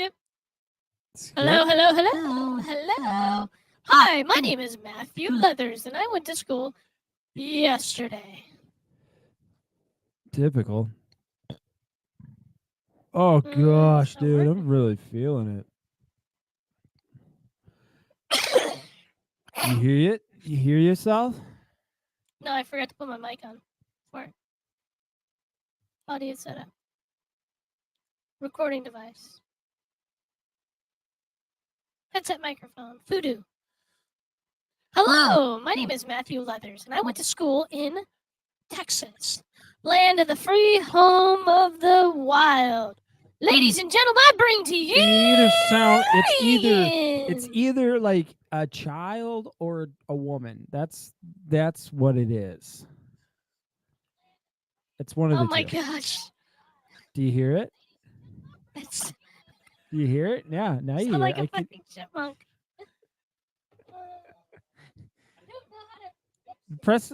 Skip. Hello, hello, hello, hello. Hi, my name is Matthew Leathers, and I went to school yesterday. Typical. Oh gosh, dude, I'm really feeling it. You hear it? You hear yourself? No, I forgot to put my mic on. For audio setup. Recording device. Headset microphone. Voodoo. Hello, my name is Matthew Leathers, and I went to school in Texas, land of the free, home of the wild. Ladies and gentlemen, I bring to you. It's either like a child or a woman. That's what it is. It's one of the two. Oh my gosh. Do you hear it? It's Do you hear it? Yeah, now you hear like it. a fucking chipmunk.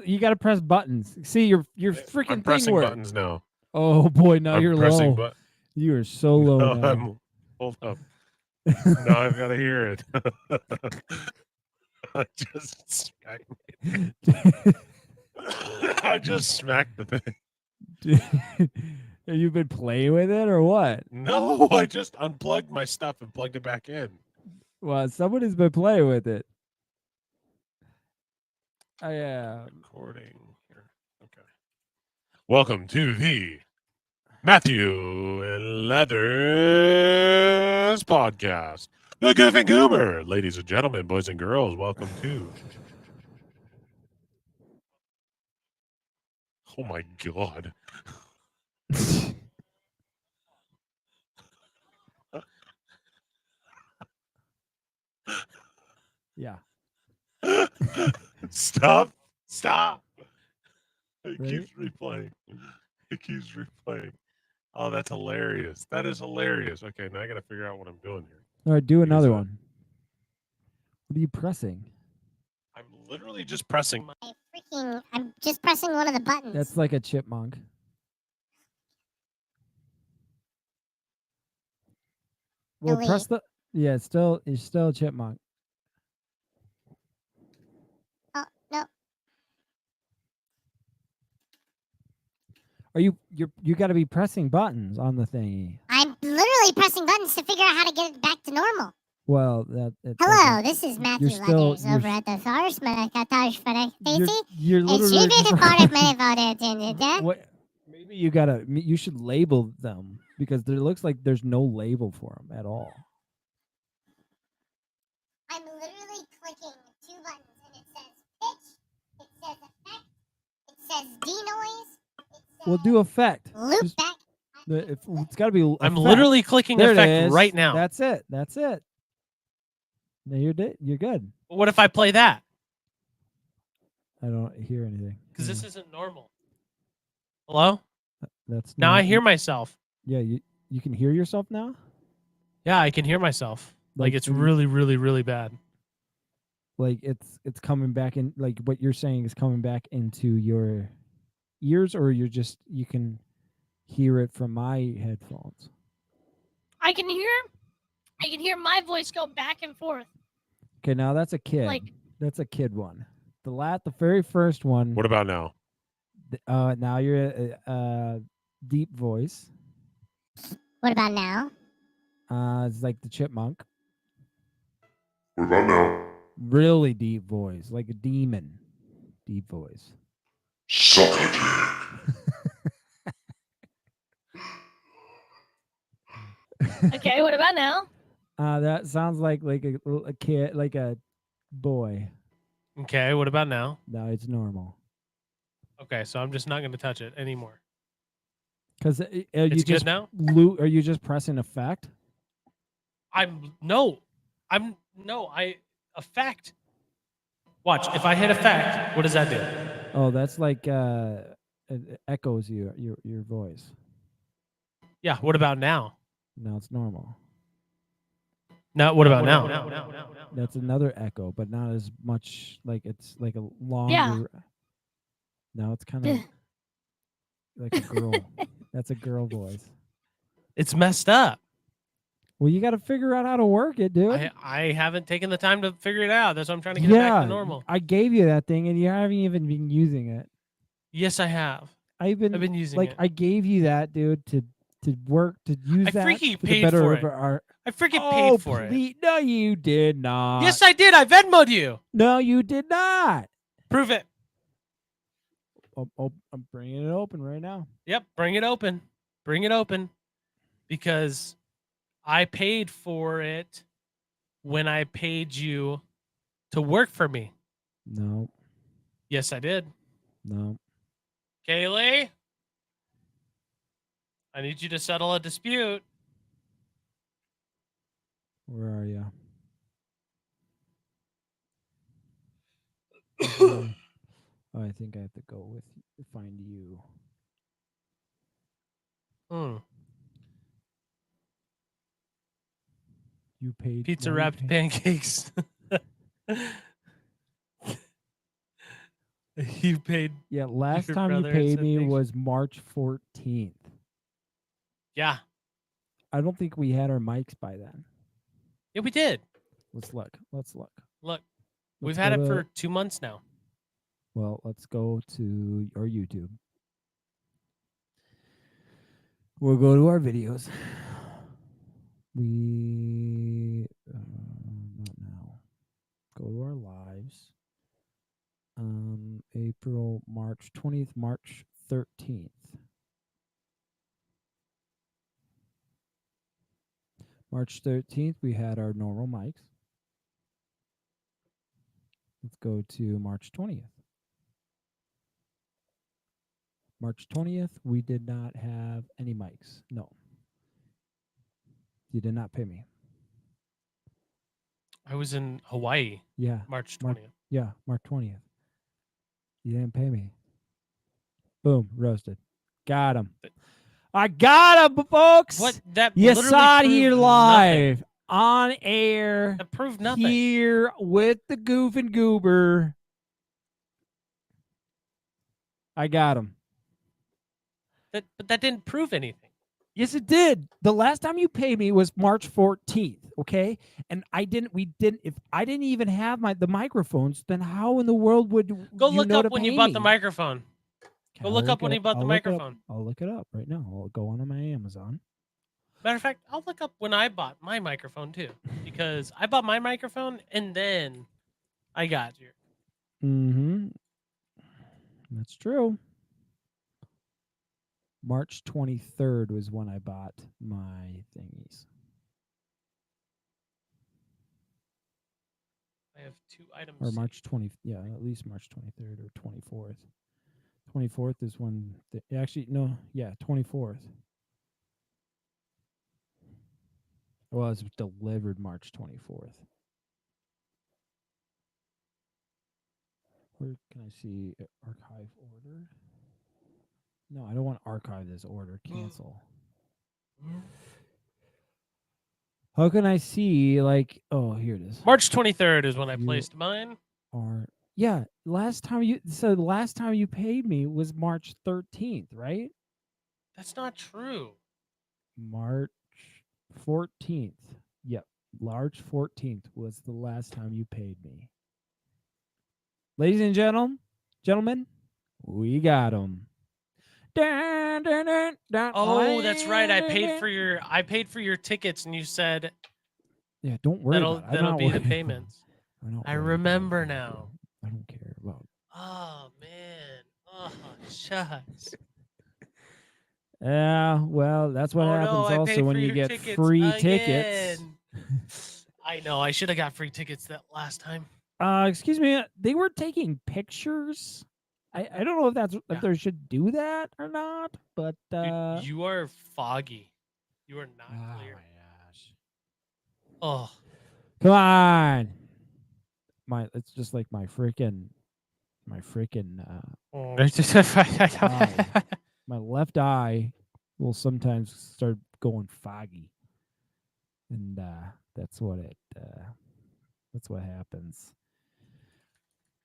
You got to press buttons. See, your freaking I'm pressing thing worked. buttons now. Oh boy, now I'm you're pressing low. You are so low now. Hold up. Now I've got to hear it. I just smacked I just smacked the thing. Have you been playing with it or what? No, I just unplugged my stuff and plugged it back in. Well, someone has been playing with it. Recording here. Okay. Welcome to the Matthew and Leathers podcast. The Goof and Goober. Ladies and gentlemen, boys and girls, welcome to. Oh my God. Yeah. Stop. It Right? keeps replaying. Oh, that's hilarious. That is hilarious. Okay, now I got to figure out what I'm doing here. All right, do another one. What are you pressing? I'm literally just pressing. I'm just pressing one of the buttons. That's like a chipmunk. Well, press the. Yeah, it's still a chipmunk. Oh no. Are you got to be pressing buttons on the thingy. I'm literally pressing buttons to figure out how to get it back to normal. Well, Hello, this is Matthew Leathers over at the Forest You're literally. What? Maybe you should label them because there looks like there's no label for them at all. I'm literally clicking two buttons and it says pitch, it says effect, it says denoise. We'll do effect. Loop back. It's got to be. I'm effect. literally clicking there effect right now. That's it. No, you're good. What if I play that? I don't hear anything. Because this isn't normal. Hello? That's now I hear myself. Yeah, you can hear yourself now? Yeah, I can hear myself. Like it's really, really, really bad. Like it's coming back in, like what you're saying is coming back into your ears, or you can hear it from my headphones. I can hear my voice go back and forth. Okay, now that's a kid. That's a kid one. The very first one. What about now? Now you're a deep voice. What about now? It's like the chipmunk. What about now? Really deep voice, like a demon. Deep voice. Suck a dick. Okay, what about now? That sounds like a kid, like a boy. Okay, what about now? No, it's normal. Okay, so I'm just not going to touch it anymore. Because it's good now? Are you just pressing effect? Effect. Watch, if I hit effect, what does that do? Oh, that's like it echoes your voice. Yeah, what about now? No, it's normal. Now, what about now? That's another echo, but not as much. Like it's like a longer. Yeah. Now it's kind of like a girl. That's a girl voice. It's messed up. Well, you got to figure out how to work it, dude. I haven't taken the time to figure it out. That's why I'm trying to get it back to normal. I gave you that thing, and you haven't even been using it. Yes, I have. I've been using it. I gave you that, dude, to work to use that freaking for the paid better for of it. our. I freaking paid for it. No, you did not. Yes, I did. I Venmo'd you. No, you did not. Prove it. I'm bringing it open right now. Yep, bring it open. Bring it open. Because I paid for it when I paid you to work for me. No. Yes, I did. No. Kaylee, I need you to settle a dispute. Where are you? Oh, I think I have to go with find you. You paid Pizza wrapped pancakes. You paid. Yeah, last your time you brother paid said me thanks. was March 14th. Yeah. I don't think we had our mics by then. Yeah, we did. Let's look. Look, Let's we've go had it to- for 2 months now. Well, let's go to our YouTube. We'll go to our videos. Not now. Go to our lives. April, March 20th, March 13th. March 13th, we had our normal mics. Let's go to March 20th. March 20th, we did not have any mics. No. You did not pay me. I was in Hawaii. Yeah. March 20th. Yeah, March 20th. You didn't pay me. Boom, roasted. Got him. I got him, folks. What? That You literally saw it proved here nothing. live on air. That proved nothing. Here with the Goof and Goober. I got him. But that didn't prove anything. Yes, it did. The last time you paid me was March 14th, okay? And if I didn't even have the microphones, then how in the world would Go you look know up to when you pay bought me? the microphone. Go look up when you bought the microphone. I'll look it up right now. I'll go on my Amazon. Matter of fact, I'll look up when I bought my microphone too, because I bought my microphone and then I got you. Mm-hmm. That's true. March 23rd was when I bought my thingies. I have 2 items. Or March 20th. Yeah, at least March 23rd or 24th. 24th is when... actually, no. Yeah, 24th. Well, it was delivered March 24th. Where can I see archive order? No, I don't want to archive this order. Cancel. How can I see, like... Oh, here it is. March 23rd is when I You placed mine. Yeah, the last time you paid me was March 13th, right? That's not true. March 14th. Yep. March 14th was the last time you paid me. Ladies and gentlemen, we got them. Oh, that's right. I paid for your tickets, and you said Yeah, don't worry about it. I'm that'll not be the worried about it. payments. I'm not I worried about remember it. now. I don't care about it. Oh man. Oh shucks. Yeah, well, that's what Oh, happens no, I also paid when for you your get tickets free tickets. again. I know. I should have got free tickets that last time. Excuse me, they were taking pictures. I don't know if they should do that or not, but Dude, you are foggy. You are not oh clear. my gosh. Oh, Come on. It's just like my freaking eye. My left eye will sometimes start going foggy. And that's what happens.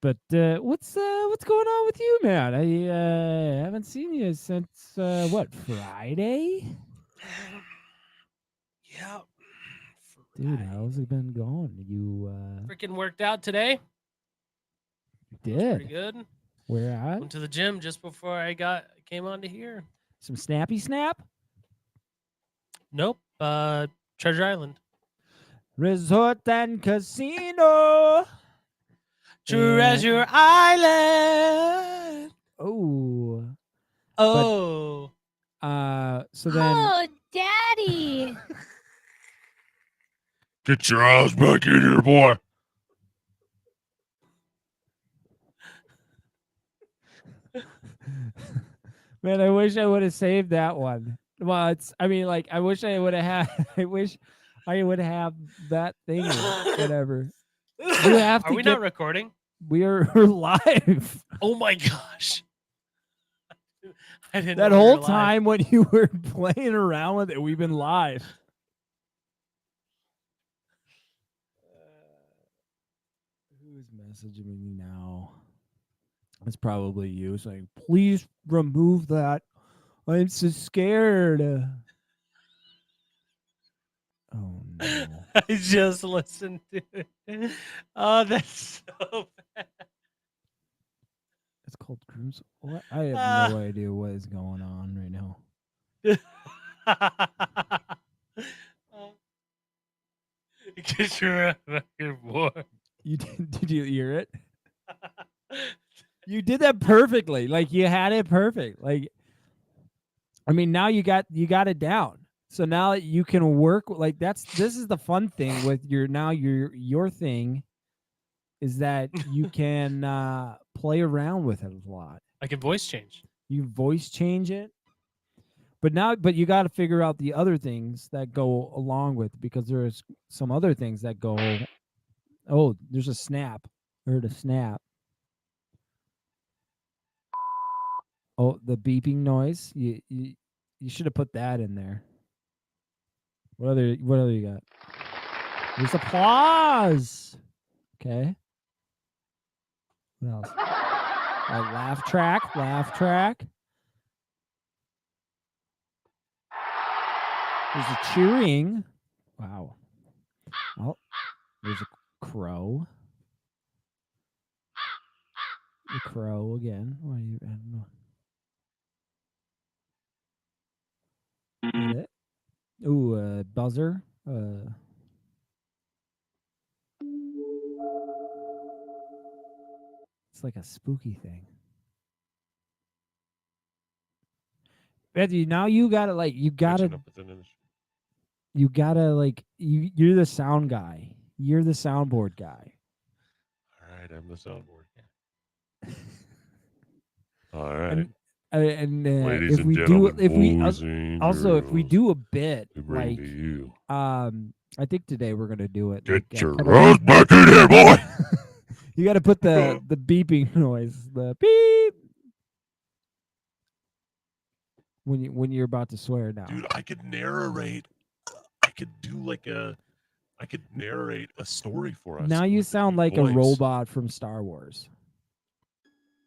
But what's going on with you, man? I haven't seen you since Friday? yeah. Dude, how's it been going? You Freaking worked out today. did? Pretty good. Where at? Went to the gym just before I came on to here. Some snappy snap? Nope. Treasure Island. Resort and casino. Treasure Island. Oh. Oh. So then Oh, Daddy. Get your ass back in here, boy. man, I wish I would have saved that one. Well, I wish I would have had I wish I would have that thing or whatever. You have Are to we get- not recording? We're live. Oh my gosh. I didn't That know we were whole live. time when you were playing around with it, we've been live. Who's messaging me now? It's probably you saying, please remove that. I'm so scared. Oh no. I just listened to it. Oh, that's so bad. It's called Cruise. What? I have no idea what is going on right now. Get your ass back here, boy. You did you hear it? You did that perfectly. Like you had it perfect. Like I mean, now you got it down. So now you can work like this is the fun thing with your thing is that you can play around with it a lot. I can voice change. You voice change it. But you got to figure out the other things that go along with because there's some other things that go. Oh, there's a snap. I heard a snap. Oh, the beeping noise. You should have put that in there. What other you got? There's applause. Okay. What else? Laugh track. There's a cheering. Wow. Oh, there's a crow. The crow again. Why you? I don't know. Get it? Ooh, buzzer. It's like a spooky thing. Matthew, now you gotta Catching up with an industry. you're the sound guy. You're the soundboard guy. All right, I'm the soundboard. All right. And Ladies if and we gentlemen, do, if we boys and also if we girls, do a bit we bring like to you. I think today we're gonna do it. Get like, your kinda- ass back in here, boy. You got to put the beeping noise, the beep, when you're about to swear now. Dude, I could narrate. I could narrate a story for us. Now you with sound your like a voice. robot from Star Wars.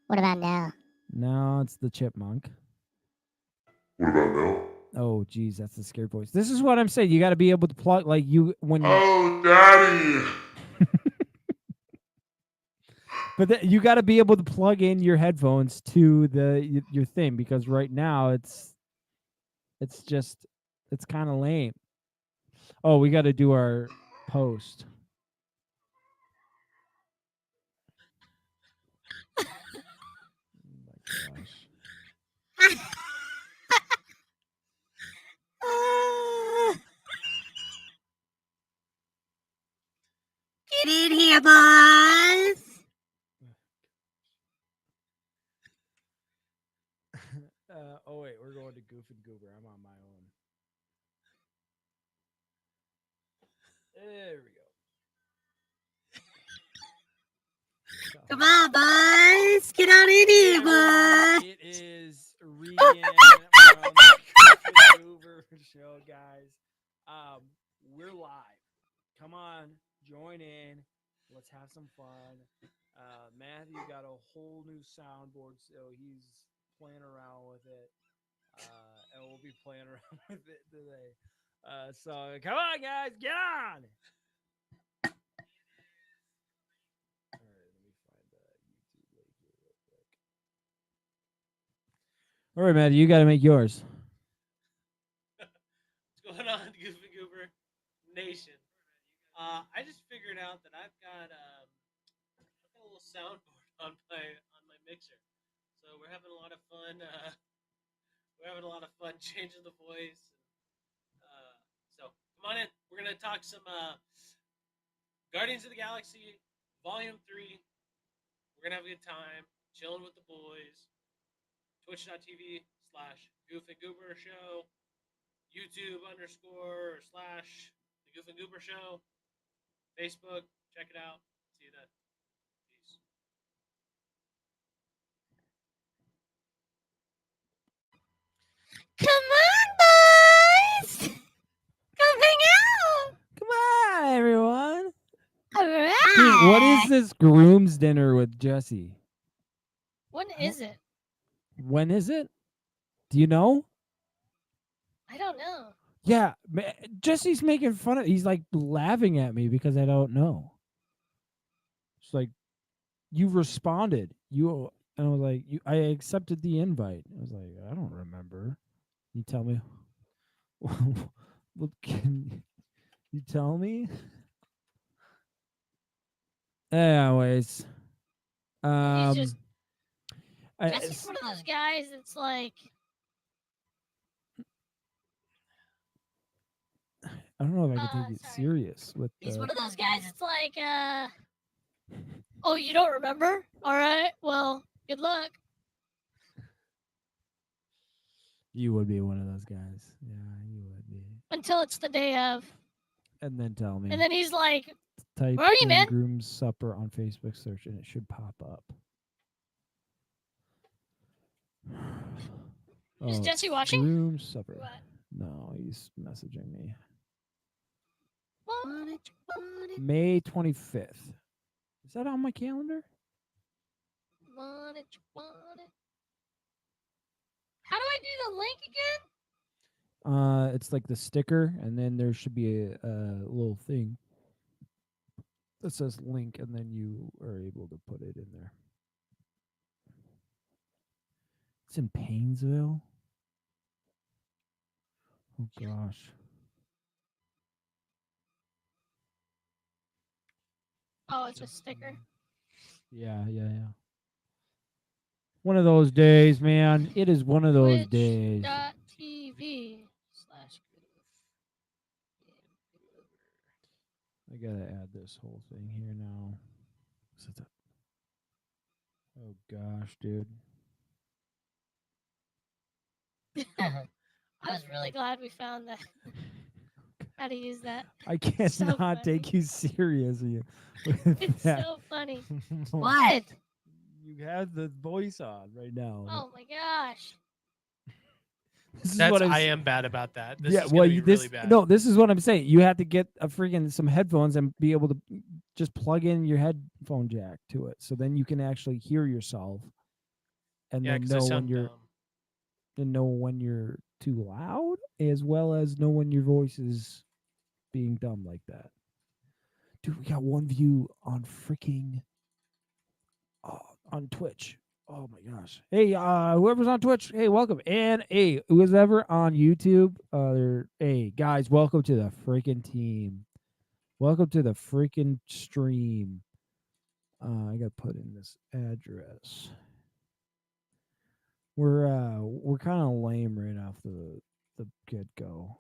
What about now? No, it's the chipmunk. What about now? Oh, geez, that's the scared voice. This is what I'm saying. You got to be able to plug when you. Oh, daddy. But you got to be able to plug in your headphones to your thing because right now it's kind of lame. Oh, we got to do our post. Oh my gosh. Get in here, boys. Oh wait, we're going to Goof and Goober. I'm on my own. There we go. Come on, boys. Get on in here, boy. It is Regan from the Goof and Goober show, guys. We're live. Come on, join in. Let's have some fun. Matthew got a whole new soundboard, so he's playing around with it. And we'll be playing around with it today. So come on, guys, get on. All right, Matthew, you got to make yours. What's going on, Goof and Goober Nation? I just figured out that I've got a little soundboard on my mixer, so we're having a lot of fun. We're having a lot of fun changing the voice. So come on in. We're gonna talk some Guardians of the Galaxy Volume 3. We're gonna have a good time chilling with the boys. Twitch.tv/Goof and Goober Show. YouTube_/ The Goof and Goober Show. Facebook, check it out. See you then. Peace. Come on, boys! Come hang out! Come on, everyone. All right. Dude, what is this groom's dinner with Jesse? When is it? When is it? Do you know? I don't know. Yeah, Jesse's making fun of. He's like laughing at me because I don't know. It's like you responded. And I was like, I accepted the invite. I was like, I don't remember. You tell me. Well, can you tell me? Anyways, He's just I- Jesse's one of those guys. It's like I don't know if I can take it sorry. serious with. he's one of those guys. It's like oh, you don't remember? All right. Well, good luck. You would be one of those guys. Yeah, you would be. Until it's the day of, And then tell me. and then he's like, Type where are you, in man? Groom's Supper on Facebook search and it should pop up. "Is Oh, Jesse watching?" Groom's Supper. What? No, he's messaging me. What? May 25th. Is that on my calendar? Want it, you want it. How do I do the link again? It's like the sticker, and then there should be a little thing that says link, and then you are able to put it in there. It's in Painesville. Oh gosh. Oh, it's a sticker. Yeah. One of those days, man. It is one of those days. Twitch.tv/. I gotta add this whole thing here now. Oh gosh, dude. I was really glad we found that. How to use that. I cannot funny. take you seriously. It's so funny. What? You have the voice on right now. Oh my gosh. This is what I I'm am bad about that. This yeah, is well, gonna be really bad. no, this is what I'm saying. You have to get a freaking some headphones and be able to just plug in your headphone jack to it, so then you can actually hear yourself, and Yeah, then 'cause I know when sound you're dumb. and know when you're too loud, as well as know when your voice is being dumb like that. Dude, we got one view on freaking on Twitch. Oh my gosh. Hey, whoever's on Twitch, hey, welcome. And hey, whoever on YouTube, hey guys, welcome to the freaking team. Welcome to the freaking stream. I gotta put in this address. We're kind of lame right off the get go.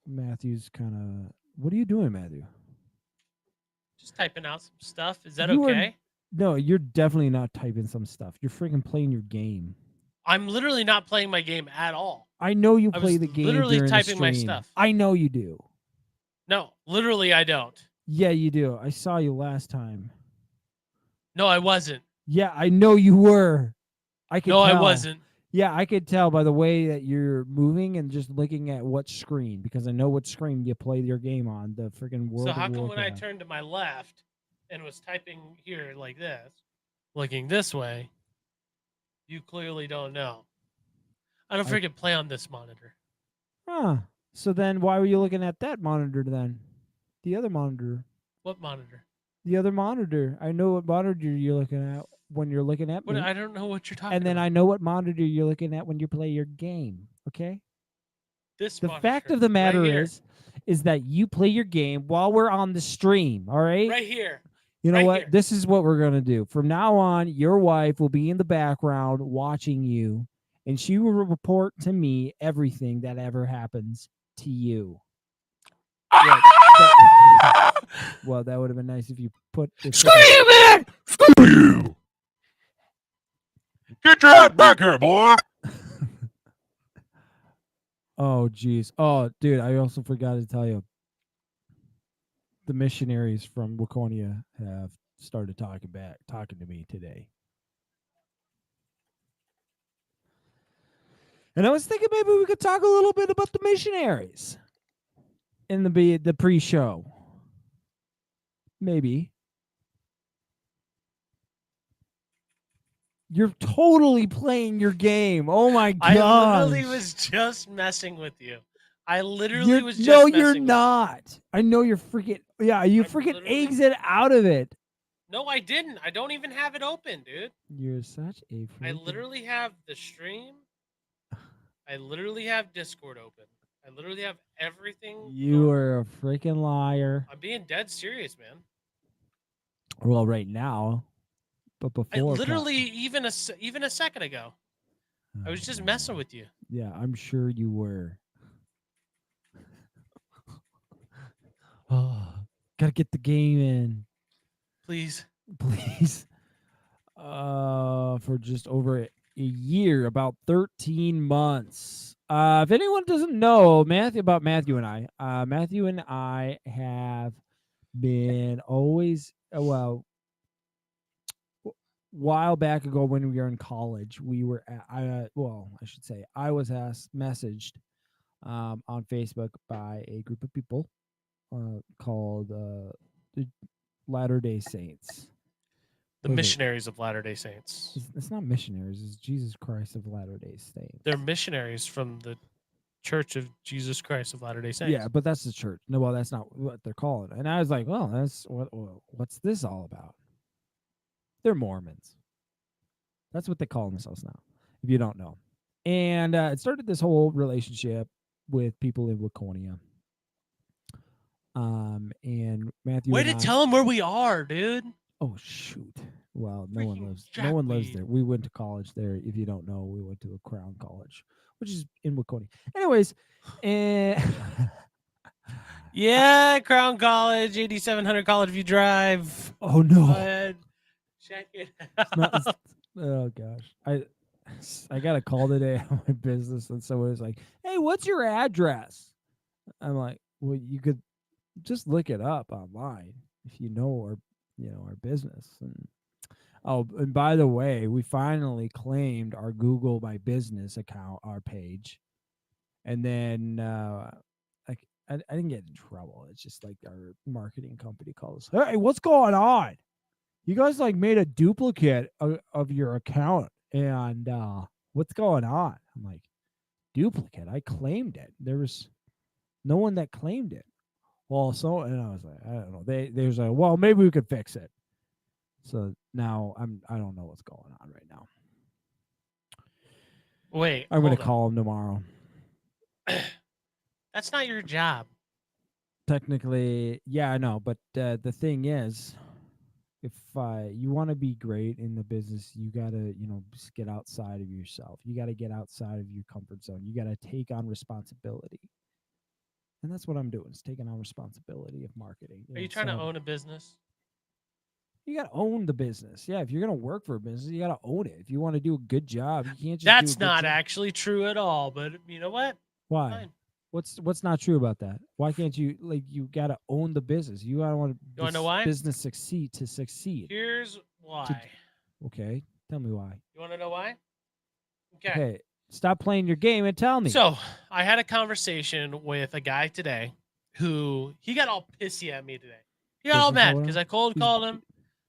Matthew's kind of. What are you doing, Matthew? Just typing out some stuff. Is that You are- okay? No, you're definitely not typing some stuff. You're freaking playing your game. I'm literally not playing my game at all. I know you I play was the game literally during the typing my stream. stuff. I know you do. No, literally I don't. Yeah, you do. I saw you last time. No, I wasn't. Yeah, I know you were. I could No, tell. I wasn't. Yeah, I could tell by the way that you're moving and just looking at what screen, because I know what screen you play your game on, the freaking World So of how come when I Warcraft. turned to my left and was typing here like this, looking this way, you clearly don't know. I don't freaking play on this monitor. Huh. So then why were you looking at that monitor then? The other monitor. What monitor? The other monitor. I know what monitor you're looking at. when you're looking at What? me. I don't know what you're talking And then about. I know what monitor you're looking at when you play your game. Okay. This The monitor, fact of the right matter here. is that you play your game while we're on the stream. All right. Right here. You know right what? here. This is what we're gonna do. From now on, your wife will be in the background watching you, and she will report to me everything that ever happens to you. Well, that would have been nice if you put. Screw you, man! Screw you! Get your ass back here, boy! Oh, geez. Oh, dude, I also forgot to tell you. The missionaries from Waconia have started talking to me today. And I was thinking maybe we could talk a little bit about the missionaries in the pre-show. Maybe. You're totally playing your game. Oh my god! I literally was just messing with you. I literally was just No, messing you're with not. I know you're freaking. Yeah, you I'm freaking literally- exit out of it. you. No, I didn't. I don't even have it open, dude. You're such a. I freaking- literally have the stream. I literally have Discord open. I literally have everything. You going. are a freaking liar. I'm being dead serious, man. Well, right now, but before. I literally even a second ago, I was just messing with you. Yeah, I'm sure you were. Oh, gotta get the game in, Please. please. For just over a year, about 13 months. If anyone doesn't know Matthew and I have been always while back ago when we were in college, we were I should say I was messaged on Facebook by a group of people called the Latter-day Saints. The What is it? missionaries of Latter-day Saints. It's not missionaries. It's Jesus Christ of Latter-day Saints. They're missionaries from the Church of Jesus Christ of Latter-day Saints. Yeah, but that's the church. No, well, that's not what they're calling it. And I was like, well, what's this all about? They're Mormons. That's what they call themselves now, if you don't know. And it started this whole relationship with people in Waconia. And Matthew. Way and to I, tell them where we are, dude. Oh shoot! Well, no one Freaking lives. No one lives jackweed. there. We went to college there. If you don't know, we went to a Crown College, which is in Waconia. Anyways, and Yeah, Crown College, 8700 College View Drive. oh Go no, ahead. Check it It's not- out. it's- oh gosh, I got a call today on my business, and someone was like, "Hey, what's your address?" I'm like, "Well, you could just look it up online if you know our business." And oh, and by the way, we finally claimed our Google My Business account, our page, and then I didn't get in trouble. It's just like our marketing company calls, "Hey, what's going on? You guys like made a duplicate of your account, and what's going on?" I'm like, "Duplicate? I claimed it. There was no one that claimed it." Well, so, and I was like, I don't know. They was like, "Well, maybe we could fix it." So now I don't know what's going on right now. Wait, I'm gonna hold on. call him tomorrow. That's not your job. Technically, yeah, I know, but the thing is, if you want to be great in the business, you gotta just get outside of yourself. You gotta get outside of your comfort zone. You gotta take on responsibility, and that's what I'm doing. Is taking on responsibility of marketing. Are you trying to own a business? You gotta own the business. Yeah, if you're gonna work for a business, you gotta own it. If you want to do a good job, you can't just. That's do a good not job. actually true at all, but you know what? Why? Fine. What's not true about that? Why can't you you gotta own the business? You gotta want You wanna know why? business succeed. Here's why. Okay, tell me why. You want to know why? Okay. Okay, stop playing your game and tell me. So I had a conversation with a guy today who he got all pissy at me today. He got all Business mad owner? because I cold He's called him.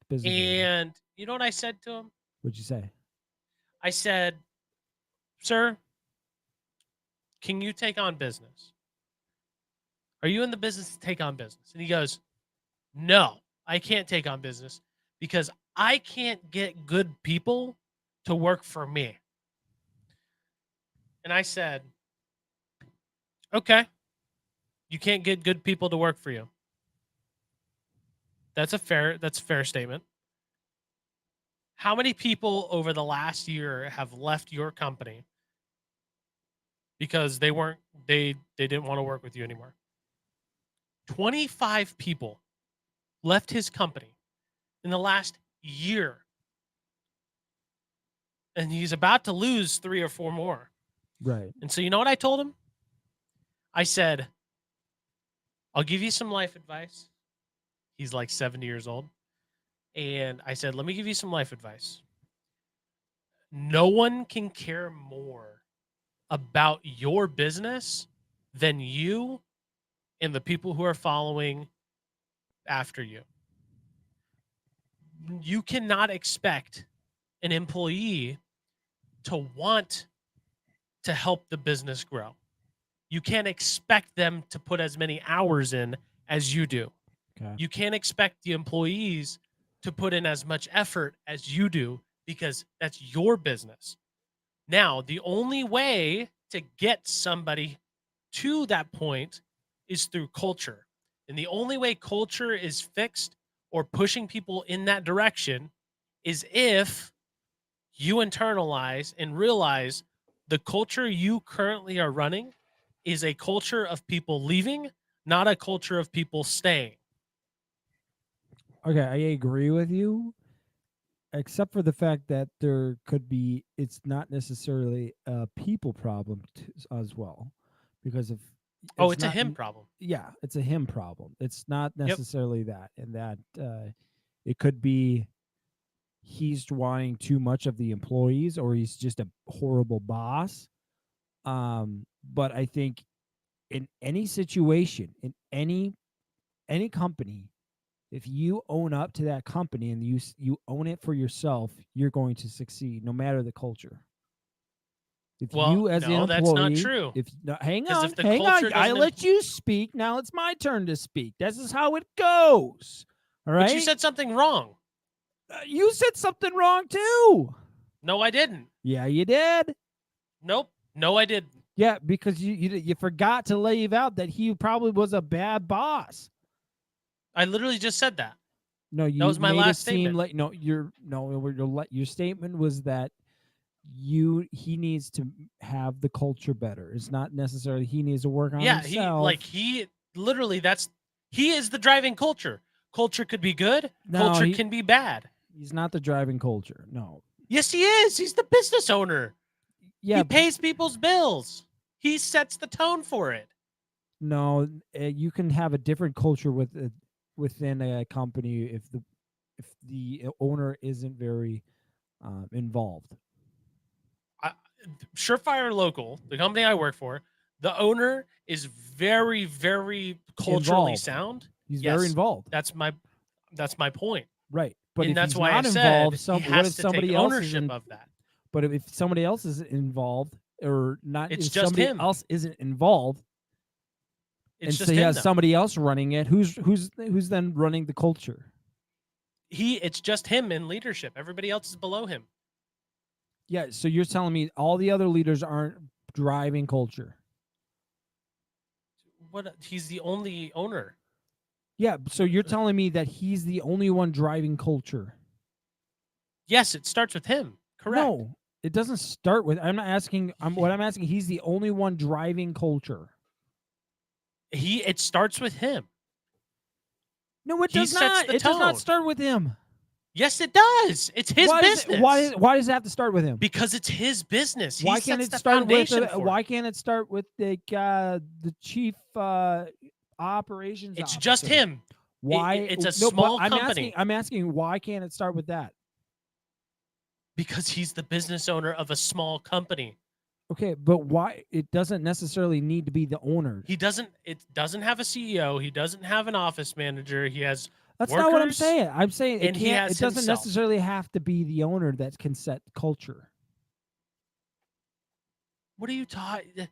business owner. And you know what I said to him? What'd you say? I said, "Sir, can you take on business? Are you in the business to take on business?" And he goes, "No, I can't take on business because I can't get good people to work for me. And I said, okay, you can't get good people to work for you. That's a fair statement. How many people over the last year have left your company because they didn't want to work with you anymore? 25 people left his company in the last year. And he's about to lose 3 or 4 more. Right. And so you know what I told him? I said, I'll give you some life advice. He's like 70 years old. And I said, let me give you some life advice. No one can care more about your business than you and the people who are following after you. You cannot expect an employee to want to help the business grow. You can't expect them to put as many hours in as you do. Okay. You can't expect the employees to put in as much effort as you do because that's your business. Now, the only way to get somebody to that point is through culture. And the only way culture is fixed or pushing people in that direction is if you internalize and realize the culture you currently are running is a culture of people leaving, not a culture of people staying. Okay, I agree with you, except for the fact that there could be, it's not necessarily a people problem as well, because if It's a not- him problem. Yeah, it's a him problem. It's not Yep. necessarily that, and that it could be he's wanting too much of the employees, or he's just a horrible boss. But I think in any situation, in any company, if you own up to that company and you own it for yourself, you're going to succeed no matter the culture. If Well, you as no, an that's employee, not true. If no, hang 'Cause on, if the hang on, culture I doesn't let you speak. Now it's my turn to speak. This is how it goes. All right. But you said something wrong. You said something wrong too. No, I didn't. Yeah, you did. Nope. No, I didn't. Yeah, because you forgot to leave out that he probably was a bad boss. I literally just said that. No, you was my made last it seem statement. like your statement was that he needs to have the culture better. It's not necessarily he needs to work on himself. He literally he is the driving culture. Culture could be good. No, Culture can be bad. He's not the driving culture. No. Yes, he is. He's the business owner. Yeah. He pays people's bills. He sets the tone for it. No, you can have a different culture within a company if the owner isn't very involved. Surefire Local, the company I work for, the owner is very, very culturally Involved. sound. He's Yes, very involved. That's my point. Right. But And if that's he's why not I involved, said he what has if to somebody take else is ownership of that. But if somebody else is involved or not, It's if just somebody him. else isn't involved, It's and just so he him, has though. somebody else running it, who's then running the culture? It's just him in leadership. Everybody else is below him. Yeah, so you're telling me all the other leaders aren't driving culture? What? He's the only owner. Yeah, so you're telling me that he's the only one driving culture? Yes, it starts with him. Correct. No, it doesn't start with. I'm not asking. What I'm asking. He's the only one driving culture. It starts with him. No, it He does sets not. the It does not tone. start with him. Yes, it does. It's his business. Why does it have to start with him? Because it's his business. He Why sets can't it the start with? foundation for it. Why can't it start with the chief operations? It's just officer? him. Why? It's a No, but small company. I'm asking. Why can't it start with that? Because he's the business owner of a small company. Okay, but why? It doesn't necessarily need to be the owner. It doesn't have a CEO. He doesn't have an office manager. He has That's not what I'm workers, saying. I'm saying it and he can't. has It doesn't himself. necessarily have to be the owner that can set culture. What are you talking?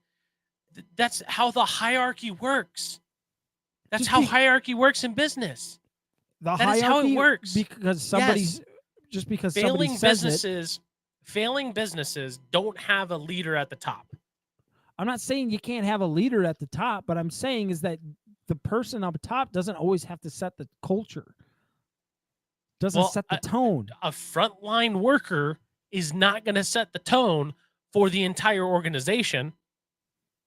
That's how the hierarchy works. That's Just how hierarchy works in business. The That is hierarchy how it works. because somebody's just because somebody failing businesses don't have a leader at the top. I'm not saying you can't have a leader at the top, but I'm saying is that the person up top doesn't always have to set the culture. Doesn't set the tone. A frontline worker is not going to set the tone for the entire organization.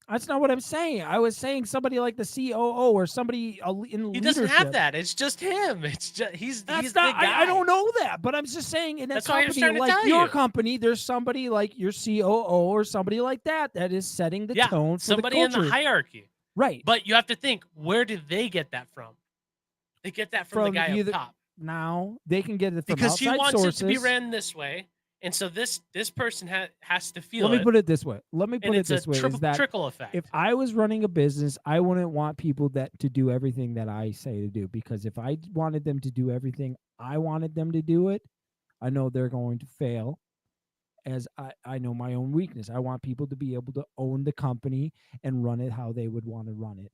That's not what I'm saying. I was saying somebody like the COO or somebody in leadership. He doesn't have that. It's just him. It's just he's not. the guy. I don't know that, but I'm just saying in a That's why I was company trying to like tell your you. company, there's somebody like your COO or somebody like that is setting the tone for somebody the in culture. the hierarchy. Right. But you have to think, where did they get that from? They get that from the guy up top. Now they can get it from Because he outside wants sources. it to be ran this way, and so this person has to feel it. Let me put it this way. Is that trickle effect. if I was running a business, I wouldn't want people to do everything that I say to do, because if I wanted them to do everything I wanted them to do it, I know they're going to fail, as I know my own weakness. I want people to be able to own the company and run it how they would want to run it.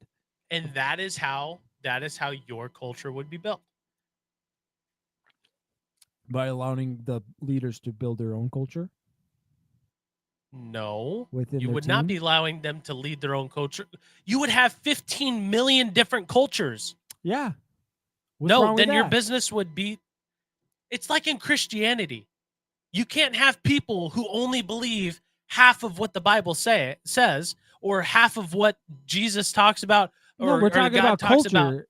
And that is how your culture would be built. By allowing the leaders to build their own culture? No. Within you their would not team? be allowing them to lead their own culture. You would have 15 million different cultures. Yeah. What's wrong with then your that? business would be. It's like in Christianity. You can't have people who only believe half of what the Bible says or half of what Jesus talks about or, we're talking God about talks culture. about.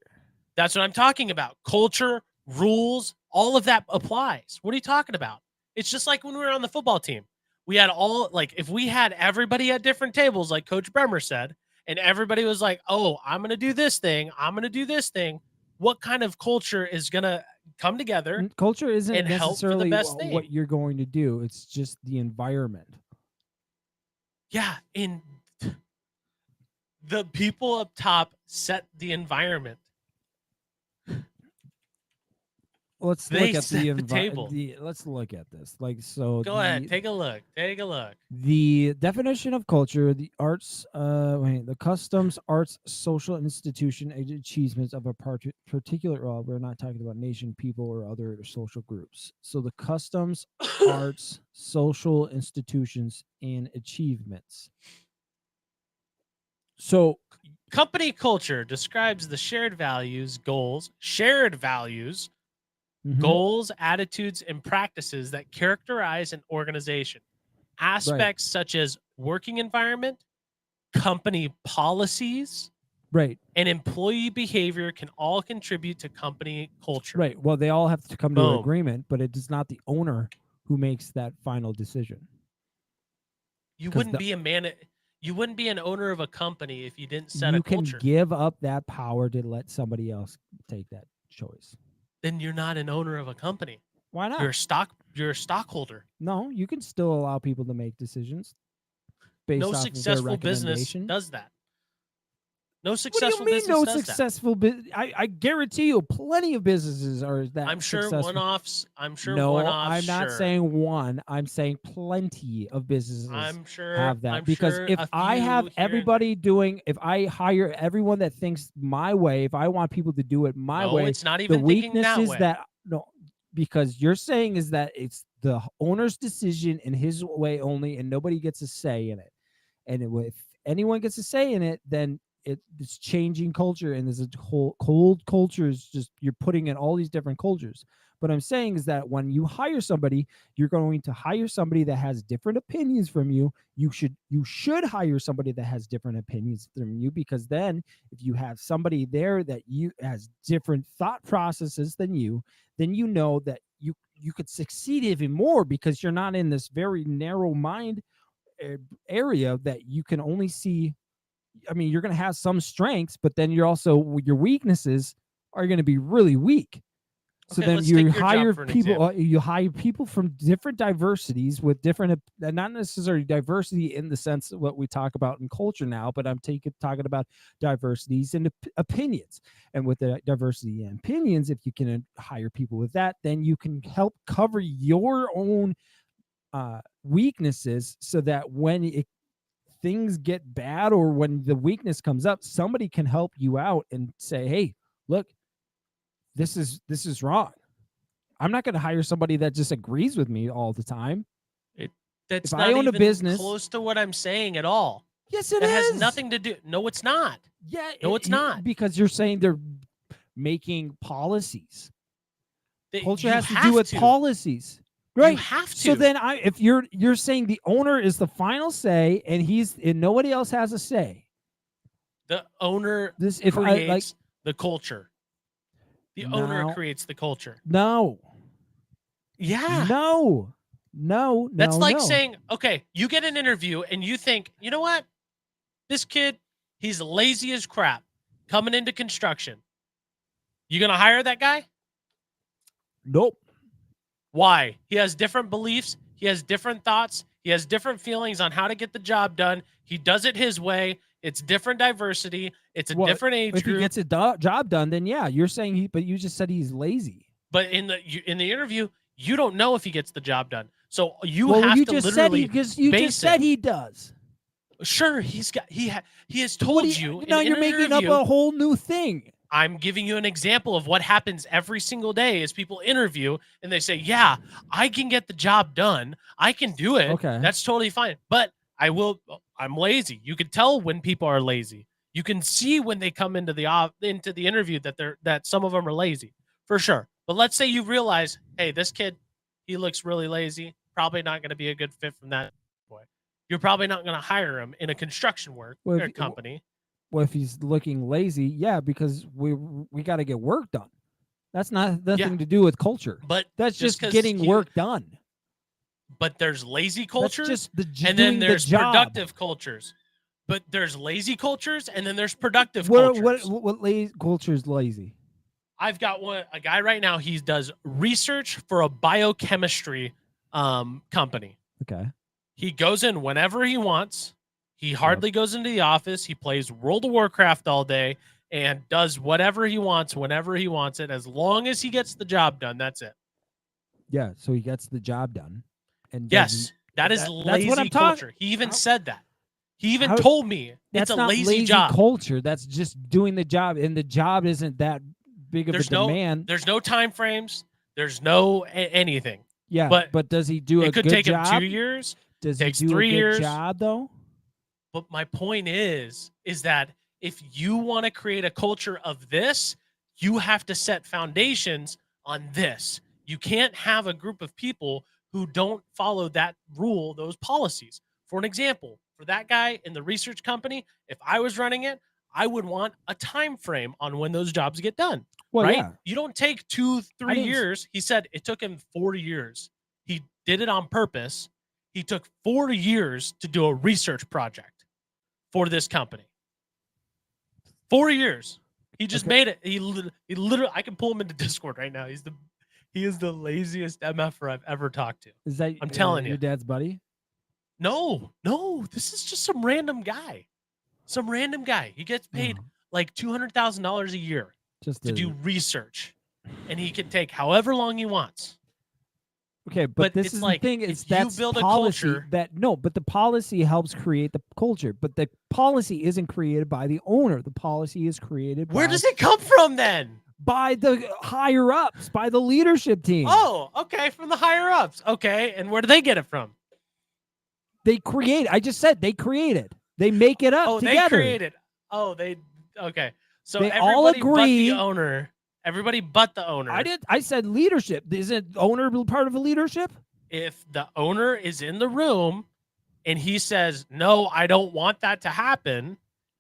That's what I'm talking about. Culture, rules, all of that applies. What are you talking about? It's just like when we were on the football team. We had if we had everybody at different tables, like Coach Bremer said, and everybody was like, oh, I'm going to do this thing. I'm going to do this thing. What kind of culture is going to come together? Culture isn't and help for the necessarily best thing. what you're going to do. It's just the environment. Yeah. The people up top set the environment. Let's They look at set the table. Let's look at this. Go ahead, take a look. The definition of culture: the arts, the customs, arts, social institution, achievements of a particular. Well, we're not talking about nation, people, or other social groups. So the customs, arts, social institutions, and achievements. So, company culture describes the shared values, goals, goals, attitudes, and practices that characterize an organization. Aspects such as working environment, company policies, right, and employee behavior can all contribute to company culture. Right. Well, they all have to come to an agreement, but it is not the owner who makes that final decision. You wouldn't be an owner of a company if you didn't set a culture. You can give up that power to let somebody else take that choice. Then you're not an owner of a company. Why not? You're a stockholder. No, you can still allow people to make decisions based off of their successful business does that. No successful business does that. No successful business? I guarantee you plenty of businesses are that I'm sure successful. one-offs. I'm sure no, one-offs. I'm not saying one. I'm saying plenty of businesses have that. Because if I have everybody doing, if I hire everyone that thinks my way, if I want people to do it my way, it's not even the weakness is that because you're saying is that it's the owner's decision in his way only, and nobody gets a say in it. And if anyone gets a say in it, then it's changing culture, and there's a whole cold culture is just you're putting in all these different cultures. But I'm saying is that when you hire somebody, you're going to hire somebody that has different opinions from you. You should hire somebody that has different opinions from you, because then if you have somebody there that has different thought processes than you, then you know that you could succeed even more, because you're not in this very narrow mind area that you can only see. I mean, you're going to have some strengths, but then your weaknesses are going to be really weak. So then you hire people from different diversities with different, not necessarily diversity in the sense of what we talk about in culture now, but I'm talking about diversities and opinions. And with the diversity and opinions, if you can hire people with that, then you can help cover your own weaknesses, so that when things get bad or when the weakness comes up, somebody can help you out and say, hey, look, this is wrong. I'm not going to hire somebody that just agrees with me all the time. That's If not I own a even business- close to what I'm saying at all. Yes, it That is. has nothing to do. No, it's not. Yeah, No, it's not. because you're saying they're making policies. Culture You has to have do with to. policies, You right? have to. So then, if you're saying the owner is the final say, and nobody else has a say. The owner This if creates I like the culture. The owner No. creates the culture. no, Yeah. no, That's like no. saying, okay, you get an interview and you think, you know what? This kid, he's lazy as crap coming into construction. You going to hire that guy? Nope. Why? He has different beliefs. He has different thoughts. He has different feelings on how to get the job done. He does it his way. It's different diversity. It's a Well, different age If he group. gets a job done, then yeah, you're saying but you just said he's lazy. But in the interview, you don't know if he gets the job done. So you Well, have you to just said literally because you base just said it. he does. Sure, he has What told do you. Now in you're an making up interview, a whole new thing. I'm giving you an example of what happens every single day as people interview and they say, yeah, I can get the job done. I can do it. Okay. That's totally fine. But I'm lazy. You can tell when people are lazy. You can see when they come into the interview that some of them are lazy for sure. But let's say you realize, hey, this kid, he looks really lazy. Probably not going to be a good fit from that boy. You're probably not going to hire him in a construction Well, company. Well, if he's looking lazy, yeah, because we got to get work done. That's nothing to do with culture. But That's just 'cause getting work done. But there's lazy cultures, That's just and doing then there's the job. productive cultures. But there's lazy cultures, and then there's productive What cultures. culture is lazy? I've got a guy right now. He does research for a biochemistry company. Okay. He goes in whenever he wants. He hardly goes into the office. He plays World of Warcraft all day and does whatever he wants whenever he wants it. As long as he gets the job done, that's it. Yeah, so he gets the job done. And Yes, that is that's lazy what I'm talking- culture. He even How- said that. He even how- told me that's it's a not lazy job. culture. That's just doing the job, and the job isn't that big of There's a demand. There's no time frames. There's no anything. Yeah, but but does he do a It could good take job? him 2 years. Does takes he do 3 a good years. job though? But my point is that if you want to create a culture of this, you have to set foundations on this. You can't have a group of people who don't follow that rule, those policies. For an example, for that guy in the research company, if I was running it, I would want a time frame on when those jobs get done. Well, right? yeah. You don't take 2-3 didn't s- years. He said it took him 4 years. He did it on purpose. He took 4 years to do a research project for this company. 4 years. He just Okay. made it. He literally, I can pull him into Discord right now. He is the laziest MFer I've ever talked to. Is that I'm telling you. your dad's buddy? No, this is just some random guy. Some random guy. He gets paid No, like $200,000 a year just to do research, and he can take however long he wants. Okay, but but this it's is like, the thing: if is you that's build a policy culture- but the policy helps create the culture. But the policy isn't created by the owner. The policy is created Where by, does it come from then? by the higher ups, by the leadership team. Oh, okay, from the higher ups. Okay, and where do they get it from? They create. I just said they create it. They make it up Oh, together. they created. Oh, they okay. So They all everybody but agree- the owner. Everybody but the owner. I said leadership. Isn't owner part of a leadership? If the owner is in the room and he says, "No, I don't want that to happen,"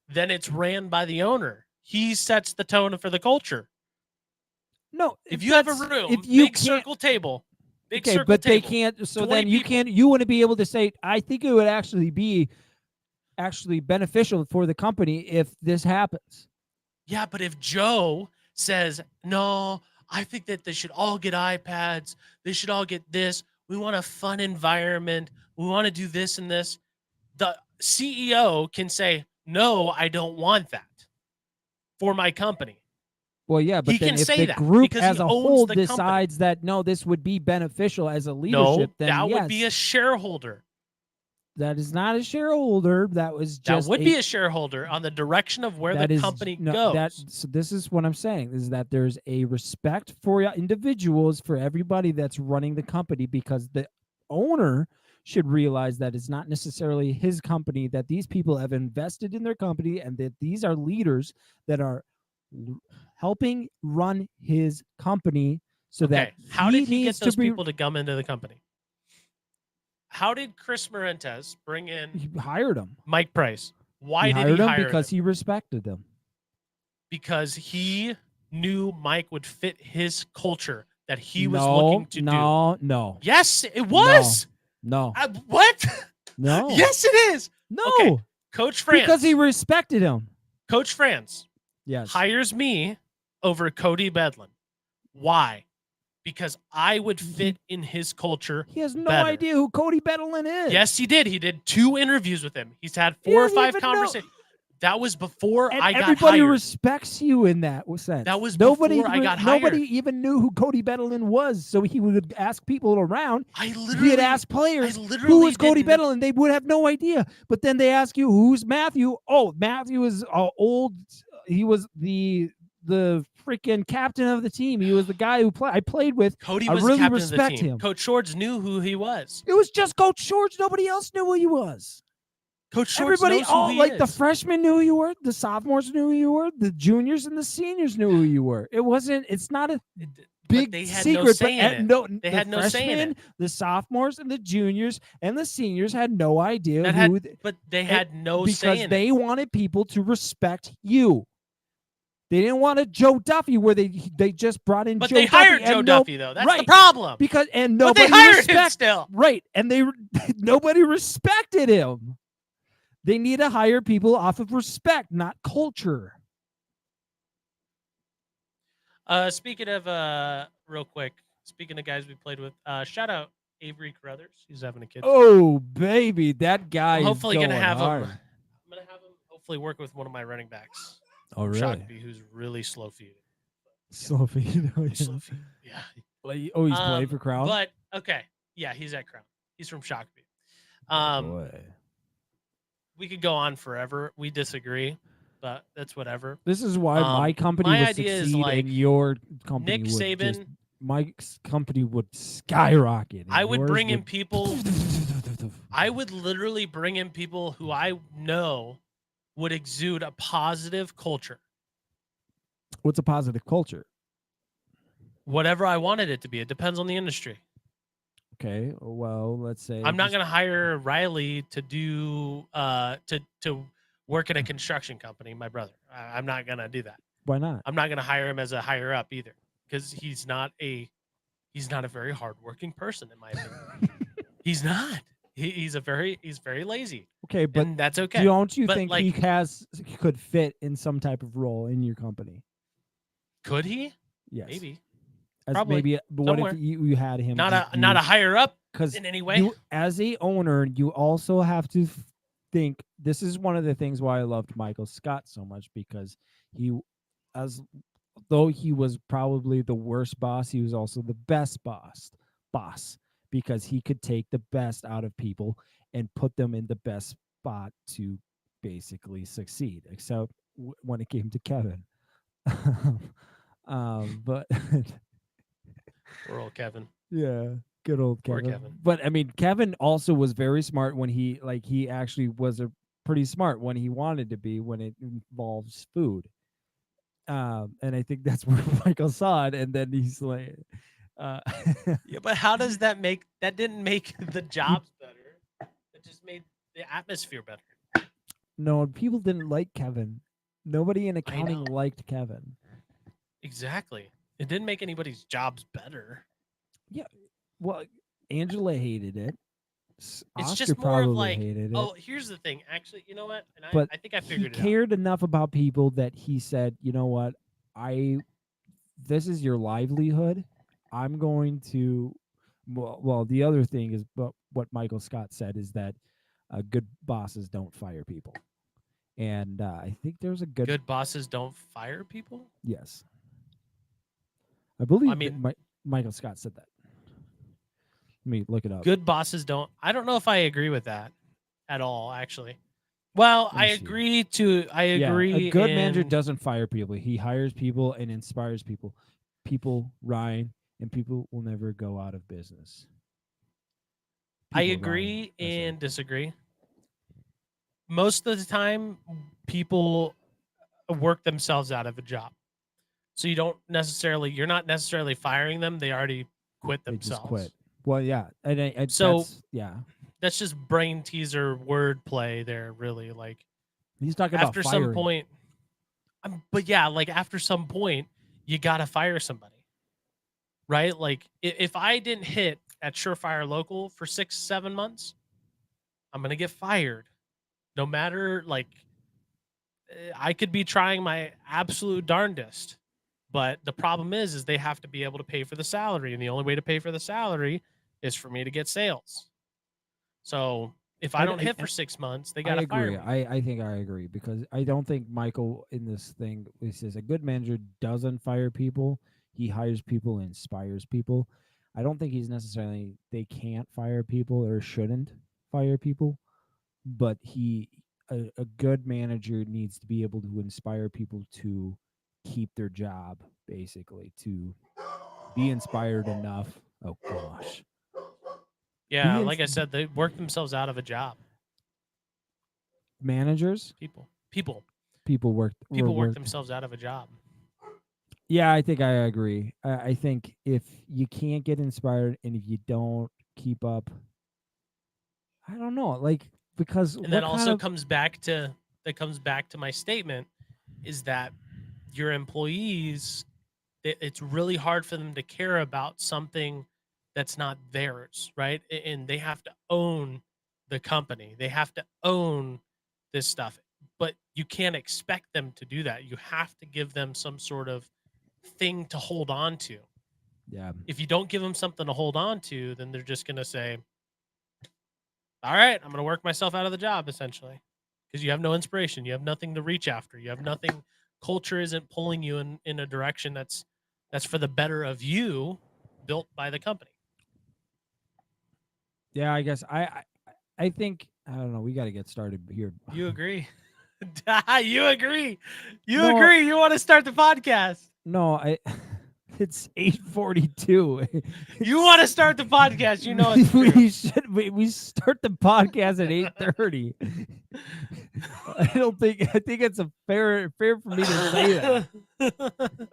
then it's ran by the owner. He sets the tone for the culture. No. If you have a that's- room, if you big can't- circle table, big okay, circle but they table, can't. So 20 then you people. can't. You wouldn't be able to say. I think it would actually be beneficial for the company if this happens. Yeah, but if Joe says, "No, I think that they should all get iPads. They should all get this. We want a fun environment. We want to do this and this." The CEO can say, "No, I don't want that for my company." Well, yeah, but He then can if say the that group because as he a owns whole the company. decides that no, this would be beneficial as a leadership, No, then that yes. would be a shareholder. That is not a shareholder. That was That just would be a shareholder on the direction of where that the is- company no, goes. So this is what I'm saying is that there's a respect for individuals, for everybody that's running the company, because the owner should realize that it's not necessarily his company, that these people have invested in their company, and that these are leaders that are helping run his company. So that how did he get needs those to be, people to come into the company? How did Chris Marentes bring in he hired him. Mike Price? Why He did hired he him hire because them? he respected them. Because he knew Mike would fit his culture that he was No, looking to do. No. Yes, it was. No. What? No. Yes, it is. No. Okay. Coach France. Because he respected him. Coach France Yes. hires me over Cody Bedlin. Why? Because I would fit in his culture. He has no better. idea who Cody Bedlin is. Yes, he did. He did 2 interviews with him. He's had He 4 or doesn't 5 even know. conversations. That was before And I got everybody hired. respects you in that sense. That was nobody. before I got Nobody hired. even knew who Cody Bedlin was, so he would ask people around. I He'd literally ask players, I literally who is Cody didn't know- Bedlin? They would have no idea. But then they ask you, who's Matthew? Oh, Matthew is old. He was the freaking captain of the team. He was the guy who I played with. Cody I was really the captain of respect the team. him. Coach Shorts knew who he was. It was just Coach George. Nobody else knew who he was. Coach Shorts Everybody, knows who he the is. freshmen knew who you were, the sophomores knew who you were, the juniors and the seniors knew who you were. It wasn't. It's not a But big they had secret. no say in but it. no, They the had no say in freshmen, it. the sophomores, and the juniors and the seniors had no idea That who. had, but they had no say because in they it. wanted people to respect you. They didn't want a Joe Duffy where they just brought in But Joe they Duffy hired Joe and Duffy though. That's the right, problem. because and But they nobody hired him respect still. right, and they nobody respected him. They need to hire people off of respect, not culture. Speaking of real quick, speaking of guys we played with, shout out Avery Carruthers. He's having a kid. Oh baby, that guy. I'm hopefully is gonna going have hard. him. I'm gonna have him hopefully work with one of my running backs. Oh from really? Shakopee, who's really slow feeding. Slow feed. Slow feeding. Yeah. Oh, he's played for Crown. But okay, yeah, he's at Crown. He's from Shakopee. Boy. We could go on forever. We disagree, but that's whatever. This is why my company my would idea is, succeed like, and your company Nick would Saban. just, Mike's company would skyrocket. and I would yours bring in would- people. I would literally bring in people who I know would exude a positive culture. What's a positive culture? Whatever I wanted it to be. It depends on the industry. Okay, well, let's say I'm not just- going to hire Riley to do to work at a construction company. My brother. I'm not going to do that. Why not? I'm not going to hire him as a higher up either, because he's not a very hardworking person in my opinion. He's not. He's very lazy. Okay, but And that's okay. don't you But, think like, he could fit in some type of role in your company? could he? Yes, Maybe. As probably, but what somewhere. if you had him? Not a higher up because in any way. you, as a owner, you also have to think. This is one of the things why I loved Michael Scott so much, because though he was probably the worst boss, he was also the best boss, because he could take the best out of people and put them in the best spot to basically succeed, except when it came to Kevin. But Poor old Kevin. yeah, good old Poor Kevin. Kevin. But I mean, Kevin also was very smart when he actually was pretty smart when he wanted to be when it involves food. And I think that's where Michael saw it, and then he's like, Yeah, but how does that make? That didn't make the jobs better. It just made the atmosphere better. no, people didn't like Kevin. Nobody in accounting know. liked Kevin. Exactly. It didn't make anybody's jobs better. Well, Angela hated it. It's Oscar just more of probably like, hated it. oh, here's the thing. Actually, you know what? And But I think I he figured it out. cared enough about people that he said, you know what, this is your livelihood. I'm going to, well, the other thing is, but what Michael Scott said is that good bosses don't fire people. And I think there's a Good bosses don't fire people. yes. I believe mean- Michael Scott said that. Let me look it up. Good bosses don't. I don't know if I agree with that. at all, actually. Well, Let me I see. agree to. I Yeah, agree. a good manager in- doesn't fire people. He hires people and inspires people. People, Ryan, and people will never go out of business. I People, Ryan, agree that's right. and disagree. Most of the time, people work themselves out of a job, so you're not necessarily firing them. They already quit They themselves. just quit. Well, yeah, and So- that's Just brain teaser wordplay there. Really, like he's talking after about some firing. point, but yeah, like after some point, you gotta fire somebody, right? Like if I didn't hit at Surefire Local for 6-7 months, I'm gonna get fired. No matter like I could be trying my absolute darndest, but the problem is they have to be able to pay for the salary, and the only way to pay for the salary is for me to get sales. So if I don't hit for 6 months, they I gotta fire agree. me. I think I agree because I don't think Michael in this thing. He says a good manager doesn't fire people. He hires people and inspires people. I don't think he's necessarily they can't fire people or shouldn't fire people, but a good manager needs to be able to inspire people to keep their job, basically to be inspired enough. Oh gosh, Yeah, Be like I ins- said, they work themselves out of a job. managers, People people work work themselves out of a job. Yeah, I think I agree. I think if you can't get inspired and if you don't keep up, I don't know, like because And what that kind also of comes back to my statement is that your employees, it's really hard for them to care about something that's not theirs, right? And they have to own the company. They have to own this stuff. But you can't expect them to do that. You have to give them some sort of thing to hold on to. yeah, If you don't give them something to hold on to, then they're just going to say, all right, I'm going to work myself out of the job, essentially, because you have no inspiration. You have nothing to reach after. You have nothing. Culture isn't pulling you in a direction that's for the better of you, built by the company. yeah. I guess I think I don't know. We got to get started here. You agree? You agree? You No. agree? You want to start the podcast? No, it's 8:42. You want to start the podcast? You know it's true. we start the podcast at 8:30. I think it's a fair for me to say that.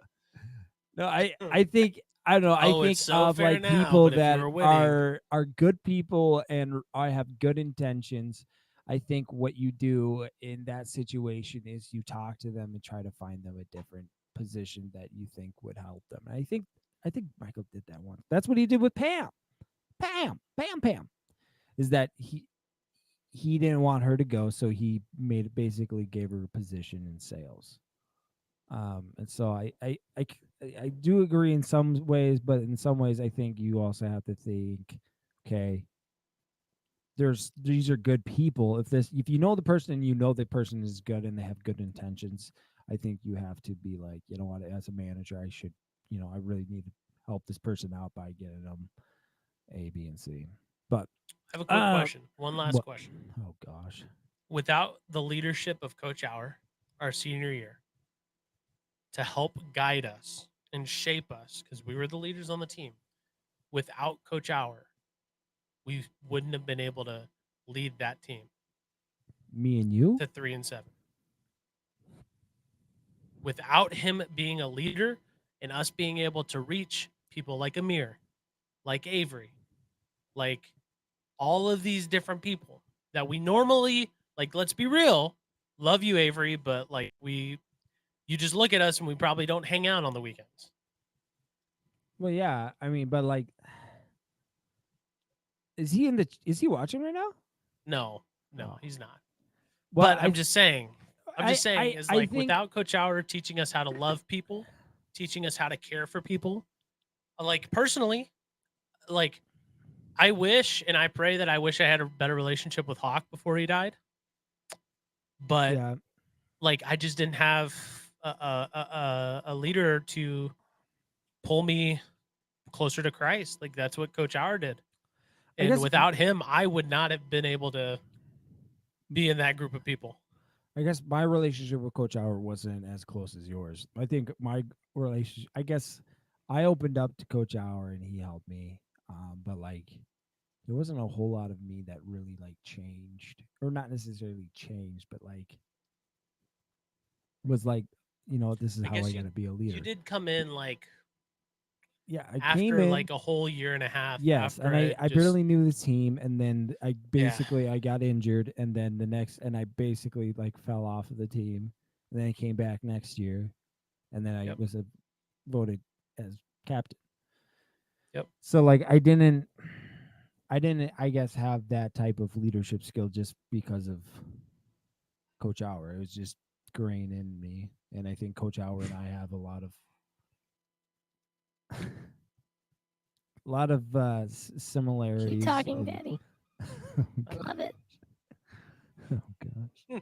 No, I think I don't know. I Oh, think it's so of fair like now, people but if you that were winning- are good people and I have good intentions. I think what you do in that situation is you talk to them and try to find them a different position that you think would help them. And I think Michael did that once. That's what he did with Pam. Pam. Is that he didn't want her to go, so he basically gave her a position in sales. And so I do agree in some ways, but in some ways I think you also have to think, okay, these are good people. If you know the person and you know the person is good and they have good intentions, I think you have to be like, you know what, as a manager, I should, I really need to help this person out by getting them A, B, and C. But I have a quick question. One last what- question. oh gosh, Without the leadership of Coach Hour, our senior year, to help guide us and shape us, because we were the leaders on the team, without Coach Hour, we wouldn't have been able to lead that team me and you. to 3-7. Without him being a leader and us being able to reach people like Amir, like Avery, like all of these different people that we normally, like, let's be real, love you, Avery, but like you just look at us and we probably don't hang out on the weekends. Well, yeah, I mean, but like, is he watching right now? No, Oh. he's not. Well, But I'm just saying, is I like think- without Coach Hour teaching us how to love people, teaching us how to care for people, like personally, like I wish and I pray that I wish I had a better relationship with Hawk before he died. But yeah, like I just didn't have a leader to pull me closer to Christ. Like that's what Coach Hour did. I And guess- without him, I would not have been able to be in that group of people. I guess my relationship with Coach Howard wasn't as close as yours. I think my relationship, I guess I opened up to Coach Howard and he helped me. But like, there wasn't a whole lot of me that really like changed, or not necessarily changed, but like was like, this is I how guess I got to be a leader. You did come in like Yeah, I came after in. like a whole year and a half. Yes, after and I it just- barely knew the team, and then I Yeah. basically I got injured, and then I basically like fell off of the team, and then I came back next year, and then I Yep. was voted as captain. Yep. So like I didn't I guess have that type of leadership skill just because of Coach Howard. It was just grained in me, and I think Coach Howard and I have a lot of similarities. Keep talking, and- Daddy. I love it. Oh gosh,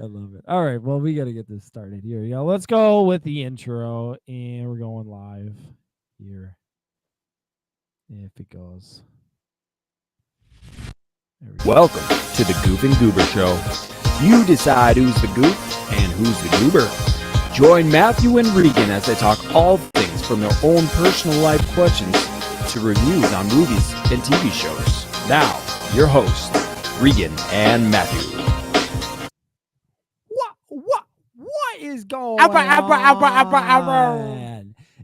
I love it. All right, well, we got to get this started here. Yeah, let's go with the intro, and we're going live here. If it goes. There we go. Welcome to the Goof and Goober Show. You decide who's the goof and who's the goober. Join Matthew and Regan as they talk all things from their own personal life questions to reviews on movies and TV shows. Now, your hosts, Regan and Matthew. What is going on?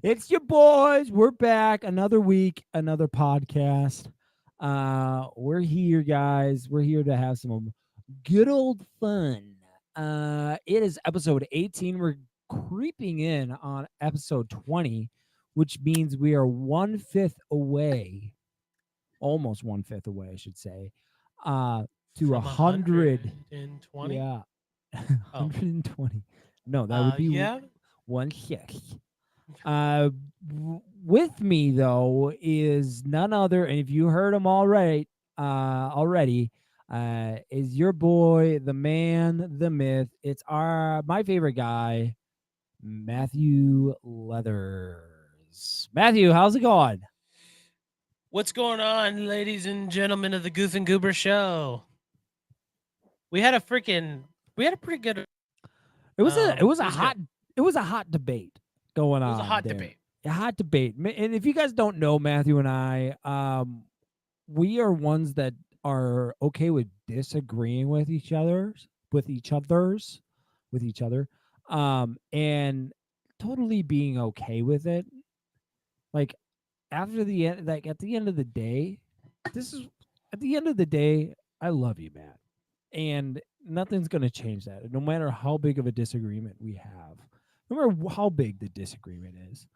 It's your boys. We're back. Another week, another podcast. We're here, guys. We're here to have some good old fun. It is episode 18. We're creeping in on episode 20, which means we are 1/5 away, almost 1/5 away, I should say, to from 100. 120. Yeah. Oh. 120. No, that would be yeah. 1/6. With me though is none other, and if you heard him already, is your boy, the man, the myth. It's my favorite guy, Matthew Leathers. Matthew, how's it going? What's going on, ladies and gentlemen of the Goof and Goober Show? We had a pretty good. It was a it was good. hot debate going on. It was a hot there. debate. A hot debate. And if you guys don't know, Matthew and I, we are ones that are okay with disagreeing with each other, and totally being okay with it. Like after the end, like at the end of the day, I love you, Matt, and nothing's gonna change that. No matter how big of a disagreement we have, no matter how big the disagreement is.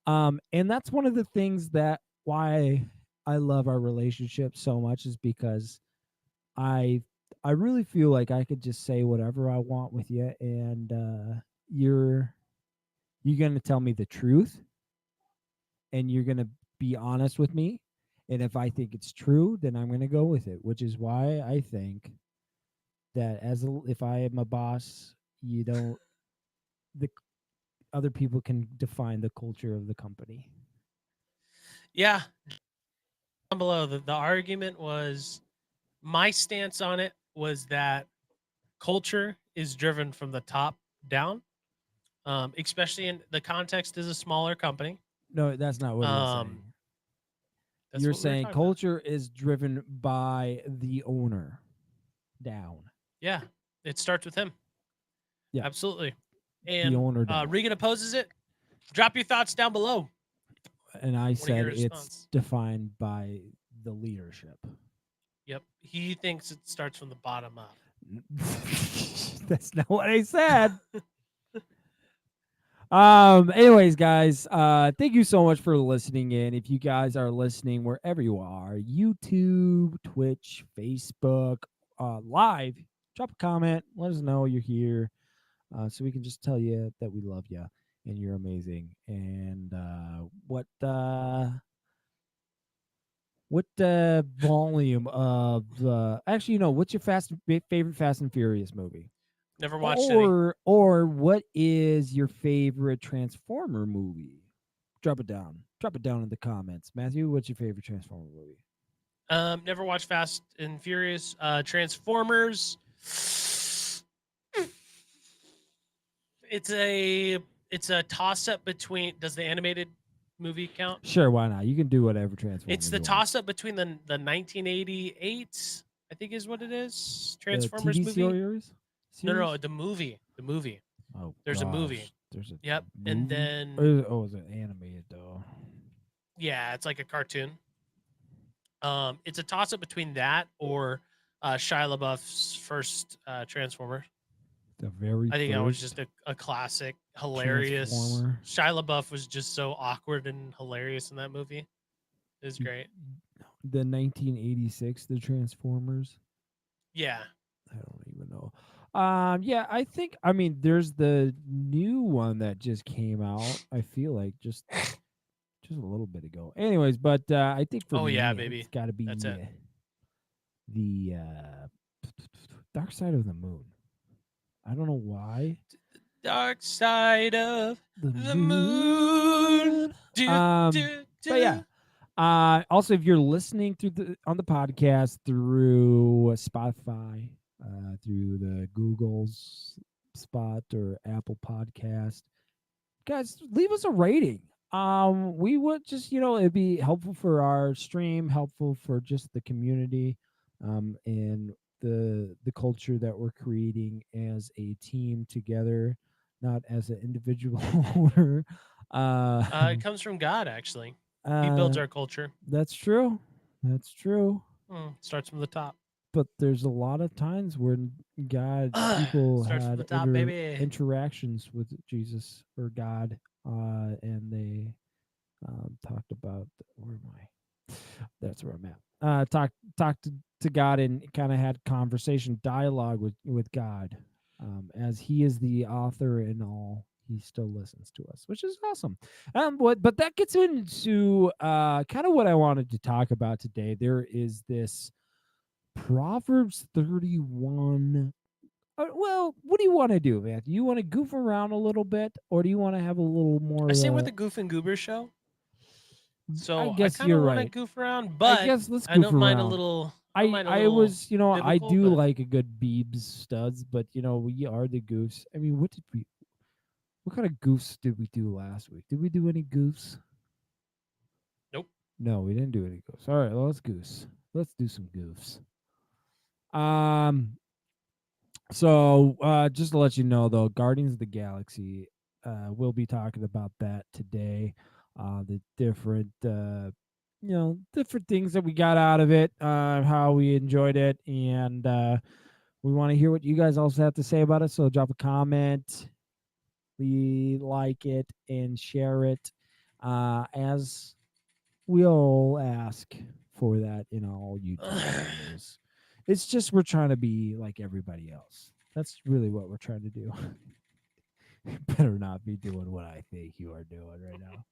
And that's one of the things that why I love our relationship so much is because I really feel like I could just say whatever I want with you, and you're gonna tell me the truth, and you're gonna be honest with me, and if I think it's true, then I'm gonna go with it. Which is why I think that if I am a boss, the other people can define the culture of the company. Yeah. Down below, the argument was, my stance on it was that culture is driven from the top down, especially in the context is a smaller company. No, that's not what you're saying. That's You're what we were saying talking about. culture is driven by the owner down. Yeah, it starts with him. Yeah. Absolutely. And owner down. Regan opposes it. Drop your thoughts down below. And I hear said your it's response. defined by the leadership. Yep. He thinks it starts from the bottom up. That's not what I said. Anyways, guys, thank you so much for listening in. If you guys are listening wherever you are, YouTube, Twitch, Facebook, live, drop a comment, let us know you're here, so we can just tell you that we love you and you're amazing. And what volume of actually, what's your favorite Fast and Furious movie? Never watched any. Or what is your favorite Transformer movie? Drop it down in the comments. Matthew, what's your favorite Transformer movie? Never watched Fast and Furious. Transformers. It's a toss up between. Does the animated movie count? Sure, why not? You can do whatever Transformers. It's the you want. toss up between the 1988, I think is what it is. The Transformers TV movie. series? No, the movie. The movie. Oh, There's a movie. gosh. There's a Yep. movie? And then Oh, is it animated though? yeah, it's like a cartoon. It's a toss up between that or Shia LaBeouf's first Transformer. The very I think that was first just a classic, hilarious. Transformer. Shia LaBeouf was just so awkward and hilarious in that movie. It was great. the 1986 the Transformers. Yeah. I don't even know. Yeah, I mean there's the new one that just came out. I feel like just a little bit ago. Anyways, but I think for Oh, me, yeah, baby. it's got to be That's it. the Dark Side of the Moon. I don't know why. Dark side of The the moon. But yeah. Also, if you're listening on the podcast through Spotify, through the Google's Spot or Apple Podcast, guys, leave us a rating. We would just, it'd be helpful for our stream, helpful for just the community, and the culture that we're creating as a team together, not as an individual owner. It comes from God, actually. He builds our culture. That's true. That's true. Starts from the top. But there's a lot of times when people Starts from had the top, baby. interactions with Jesus or God, and they talked about where am I? That's where I'm at. Talked to God and kind of had dialogue with God, as He is the author and all. He still listens to us, which is awesome. But that gets into kind of what I wanted to talk about today. There is this Proverbs 31. Well, what do you want to do, Matthew? You want to goof around a little bit, or do you want to have a little more? I say with the Goof and Goober show. So I guess kind you're of want to right. goof around, but I guess let's I goof don't mind a around. little. I was, I biblical, do but- like a good Beebs studs, but we are the goofs. I mean, what kind of goofs did we do last week? Did we do any goofs? Nope. No, we didn't do any goofs. All right, well, let's goose. Let's do some goofs. So just to let you know, though, Guardians of the Galaxy, we'll be talking about that today. The different, different things that we got out of it, how we enjoyed it, and we want to hear what you guys also have to say about it. So drop a comment, like it, and share it, as we'll ask for that in all YouTube videos. It's just we're trying to be like everybody else. That's really what we're trying to do. You better not be doing what I think you are doing right now.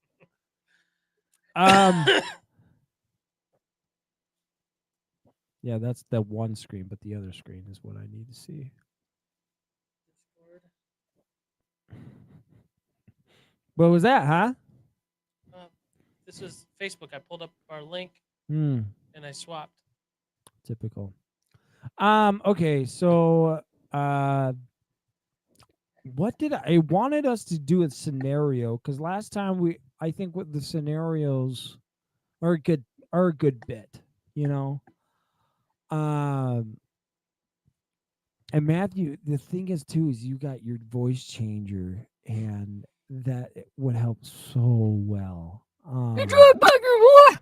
Yeah, that's the one screen, but the other screen is what I need to see. What was that, huh? This was Facebook. I pulled up our link and I swapped. Typical. Okay, so what did I wanted us to do a scenario, because last time I think with the scenarios are a good bit, and Matthew, the thing is too is you got your voice changer, and that would help so well. Get your bugger, boy!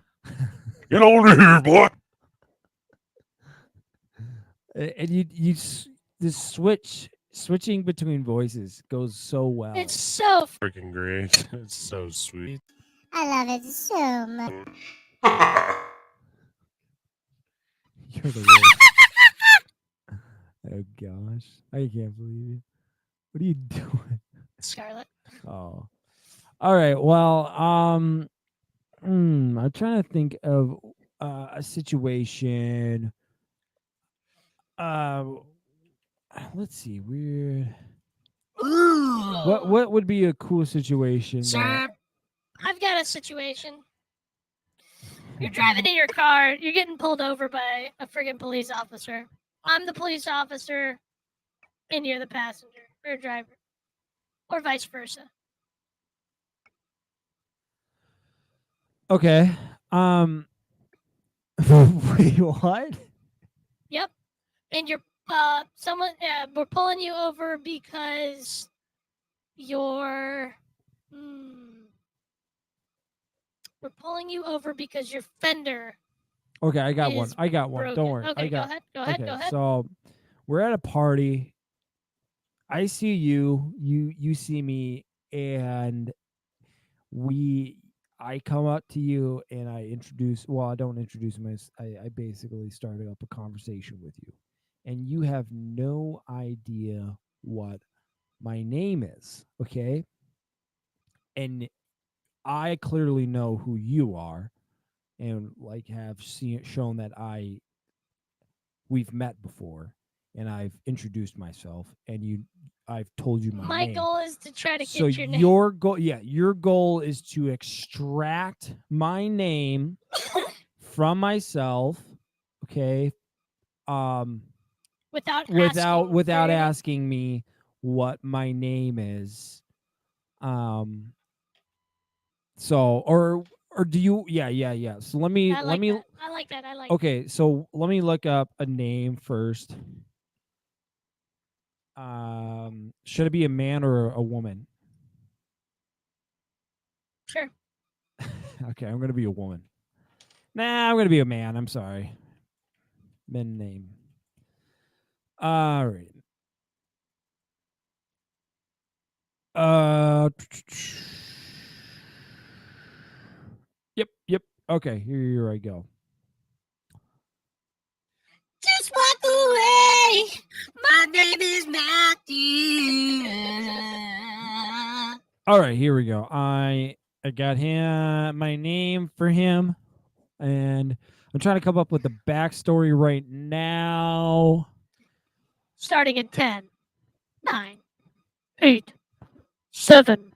Get over here, boy. And you this switching between voices goes so well. It's so Freaking great. It's so sweet. I love it so much. You're the worst. Oh gosh, I can't believe you. What are you doing? Scarlet. Oh, all right. Well, I'm trying to think of a situation. Let's see. What would be a cool situation? Sir, I've got a situation. You're driving in your car. You're getting pulled over by a friggin' police officer. I'm the police officer, and you're the passenger or driver, or vice versa. Okay. Wait, what? Yep. And you're we're pulling you over because you're. We're pulling you over because your fender. Okay, I got one. Is I got one. broken. Don't worry. Okay, I got. go ahead. Okay, Go ahead. so we're at a party. I see you. You see me, and I come up to you and I introduce. Well, I don't introduce myself. I basically started up a conversation with you, and you have no idea what my name is. Okay, and I clearly know who you are, and like have shown that we've met before, and I've introduced myself, and I've told you my name. goal is to try to So get your name. your goal is to extract my name from myself, okay? Without asking me what my name is. So or do you yeah. So let me I like that. I like okay, so let me look up a name first. Should it be a man or a woman? Sure. Okay, I'm gonna be a woman. Nah, I'm gonna be a man. I'm sorry. Men name. All right. Yep. Okay, here I go. Just walk away. My name is Matthew. All right, here we go. I got him my name for him, and I'm trying to come up with the backstory right now. Starting in 10, 9, 8, 7,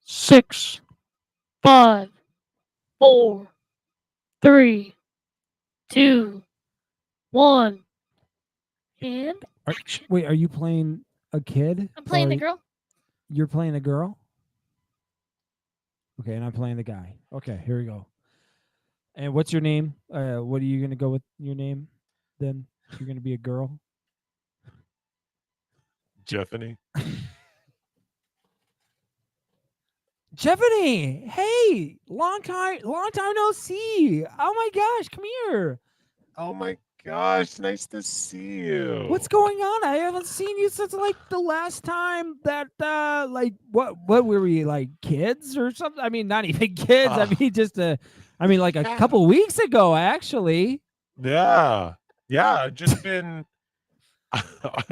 6, 5, 4, 3, 2, 1. And action. Wait, are you playing a kid? I'm playing the Or girl. You're playing a girl? Okay, and I'm playing the guy. Okay, here we go. And what's your name? What are you gonna go with your name? Then you're gonna be a girl. Jeffany. Jeffany, hey, long time no see. Oh my gosh, come here. Oh my gosh, nice to see you. What's going on? I haven't seen you since like the last time that like what were we, like kids or something? I mean, not even kids. I mean just like a couple weeks ago actually. Yeah. I've just been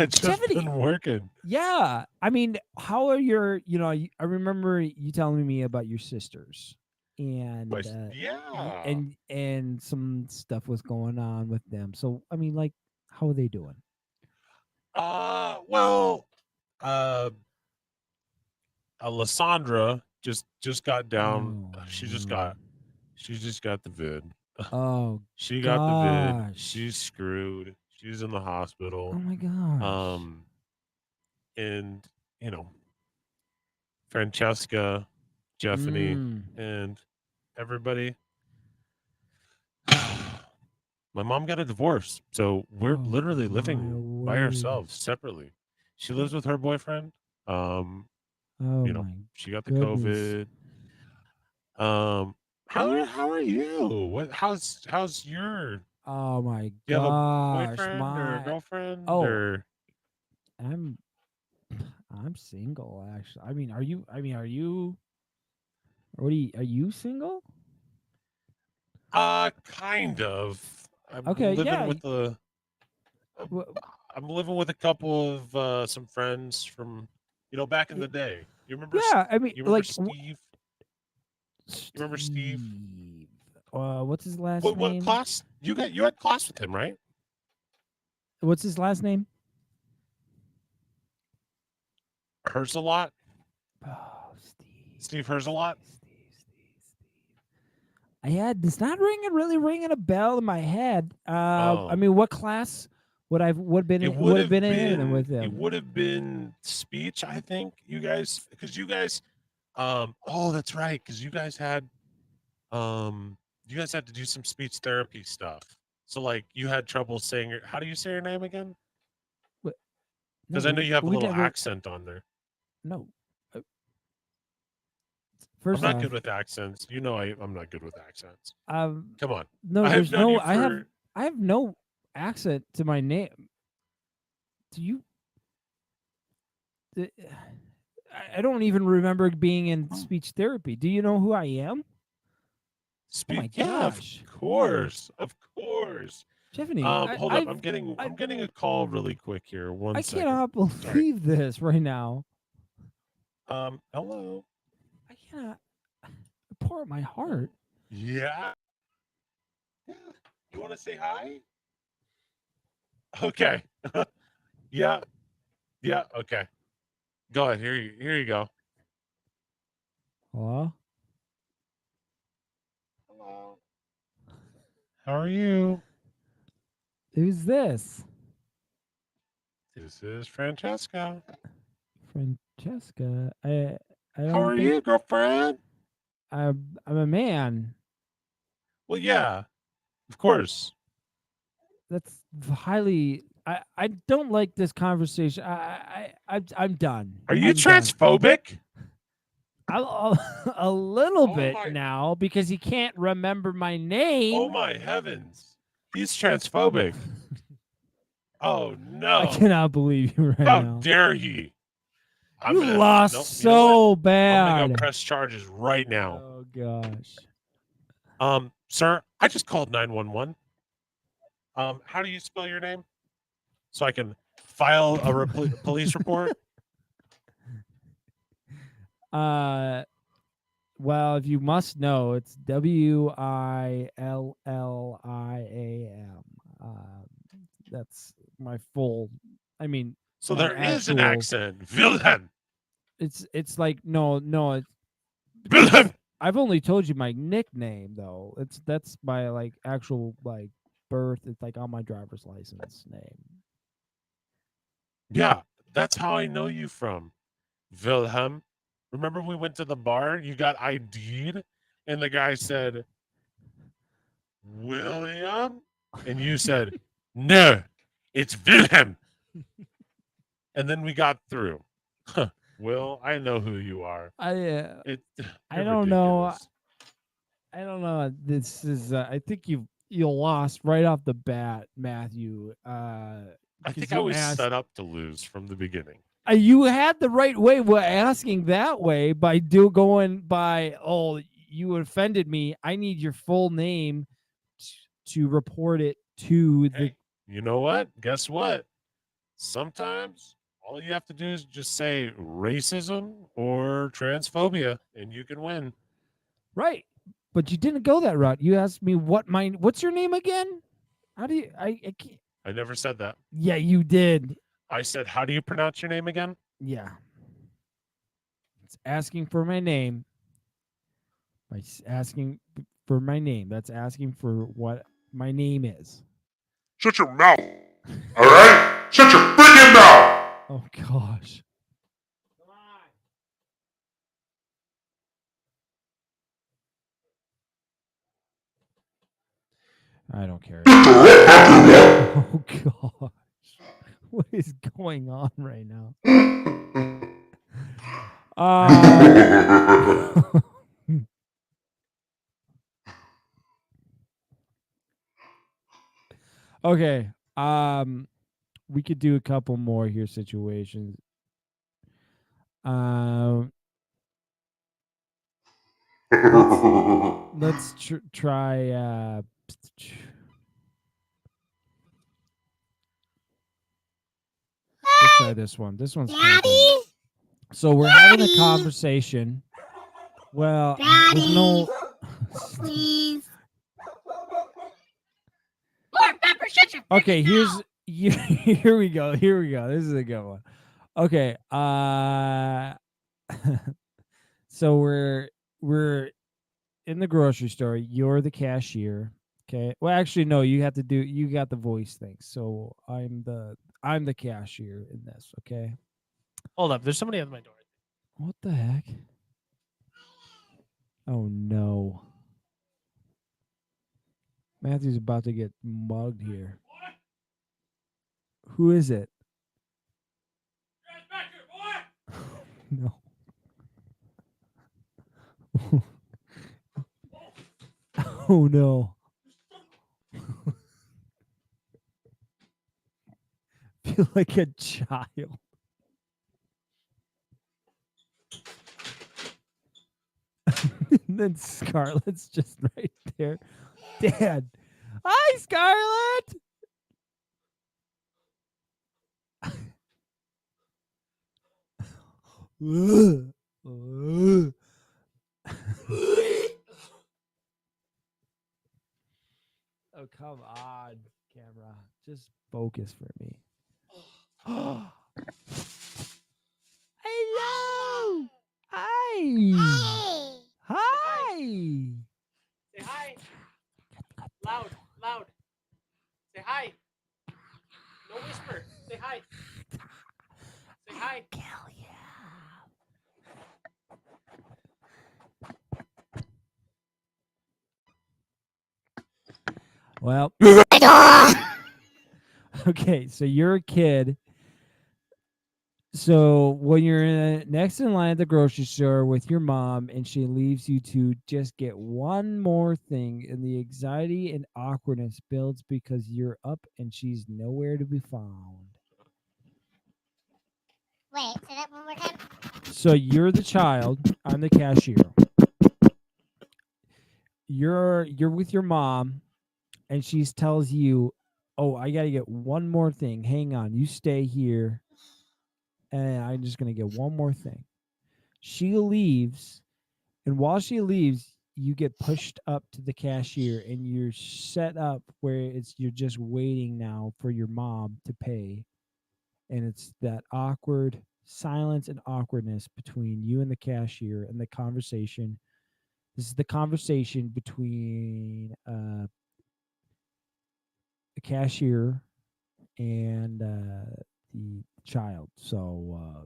Jeffany, been working. Yeah. I mean, how are your, I remember you telling me about your sisters and and some stuff was going on with them. So, I mean, like, how are they doing? Well, Alessandra just got down. She just got the vid. Oh, she got the vid. She's screwed. She's in the hospital. Oh my gosh. And Francesca, Jeffany, Mm. and everybody. My mom got a divorce, so we're literally living by ourselves separately. She lives with her boyfriend. She got the goodness. COVID. How are you? How's your? Oh my Do you have a gosh. boyfriend or a girlfriend? Oh. Or I'm single actually. I mean, are you are you single? Kind of. I'm Okay, living yeah. with I'm living with a couple of some friends from back in the day. You remember? Yeah, I mean, you remember like Steve? You remember Steve? What's his last What name? class? You had class with him, right? What's his last name? Hersalot. Oh, Steve. Steve Hersalot. Steve. It's not really ringing a bell in my head. I Oh. mean, what class would have been It would have been in with It him? would have been speech, I think. You guys, because you guys, oh, that's right, because you guys had to do some speech therapy stuff. So like you had trouble saying how do you say your name again? What? Because No, I know you have a we little never- accent on there. No. I'm First not off, good with accents. You know I'm not good with accents. Come on. No, I have there's known no. you I have for- I have no accent to my name. Do you? I don't even remember being in speech therapy. Do you know who I am? Oh my Yeah, gosh. of course. Of course. Tiffany, Hold up. I'm getting a call really quick here. I Second. cannot believe this right now. Hello. I cannot pour out my heart. Yeah. You want to say hi? Okay. Yeah. Yeah. Okay. Go ahead. Here you go. Hello? Hello. How are you? Who's this? This is Francesca. Francesca. I don't How are think- you, girlfriend? I'm a man. Well, yeah. Of course. That's highly. I don't like this conversation. I'm done. Are you I'm done. transphobic? A little Oh bit my- now because he can't remember my name. Oh my heavens. He's transphobic. Oh no. I cannot believe you right How now. dare he? You lost so I'm bad. gonna go press charges right now. Oh gosh. Sir, I just called 911. How do you spell your name? So I can file a police report? Well, if you must know, it's William. That's my full. I mean, So my there is an actual- accent. Wilhelm. It's like no. Wilhelm. I've only told you my nickname though. That's my like actual like birth. It's like on my driver's license name. Yeah, that's how I know you from. Wilhelm. Remember we went to the bar? You got ID'd, and the guy said, William? And you said, no, it's Wilhelm. And then we got through. Will, I know who you are. I You're don't know. ridiculous. I don't know. This is. I think you lost right off the bat, Matthew. I 'cause think you I was asked- set up to lose from the beginning. You had the right way with asking that way by going by. Oh, you offended me. I need your full name to report it to the. Hey, you know what? Guess what? Sometimes all you have to do is just say racism or transphobia, and you can win. Right, but you didn't go that route. You asked me what's your name again? How do you? I can't. I never said that. Yeah, you did. I said, how do you pronounce your name again? Yeah. It's asking for my name. Asking for my name. That's asking for what my name is. Shut your mouth. All right? Shut your freaking mouth. Oh gosh. I don't care. Oh gosh. What is going on right now? Okay. We could do a couple more here situations. Let's try. Let's try this one. This one's kinda good. Daddy? So we're having a Daddy? conversation. Well, with Daddy? no. Please. More pepper, shut your Okay, freaking here's mouth. here we go. Here we go. This is a good one. Okay. So we're in the grocery store. You're the cashier. Okay. Well, actually, no. You have to do. You got the voice thing. So I'm the cashier in this. Okay. Hold up. There's somebody at my door. What the heck? Oh no. Matthew's about to get mugged here. Who is it? No. Oh no. Feel like a child. And then Scarlett's just right there. Dad. Hi, Scarlett. Oh, come on, camera. Just focus for me. Hello. Hi. Hey! Hi. Say hi. Loud. Loud. Say hi. No whisper. Say hi. Say hi. Kill you. Well, okay, so you're a kid. So when you're next in line at the grocery store with your mom and she leaves you to just get one more thing, and the anxiety and awkwardness builds because you're up and she's nowhere to be found. Wait, say that one more time. So you're the child, I'm the cashier. You're with your mom and she tells you, "Oh, I got to get one more thing. Hang on. You stay here. And I'm just going to get one more thing." She leaves, and while she leaves, you get pushed up to the cashier and you're set up where you're just waiting now for your mom to pay. And it's that awkward silence and awkwardness between you and the cashier and the conversation. This is the conversation between the cashier and the child. So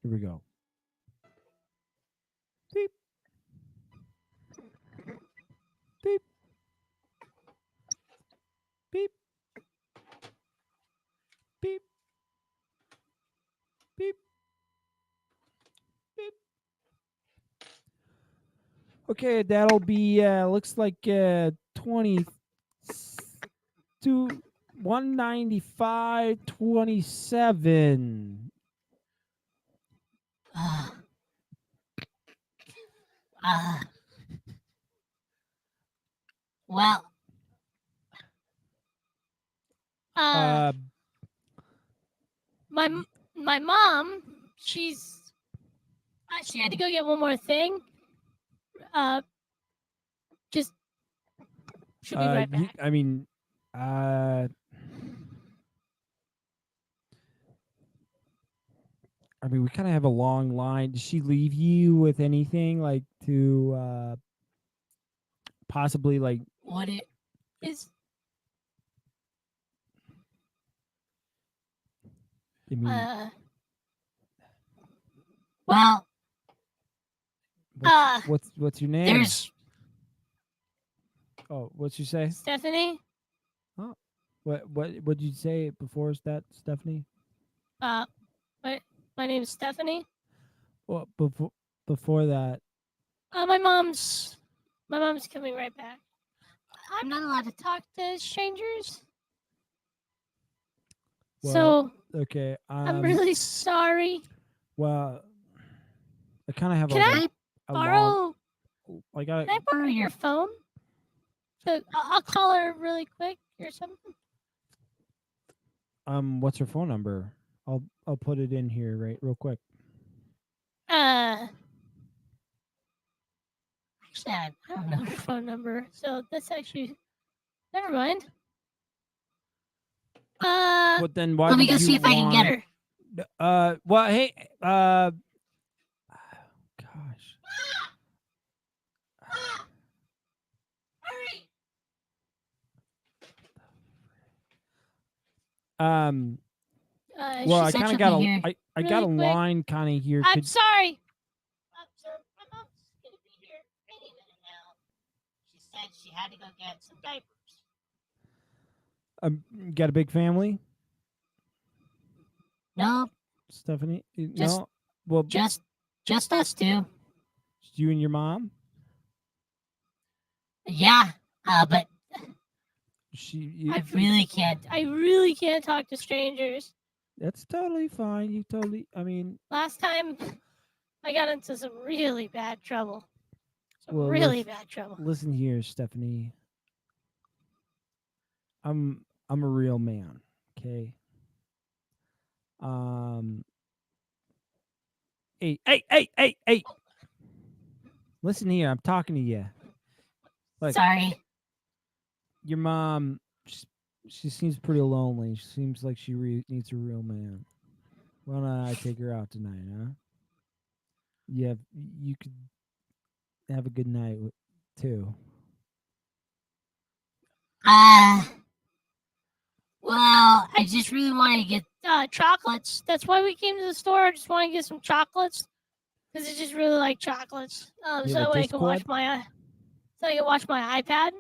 here we go. Beep. Beep. Beep. Beep. Beep. Beep. Okay, that'll be looks like 20 to 195.27. Well. My mom, she had to go get one more thing. Just she'll be right back. I mean, we kind of have a long line. Did she leave you with anything like to possibly like What it is? I mean, Well, what's your name? there's Oh, what'd you say? Stephanie. What'd you say before that, Stephanie? My name is Stephanie. Well, before that. My mom's coming right back. I'm not allowed to talk to strangers. Well, so okay, I'm really sorry. Well, I kind of have Can I borrow? Can I borrow your phone? So I'll call her really quick or something. What's her phone number? I'll put it in here real quick. Actually, I don't know her phone number, so that's actually never mind. But then why? Let me go see if I can get her. Well, hey, gosh. Well, I she said kind of she'll got be a here I got a really quick. line kind of here. I'm Could sorry. Sir, my mom's gonna be here any minute now. She said she had to go get some diapers. got a big family, No, Stephanie? Just- No. Well, just us two. you and your mom. Yeah, but She. I really can't talk to strangers. That's totally fine. You totally. I mean, Last time, I got into some really bad trouble. Well, Really bad trouble. listen here, Stephanie. I'm a real man. Okay. Hey. Listen here. I'm talking to you. Look, Sorry. your mom. She seems pretty lonely. She seems like she needs a real man. Why don't I take her out tonight, huh? Yeah, you could have a good night too. Well, I just really wanted to get chocolates. That's why we came to the store. I just want to get some chocolates because I just really like chocolates. You So have a that way I can watch Discord? my iPad.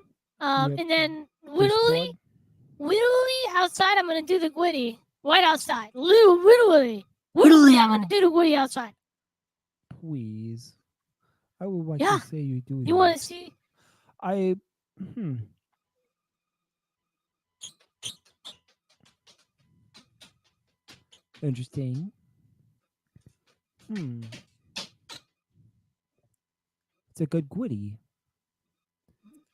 have And then Discord? literally outside, I'm gonna do the Gwitty. Right outside. Literally, I'm gonna do the Gwitty outside. Please. I would like Yeah. to say you do. You want to see? I. Interesting. It's a good Gwitty.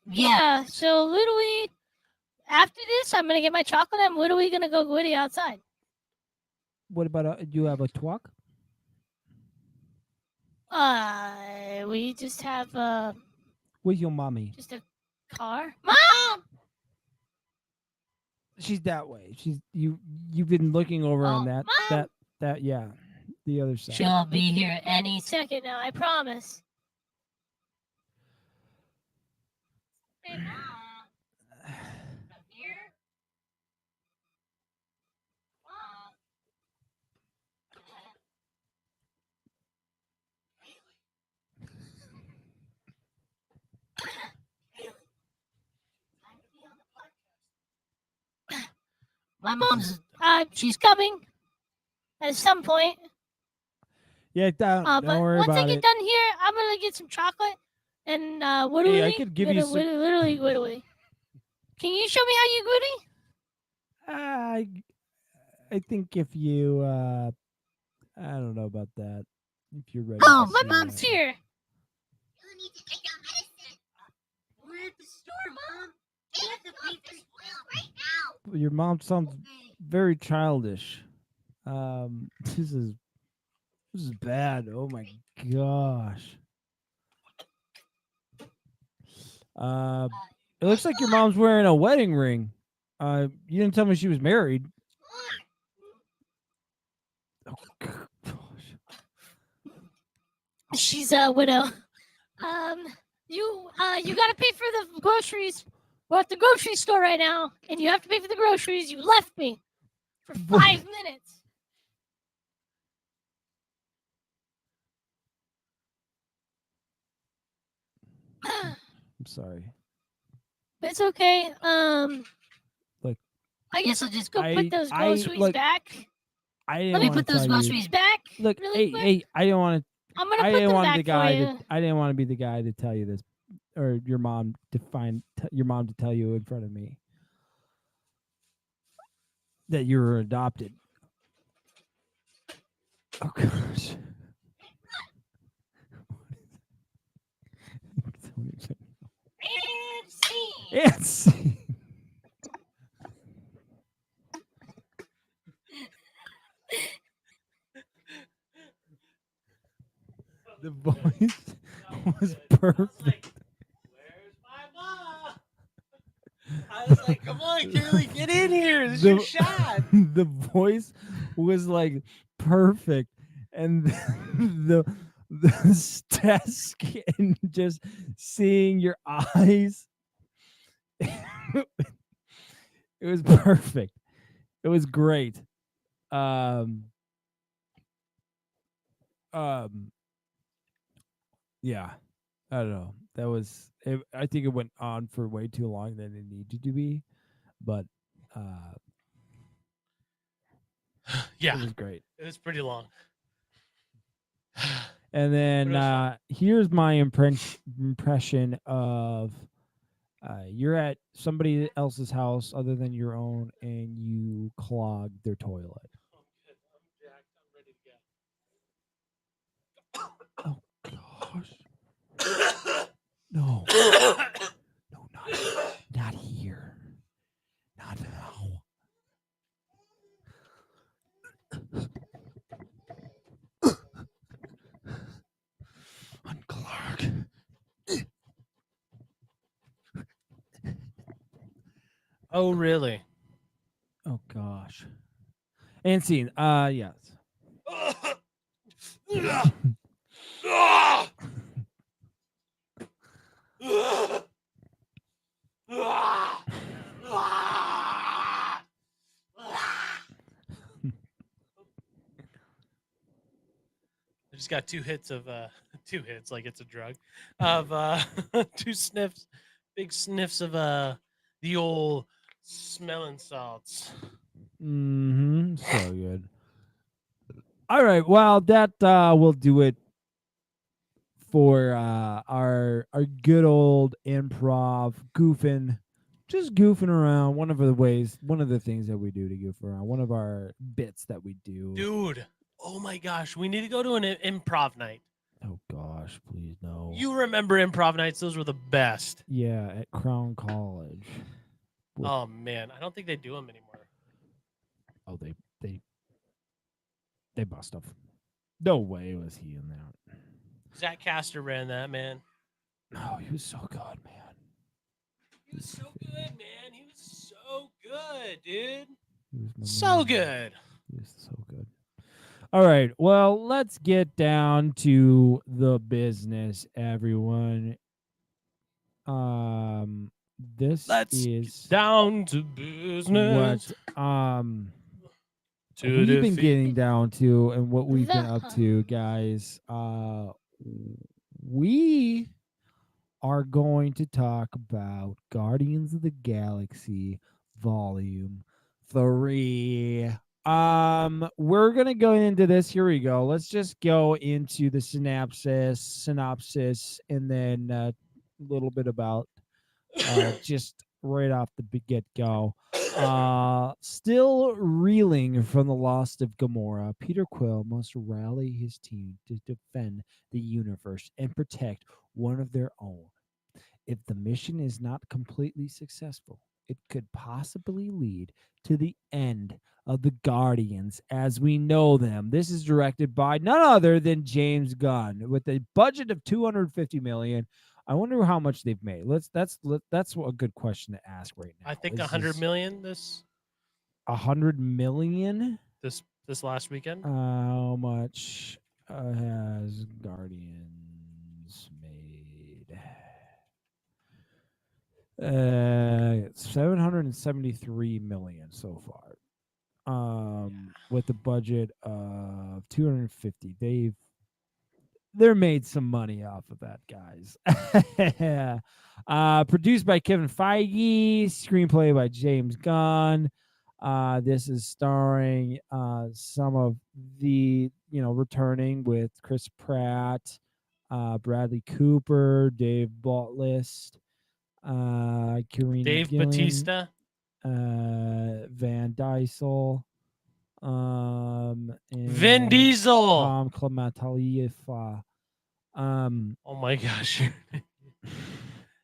Yeah. So literally, after this, I'm gonna get my chocolate. I'm literally gonna go Gwitty outside. What about do you have a twalk? We just have With your mommy. just a car. Mom. She's that way. You've been looking over on Oh, that yeah. The other side. She'll be here any second now. I promise. Hey, Mom. Come here. Mom. My mom's she's coming at some point. Yeah, don't But worry once I about get it. done here, I'm gonna get some chocolate and Hey, I could give you some- literally whittly. Can you show me how you whitty? I think if you I don't know about that. If you're ready. Oh, to my see mom's that. here. You need to take out medicine. We're at the store, Mom. They have to pay for spoil right now. Your mom sounds very childish. This is bad. Oh my gosh. It looks like your mom's wearing a wedding ring. You didn't tell me she was married. Oh gosh. She's a widow. You gotta pay for the groceries. We're at the grocery store right now, and you have to pay for the groceries. You left me for 5 minutes. I'm sorry. It's okay. Look, I guess I'll just go I- put those I- groceries look, back. I didn't Let me wanna put those tell you- groceries back. Look, really hey, quick. hey, I didn't want to. I'm gonna I put didn't them want back the guy. for you. I didn't want to be the guy to tell you this, or your mom to your mom to tell you in front of me that you were adopted. Oh gosh. And see. Yes. The voice was perfect. Where's my mom? I was like, come on, Kaylee, get in here. This is your shot. The voice was like perfect, and the desk and just seeing your eyes, it was perfect. It was great. Um, yeah, I don't know. That was. I think it went on for way too long than it needed to be, but Yeah, it was great. it was pretty long. And then But it was fun. here's my impression of you're at somebody else's house other than your own, and you clog their toilet. I'm good. I'm jacked. I'm ready to go. Oh gosh. No. No, not here. Not now. Unclog. Oh, really? Oh gosh. And scene. Yes. I just got 2 hits of 2 hits like it's a drug of 2 sniffs, big sniffs of the old smelling salts. Mm-hmm. So good. All right. Well, that will do it for our good old improv goofing, just goofing around. One of the things that we do to goof around. One of our bits that we do. Dude, oh my gosh, we need to go to an improv night. Oh gosh, please no. You remember improv nights? Those were the best. Yeah, at Crown College. With- Oh man, I don't think they do them anymore. Oh, they bust up. No way was he in that. Zach Castor ran that, man. No, he was so good, man. He was so good, man. He was so good, dude. He was my So man. good. He was so good. All right. Well, let's get down to the business, everyone. This is down to business. what To we've been defeat- getting down to and what we've been up to, The- guys. We are going to talk about Guardians of the Galaxy Volume 3. We're gonna go into this. Here we go. Let's just go into the synopsis, and then a little bit about just right off the get-go. Still reeling from the loss of Gamora, Peter Quill must rally his team to defend the universe and protect one of their own. If the mission is not completely successful, it could possibly lead to the end of the Guardians as we know them. This is directed by none other than James Gunn with a budget of $250 million. I wonder how much they've made. That's a good question to ask right now. I think Is 100 this million this 100 million? this last weekend. How much has Guardians made? 773 million so far. With a budget of 250. They're made some money off of that, guys. Produced by Kevin Feige, screenplay by James Gunn. This is starring some of the returning with Chris Pratt, Bradley Cooper, Dave Bautista, Karina Dave Gillan, Batista. Van Diesel, and Vin Diesel. Tom Clementalieff. Oh my gosh.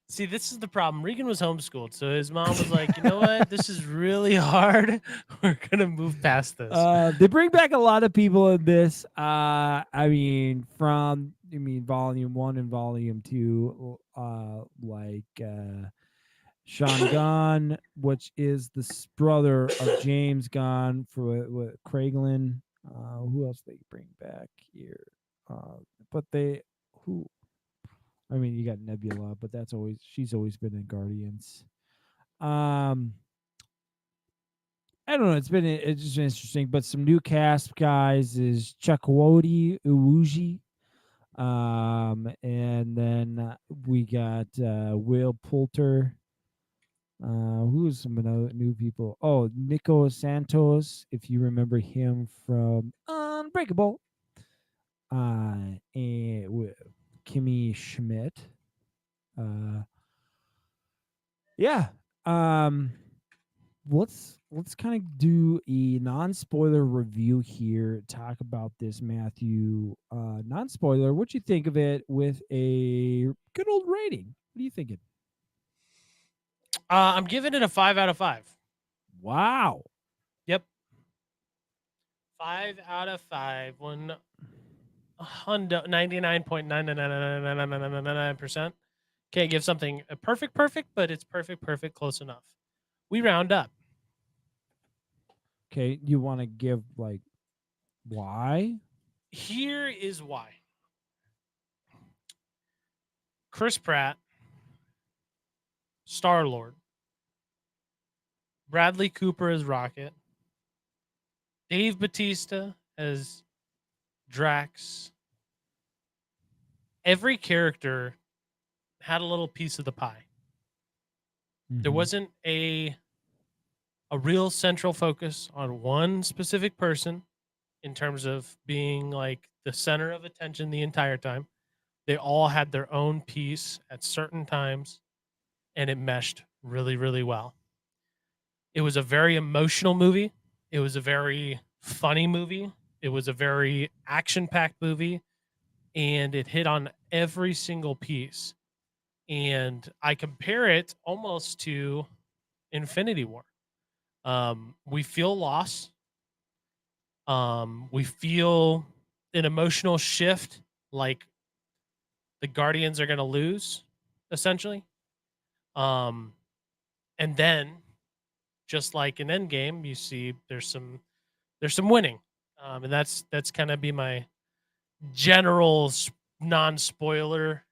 See, this is the problem. Regan was homeschooled, so his mom was like, you know what? This is really hard. We're going to move past this. They bring back a lot of people in this. Volume 1 and Volume 2, like Sean Gunn, which is the brother of James Gunn with Craiglin. Who else they bring back here? You got Nebula, but she's always been in Guardians. I don't know. It's just interesting, but some new cast guys is Chukwudi Iwuji, and then we got Will Poulter. Who's some new people? Oh, Nico Santos, if you remember him from Unbreakable. And with Kimmy Schmidt. Yeah. Let's kind of do a non-spoiler review here. Talk about this, Matthew. Non-spoiler. What you think of it with a good old rating? What are you thinking? I'm giving it a 5 out of 5. Wow. Yep. 5 out of 5. 99.9999999%. Can't give something a perfect, but it's perfect, close enough. We round up. Okay, you want to give like why? Here is why. Chris Pratt, Star-Lord, Bradley Cooper as Rocket, Dave Bautista as Drax. Every character had a little piece of the pie. There Mhm. wasn't a real central focus on one specific person in terms of being like the center of attention the entire time. They all had their own piece at certain times, and it meshed really, really well. It was a very emotional movie. It was a very funny movie. It was a very action-packed movie, and it hit on every single piece. And I compare it almost to Infinity War. We feel loss. We feel an emotional shift, like the Guardians are going to lose, essentially. And then, just like in Endgame, you see there's some winning, and that's kind of be my general non-spoiler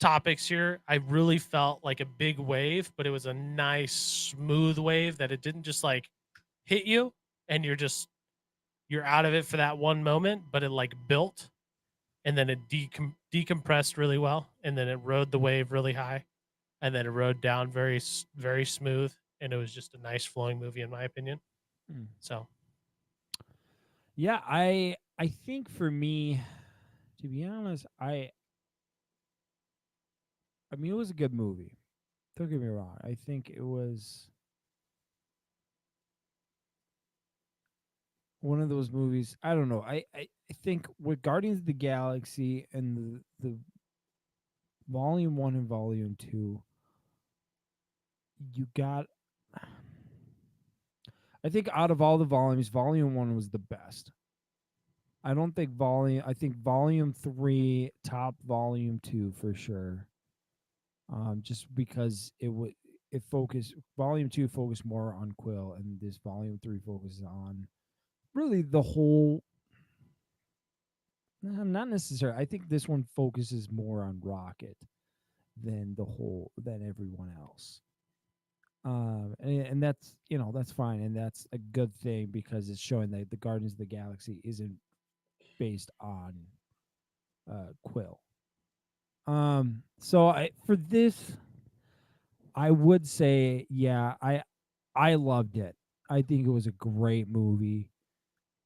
topics here. I really felt like a big wave, but it was a nice smooth wave that it didn't just like hit you and you're out of it for that one moment, but it like built and then it decompressed really well, and then it rode the wave really high, and then it rode down very smooth, and it was just a nice flowing movie in my opinion. Mm. So Yeah, I think for me, to be honest, I mean it was a good movie. Don't get me wrong. I think it was one of those movies. I don't know. I think with Guardians of the Galaxy and the Volume 1 and Volume 2, you got. I think out of all the volumes, Volume 1 was the best. I don't think I think Volume 3 top Volume 2 for sure. Just because it focused, Volume 2 focused more on Quill, and this Volume 3 focuses on really the whole. Not necessarily. I think this one focuses more on Rocket than everyone else. And that's that's fine, and that's a good thing because it's showing that the Guardians of the Galaxy isn't based on Quill. So for this, I would say, yeah, I loved it. I think it was a great movie.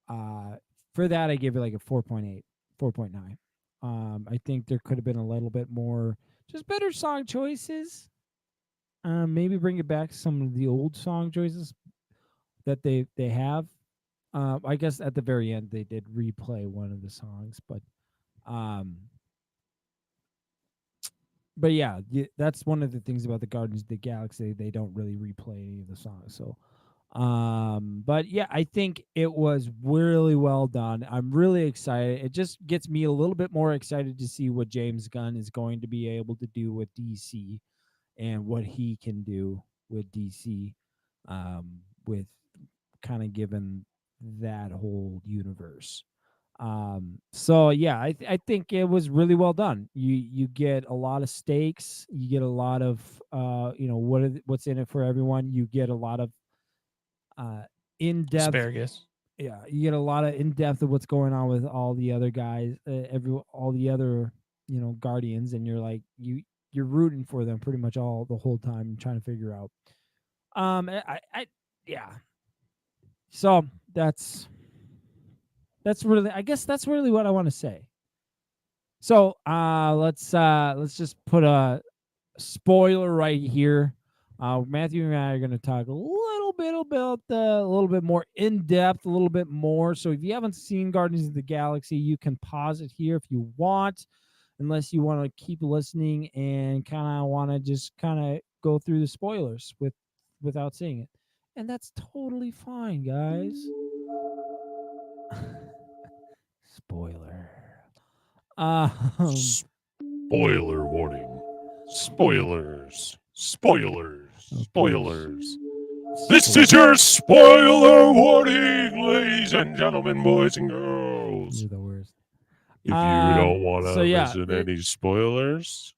For that, I give it like a 4.8, 4.9. I think there could have been a little bit more, just better song choices. Maybe bring it back to some of the old song choices that they have. I guess at the very end they did replay one of the songs, but yeah, that's one of the things about the Guardians of the Galaxy. They don't really replay any of the songs. So, but yeah, I think it was really well done. I'm really excited. It just gets me a little bit more excited to see what James Gunn is going to be able to do with DC and what he can do with DC, with kind of given that whole universe. So yeah, I think it was really well done. You get a lot of stakes, you get a lot of what's in it for everyone. You get a lot of in-depth. Asparagus. Yeah, you get a lot of in-depth of what's going on with all the other guys, all the other guardians, and you're like you're rooting for them pretty much all the whole time, trying to figure out. Yeah. So that's really, I guess that's really what I want to say. So let's just put a spoiler right here. Matthew and I are going to talk a little bit about a little bit more in depth, a little bit more. So if you haven't seen Guardians of the Galaxy, you can pause it here if you want, unless you want to keep listening and kind of want to just kind of go through the spoilers without seeing it, and that's totally fine, guys. Spoiler. Spoiler warning. Spoilers. Spoilers. Spoilers. This is your spoiler warning, ladies and gentlemen, boys and girls. You're the worst. If you don't want to so yeah, listen to any spoilers,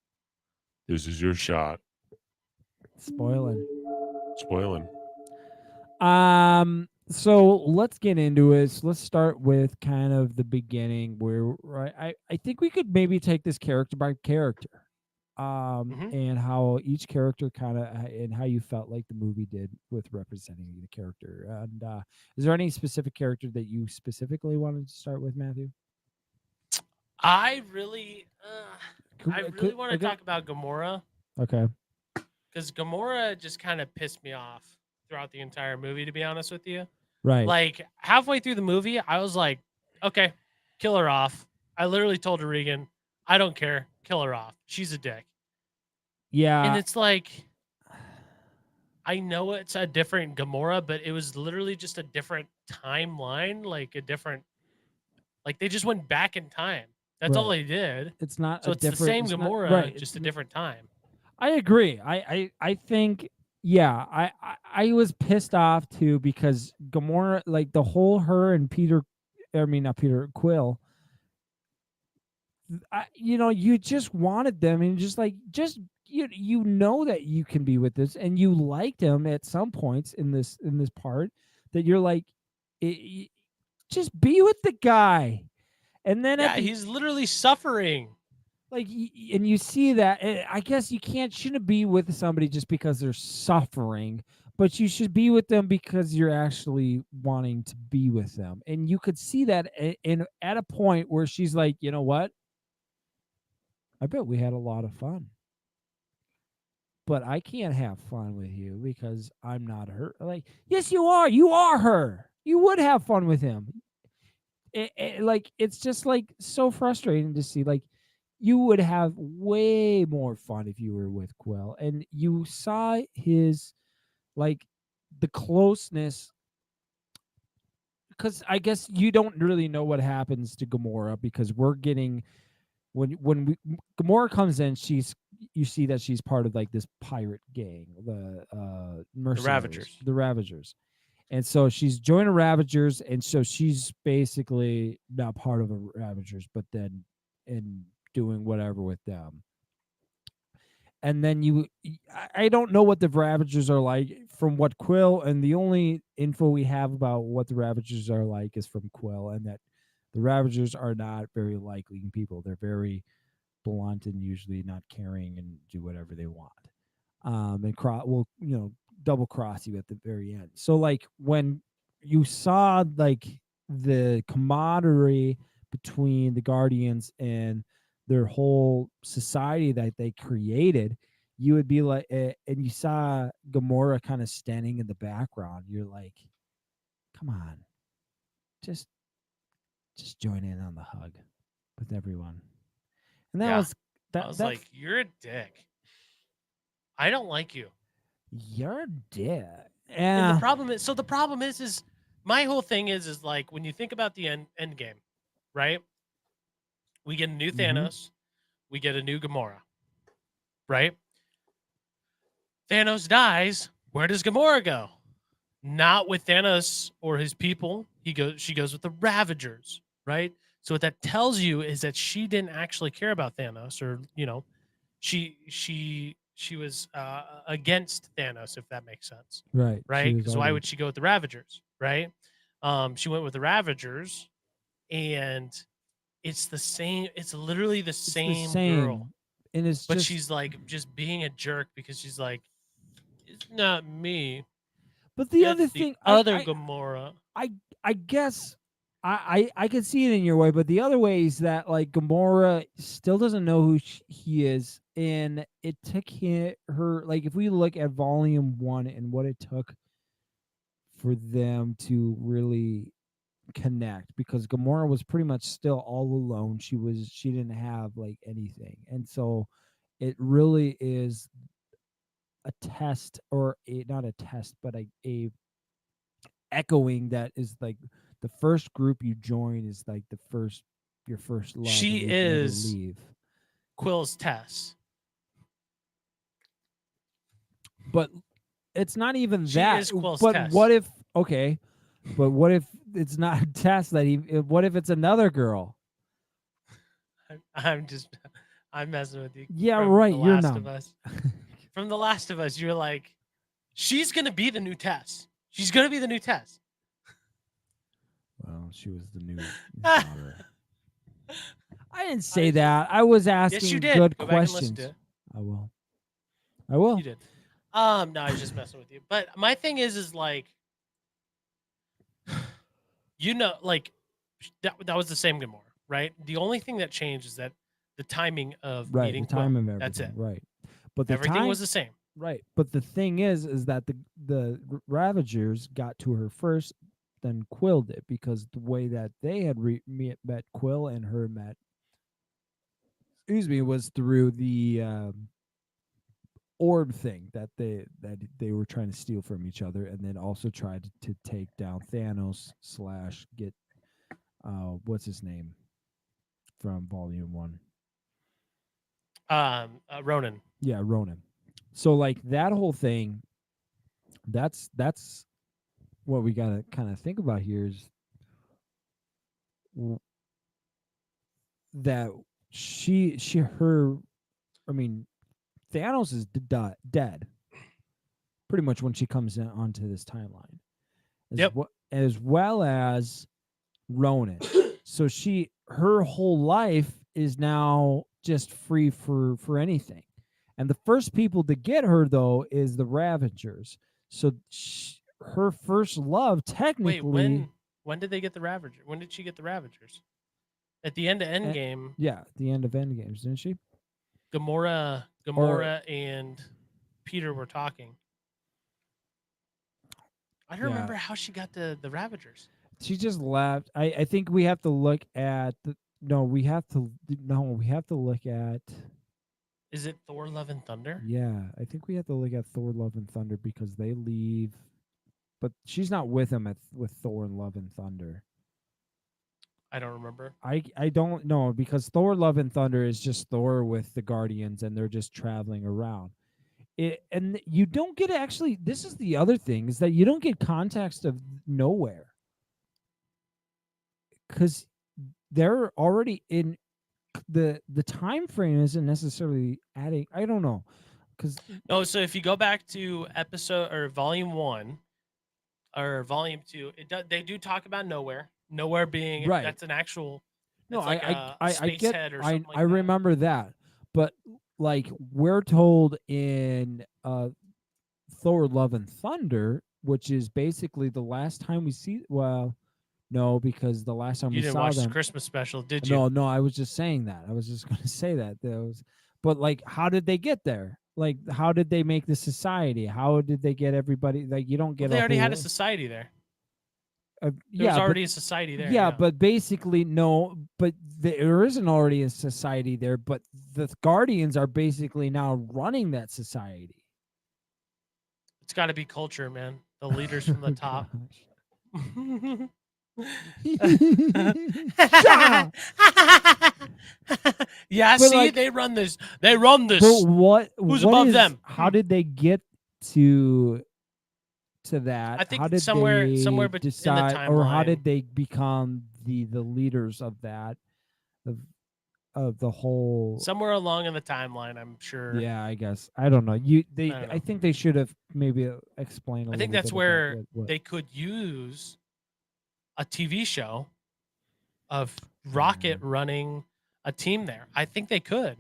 this is your shot. Spoiling. So let's get into it. So let's start with kind of the beginning where I think we could maybe take this character by character. And how each character kind of and how you felt like the movie did with representing the character. And is there any specific character that you specifically wanted to start with, Matthew? I really want to talk about Gamora. Okay. Because Gamora just kind of pissed me off throughout the entire movie, to be honest with you. Right. Like halfway through the movie, I was like, okay, kill her off. I literally told Regan, I don't care, kill her off. She's a dick. Yeah. And it's like, I know it's a different Gamora, but it was literally just a different timeline, like they just went back in time. That's all they did. It's not. So it's the same Gamora, just a different time. I agree. I think, yeah, I was pissed off too because Gamora, like the whole her and Quill. You just wanted them, and you know that you can be with this, and you liked him at some points in this part that you're like, just be with the guy, and then he's literally suffering. Like, and you see that. I guess you shouldn't be with somebody just because they're suffering, but you should be with them because you're actually wanting to be with them, and you could see that at a point where she's like, you know what? I bet we had a lot of fun. But I can't have fun with you because I'm not her. Like, yes, you are. You are her. You would have fun with him. It's just like so frustrating to see. Like, you would have way more fun if you were with Quill. And you saw his, like, the closeness. Because I guess you don't really know what happens to Gamora because we're getting... When Gamora comes in, you see that she's part of like this pirate gang, the Ravagers, and so she's joined the Ravagers, and so she's basically not part of the Ravagers, but then in doing whatever with them. And then I don't know what the Ravagers are like from what Quill, and the only info we have about what the Ravagers are like is from Quill, and that the Ravagers are not very likely people. They're very blunt and usually not caring and do whatever they want. And double cross you at the very end. So like when you saw like the camaraderie between the Guardians and their whole society that they created, you would be like, and you saw Gamora kind of standing in the background. You're like, come on, just join in on the hug with everyone. And that was that. I was like, you're a dick. I don't like you. You're a dick. And the problem is my whole thing is like when you think about the end game, right? We get a new Thanos, we get a new Gamora, right? Thanos dies. Where does Gamora go? Not with Thanos or his people. She goes with the Ravagers, right? So what that tells you is that she didn't actually care about Thanos, or she she was against Thanos, if that makes sense, Right. She right? was Because why already- would she go with the Ravagers, right? She went with the Ravagers, and it's the same. It's literally the it's the same, same, girl, and it's but just she's like just being a jerk because she's like, it's not me. But the it's other the thing, other Gamora. I guess I could see it in your way, but the other way is that like Gamora still doesn't know who he is, and it took her like if we look at Volume 1 and what it took for them to really connect, because Gamora was pretty much still all alone. She didn't have like anything, and so it really is a test, or not a test, but a echoing that is like the first group you join is like your first love. She and you never is leave. Quill's Tess. But it's not even She that. is Quill's But Tess. what if? Okay, but what if it's not a test that he? What if it's another girl? I'm messing with you. Yeah, from right. The You're Last not. of Us. From The Last of Us, you're like, she's gonna be the new Tess. She's gonna be the new Tess. Well, she was the new daughter. I didn't say that. I was asking Yes, you did. good Go back and listen questions. to it. I will. I will. You did. No, I was just messing with you. But my thing is like, like that was the same Gamora, right? The only thing that changed is that the timing of Right, meeting the time Quill. of everything. That's it. Right, but the Everything time was the same. right. But the thing is that the Ravagers got to her first, then Quill did, because the way that they had met Quill and her met, was through the orb thing that they were trying to steal from each other, and then also tried to take down Thanos / get what's his name from Volume 1. Ronan. Yeah, Ronan. So like that whole thing, that's what we gotta kind of think about here is that Thanos is dead pretty much when she comes onto this timeline. Yep. As well as Ronan. So her whole life is now just free for anything. And the first people to get her though is the Ravagers. So her first love technically. Wait, when did they get the Ravager? When did she get the Ravagers? At the end of Endgame. Yeah, at the end of Endgames, didn't she? Gamora and Peter were talking. I don't remember how she got the Ravagers. She just left. I think we have to look at we have to look at. Is it Thor: Love and Thunder? Yeah, I think we have to look at Thor: Love and Thunder, because they leave, but she's not with him with Thor and Love and Thunder. I don't remember. I don't know, because Thor: Love and Thunder is just Thor with the Guardians, and they're just traveling around. And you don't get actually. This is the other thing, is that you don't get context of Nowhere, because they're already in the time frame isn't necessarily adding. I don't know, because no. So if you go back to episode or Volume 1 or Volume 2, they do talk about Nowhere. Nowhere being right. That's an actual. No, like I get. head or something like I remember that, but like we're told in Thor: Love and Thunder, which is basically the last time we see. Well, no, because the last time You we didn't saw watch them. the Christmas special, did you? No, I was just saying that. I was just going to say that. But like, how did they get there? Like, how did they make the society? How did they get everybody? Like, you don't get. They already had a society there. There was already a society there. Yeah, but basically no. But there isn't already a society there. But the Guardians are basically now running that society. It's got to be culture, man. The leaders from the top. Yeah, But see, like- they run this. They run this. But Who's what above is- them? How did they get to that? I think how did somewhere they in the decide, or how timeline. did they become the leaders of that? of the whole. Somewhere along in the timeline, I'm sure. Yeah, I guess I don't know. I don't know. think they should have maybe explained a I little think bit. that's about where what they could use a TV show of Rocket running a team there. I think they could,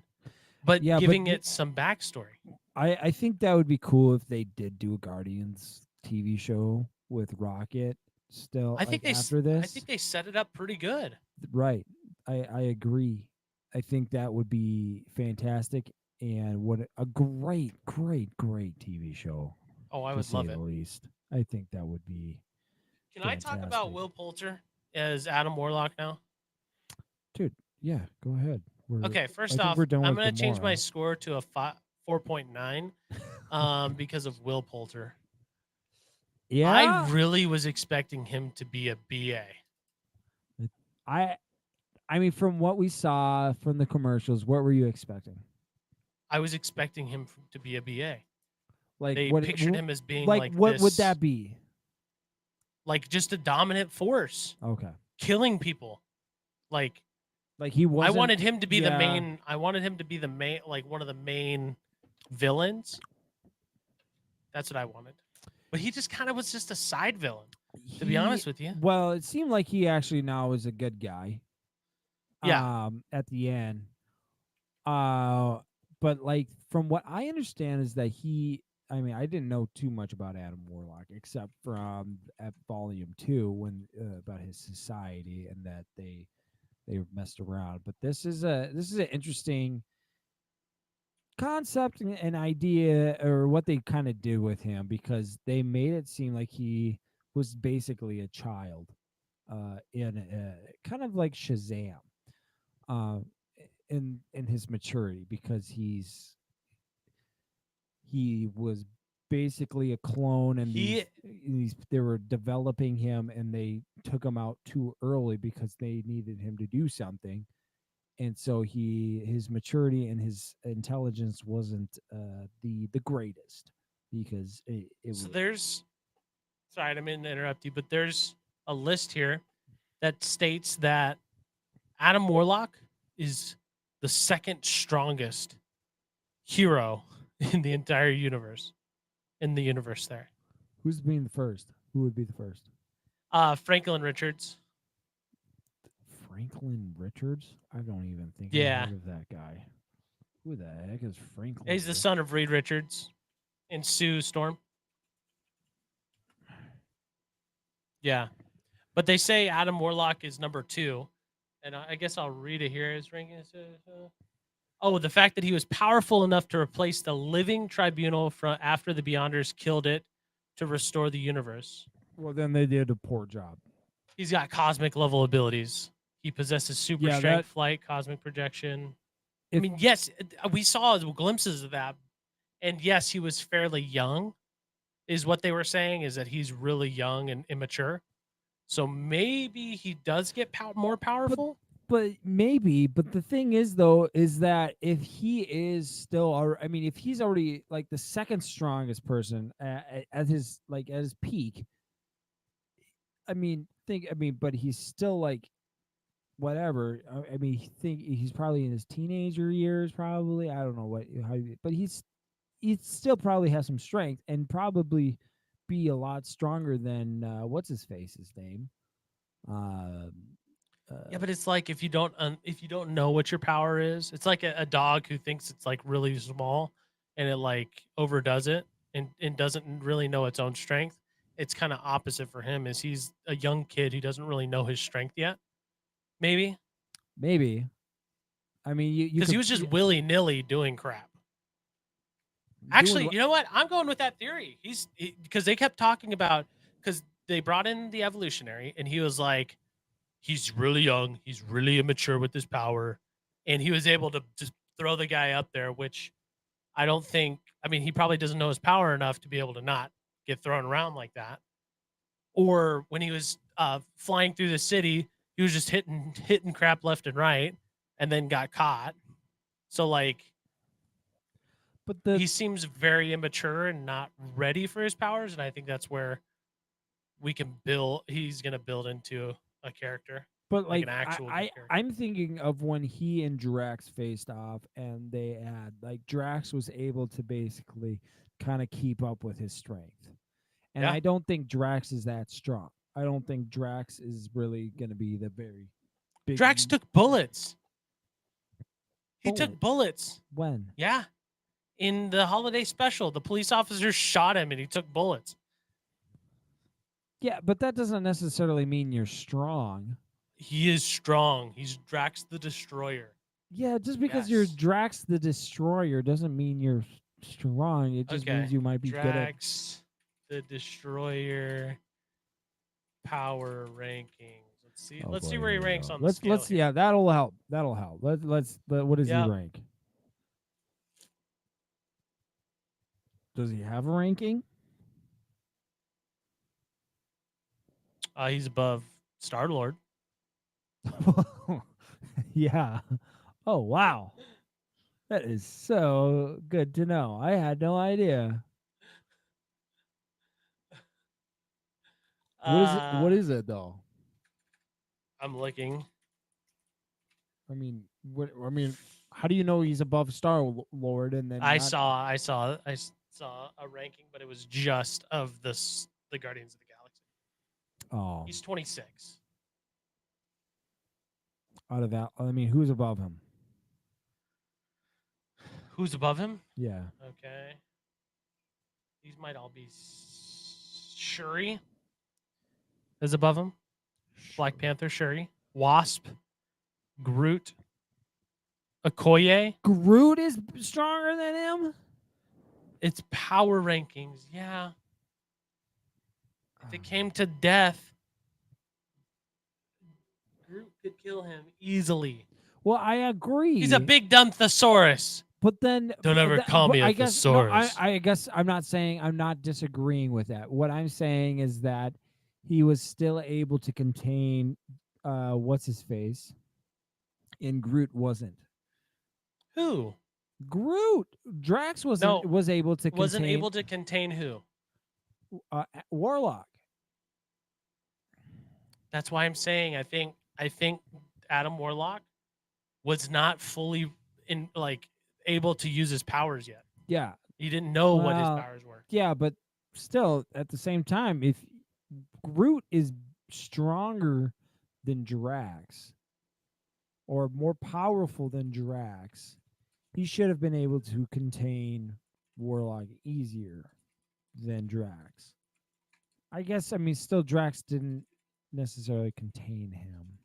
but Yeah, but giving it some backstory. I think that would be cool if they did do a Guardians TV show with Rocket still I think like after this. I think they set it up pretty good. Right. I agree. I think that would be fantastic and what a great TV show. Oh, I to would say love the it. least. I think that would be Can I talk about fantastic. Will Poulter as Adam Warlock now? Dude, yeah, go ahead. Okay, I first think off, we're done I'm with going to change my Gamora. score to a 4.9 because of Will Poulter. Yeah. I really was expecting him to be a BA. I mean, from what we saw from the commercials, what were you expecting? I was expecting him to be a BA. Like They what pictured him as being like what would this, that be? like just a dominant force, Okay. killing people. Like he wasn't. I wanted him to be the yeah. main. I wanted him to be the main, like one of the main villains. That's what I wanted. But he just kind of was just a side villain, to be honest with you. Well, it seemed like he actually now is a good guy. Yeah. At the end. But like from what I understand is that I mean, I didn't know too much about Adam Warlock except from at Volume 2 when about his society and that they messed around. But this is an interesting concept and an idea or what they kind of did with him because they made it seem like he was basically a child in kind of like Shazam in his maturity because he was basically a clone and they were developing him and they took him out too early because they needed him to do something. And so his maturity and his intelligence wasn't the greatest because it So was. there's, sorry, I didn't mean to interrupt you, but there's a list here that states that Adam Warlock is the second strongest hero in the entire universe. In the universe there. Who's being the first? Who would be the first? Franklin Richards. Franklin Richards? I don't even think Yeah. I heard of that guy. Who the heck is Franklin? He's the son of Reed Richards and Sue Storm. Yeah. But they say Adam Warlock is number 2. And I guess I'll read it here. His ranking is, oh, the fact that he was powerful enough to replace the living tribunal from after the Beyonders killed it to restore the universe. Well, then they did a poor job. He's got cosmic level abilities. He possesses super strength, flight, cosmic projection. I mean, yes, we saw glimpses of that. And yes, he was fairly young, is what they were saying, is that he's really young and immature. So maybe he does get more powerful. But maybe. But the thing is, though, is that if he is still, I mean, if he's already like the second strongest person at his peak, but he's still like whatever. I mean, he's probably in his teenager years, probably. I don't know but he still probably has some strength and probably be a lot stronger than what's his name. Yeah, but it's like if you don't know what your power is, it's like a dog who thinks it's like really small and it like overdoes it and doesn't really know its own strength. It's kind of opposite for him, is he's a young kid who doesn't really know his strength yet. Maybe. I mean, because he was just willy nilly doing crap. Actually, you know what? I'm going with that theory. Because they kept talking about, because they brought in the evolutionary and he was like, he's really young, he's really immature with his power, and he was able to just throw the guy up there, which I don't think, I mean, he probably doesn't know his power enough to be able to not get thrown around like that. Or when he was flying through the city, he was just hitting crap left and right and then got caught. So like, he seems very immature and not ready for his powers, and I think that's where he's going to build into a character. But Like like, an actual good character. I'm thinking of when he and Drax faced off, and they had like Drax was able to basically kind of keep up with his strength, and Yeah. I don't think Drax is that strong. I don't think Drax is really going to be the very big. Drax took bullets. He Bullet. took bullets. When? Yeah. In the holiday special, the police officers shot him and he took bullets. Yeah, but that doesn't necessarily mean you're strong. He is strong. He's Drax the Destroyer. Yeah, just because you're Yes. Drax the Destroyer doesn't mean you're strong. It just Okay. means you might be good at. Drax the Destroyer power rankings. Let's see. Oh, Let's see boy, where he here we ranks go. on the Let's scale. here. yeah, that'll help. That'll help. What does Yep. he rank? Does he have a ranking? He's above Star Lord. Yeah. Oh wow. That is so good to know. I had no idea. What is it? What is it though? I'm looking. I mean, how do you know he's above Star Lord and then I not- saw a ranking, but it was just of the Guardians of the Galaxy. Oh, He's 26. out of that, I mean, who's above him? Who's above him? Yeah. Okay. These might all be Shuri is above him. Black Panther, Shuri, Wasp, Groot, Okoye. Groot is stronger than him. It's power rankings. Yeah. If it came to death, Groot could kill him easily. Well, I agree. He's a big dumb thesaurus. But then Don't ever call me a I guess, no, thesaurus. I guess I'm not disagreeing with that. What I'm saying is that he was still able to contain what's his face, and Groot wasn't. Who? Groot. Drax was able to Wasn't contain, able to contain who? Warlock. That's why I'm saying I think Adam Warlock was not fully able to use his powers yet. Yeah. He didn't know what his Well, powers were. Yeah, but still, at the same time, if Groot is stronger than Drax or more powerful than Drax, he should have been able to contain Warlock easier than Drax. I guess, I mean, still, Drax didn't necessarily contain him.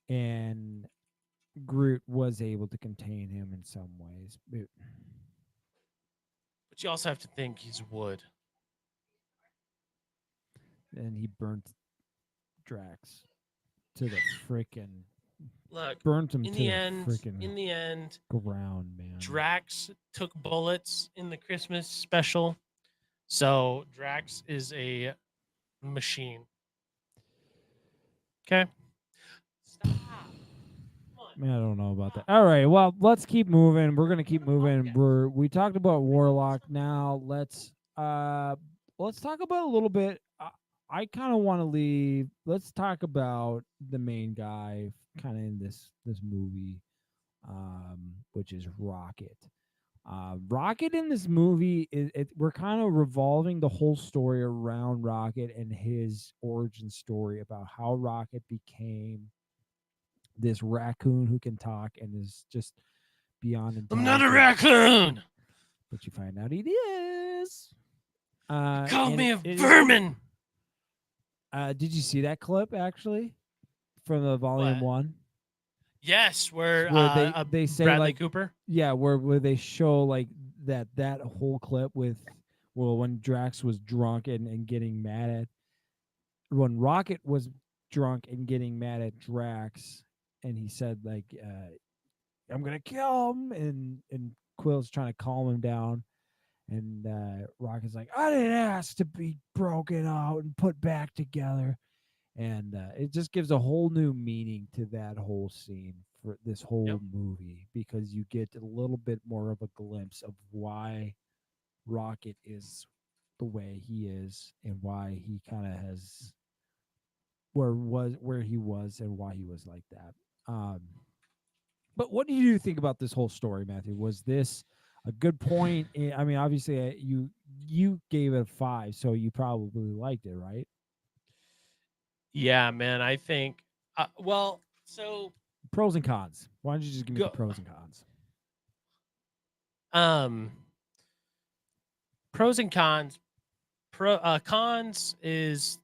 And Groot was able to contain him in some ways. But you also have to think he's wood. And he burnt Drax to the frickin' Look, burnt him in to the the end, frickin' ground, man. Drax took bullets in the Christmas special. So Drax is a machine. Okay. Stop. Man, I don't know about that. All right, well, let's keep moving. We're gonna keep moving. We talked about Warlock. Now let's talk about a little bit. I kind of want to leave. Let's talk about the main guy, kind of in this movie, which is Rocket. Rocket in this movie we're kind of revolving the whole story around Rocket and his origin story about how Rocket became this raccoon who can talk and is just beyond I'm not a intelligent. raccoon. But you find out he is. Call and me a it is- vermin. Did you see that clip actually from the volume What? 1? Yes, where they say Bradley like Cooper. yeah, where they show like that whole clip with when Drax was drunk and getting mad at when Rocket was drunk and getting mad at Drax, and he said like I'm gonna kill him, and Quill's trying to calm him down, and Rocket's like, I didn't ask to be broken out and put back together. And it just gives a whole new meaning to that whole scene for this whole movie, because you get a little bit more of a glimpse of why Rocket is the way he is and why he kind of has where he was and why he was like that. But what do you think about this whole story, Matthew? Was this a good point? I mean, obviously, you gave it a 5, so you probably liked it, right? Yeah, man. I think. Well, so Pros and cons. Why don't you just give me the go. pros and cons? Um, pros and cons. Cons is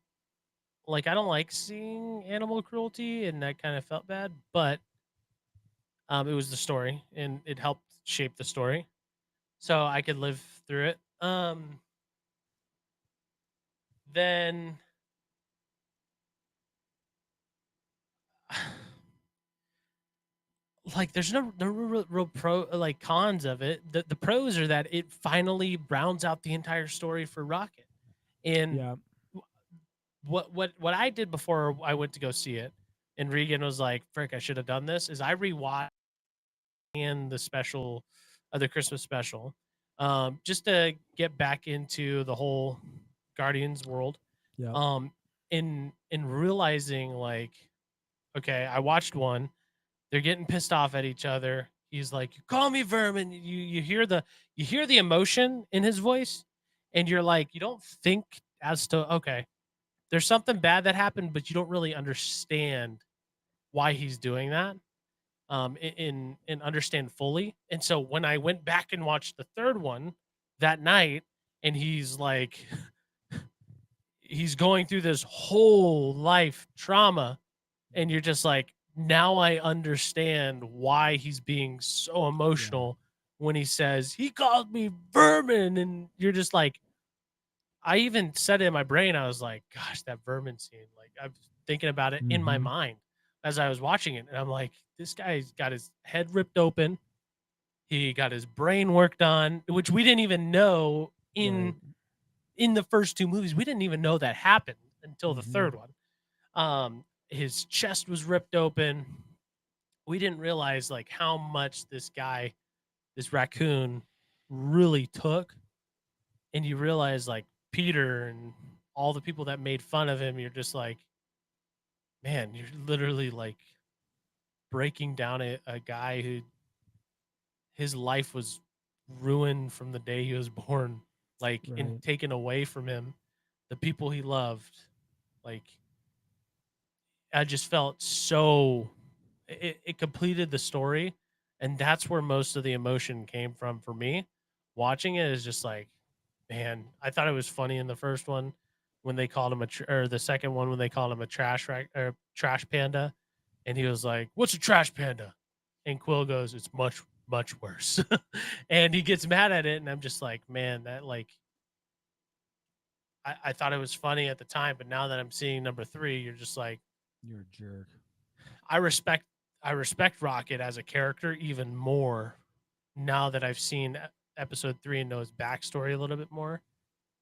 like I don't like seeing animal cruelty, and that kind of felt bad. But it was the story, and it helped shape the story, so I could live through it. Then like there's no real pro like cons of it. The pros are that it finally rounds out the entire story for Rocket. And Yeah. what I did before I went to go see it, and Regan was like, "Frick, I should have done this." Is I rewatched and the special, the Christmas special, just to get back into the whole Guardians world. Yeah. In realizing like, okay, I watched one. They're getting pissed off at each other. He's like, "You call me vermin." You hear the emotion in his voice, and you're like, you don't think as to okay, there's something bad that happened, but you don't really understand why he's doing that. And understand fully. And so when I went back and watched the third one that night, and he's like, he's going through this whole life trauma, and you're just like, now I understand why he's being so emotional when he says he called me vermin, and you're just like, I even said it in my brain, I was like, gosh, that vermin scene, like I'm thinking about it in my Mhm. mind as I was watching it, and I'm like, this guy's got his head ripped open, he got his brain worked on, which we didn't even know Right. in the first two movies. We didn't even know that happened until the Mhm. third one. His chest was ripped open. We didn't realize like how much this guy, this raccoon, really took. And you realize like Peter and all the people that made fun of him, you're just like, man, you're literally like breaking down a guy who his life was ruined from the day he was born, like and Right. taken away from him, the people he loved. Like I just felt so it completed the story, and that's where most of the emotion came from for me. Watching it is just like, man, I thought it was funny in the first one when they called him or the second one when they called him a or trash panda, and he was like, "What's a trash panda?" And Quill goes, "It's much worse," and he gets mad at it, and I'm just like, man, that like. I thought it was funny at the time, but now that I'm seeing number 3, you're just like, You're a jerk. I respect I respect Rocket as a character even more now that I've seen episode 3 and know his backstory a little bit more,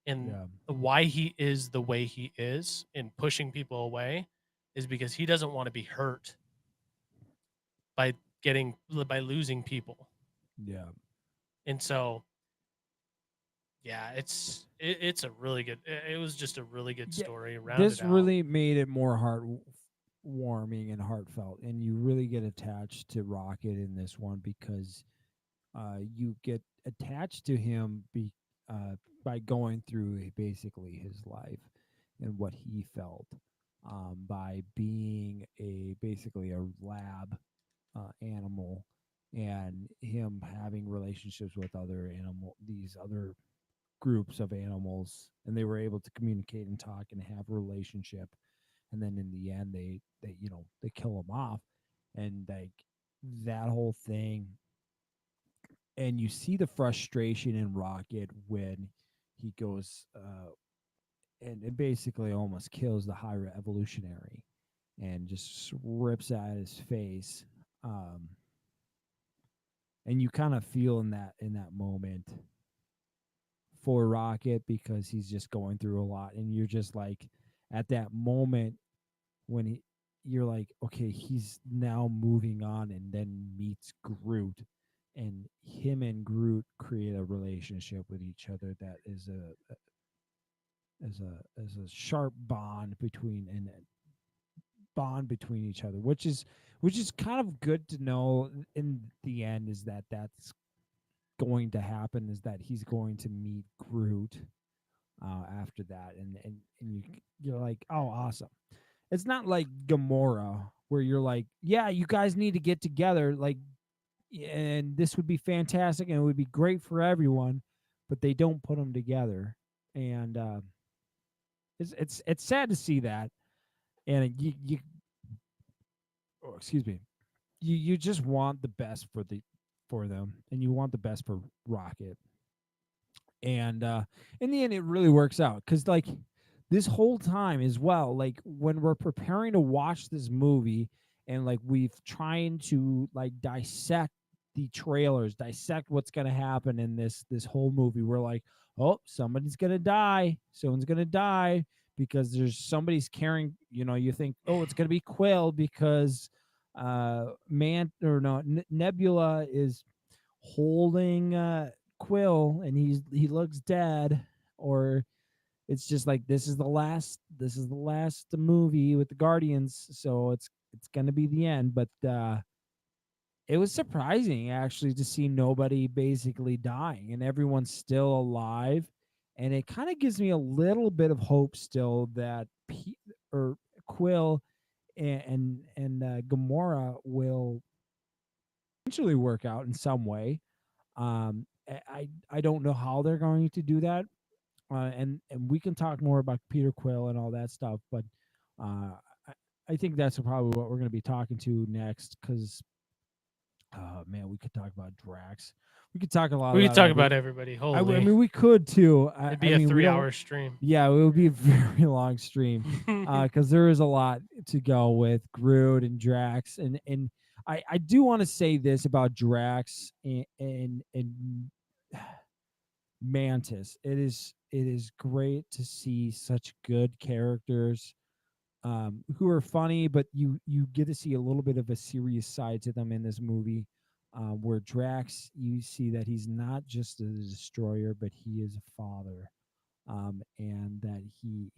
and Yeah. why he is the way he is and pushing people away is because he doesn't want to be hurt by by losing people. Yeah. And so yeah, it's a really good it was just a really good Yeah. story rounded This out. really made it more warming and heartfelt, and you really get attached to Rocket in this one because you get attached to him by going through basically his life and what he felt by being a basically a lab animal, and him having relationships with these other groups of animals, and they were able to communicate and talk and have a relationship, and then in the end they kill him off, and like that whole thing, and you see the frustration in Rocket when he goes and basically almost kills the high evolutionary and just rips out his face. Um, and you kind of feel in that moment for Rocket because he's just going through a lot, and you're just like at that moment when you're like, okay, he's now moving on, and then meets Groot, and him and Groot create a relationship with each other that is a sharp bond between, and bond between each other, which is kind of good to know in the end, is that that's going to happen, is that he's going to meet Groot after that, and you're like, oh, awesome. It's not like Gamora where you're like, yeah, you guys need to get together, like, and this would be fantastic and it would be great for everyone, but they don't put them together, and it's sad to see that, and you oh, excuse me, you just want the best for them, and you want the best for Rocket, and in the end it really works out, because like this whole time as well, like when we're preparing to watch this movie, and like we've trying to like dissect the trailers, dissect what's going to happen in this whole movie, we're like, oh, someone's going to die, because there's somebody's carrying, you think, oh, it's going to be Quill because Nebula is holding Quill and he looks dead, or it's just like this is the last movie with the Guardians, so it's gonna be the end. But it was surprising actually to see nobody basically dying and everyone's still alive, and it kind of gives me a little bit of hope still that Quill and Gamora will eventually work out in some way. I don't know how they're going to do that. And we can talk more about Peter Quill and all that stuff, but I think that's probably what we're going to be talking to next, because man, we could talk about Drax. We could talk a lot. We could talk about everybody. Holy, I mean, we could too. it'd be a 3-hour stream. Yeah, it would be a very long stream, because there is a lot to go with Groot and Drax, and I do want to say this about Drax and Mantis. It is great to see such good characters who are funny, but you get to see a little bit of a serious side to them in this movie, where Drax, you see that he's not just a destroyer, but he is a father, and that he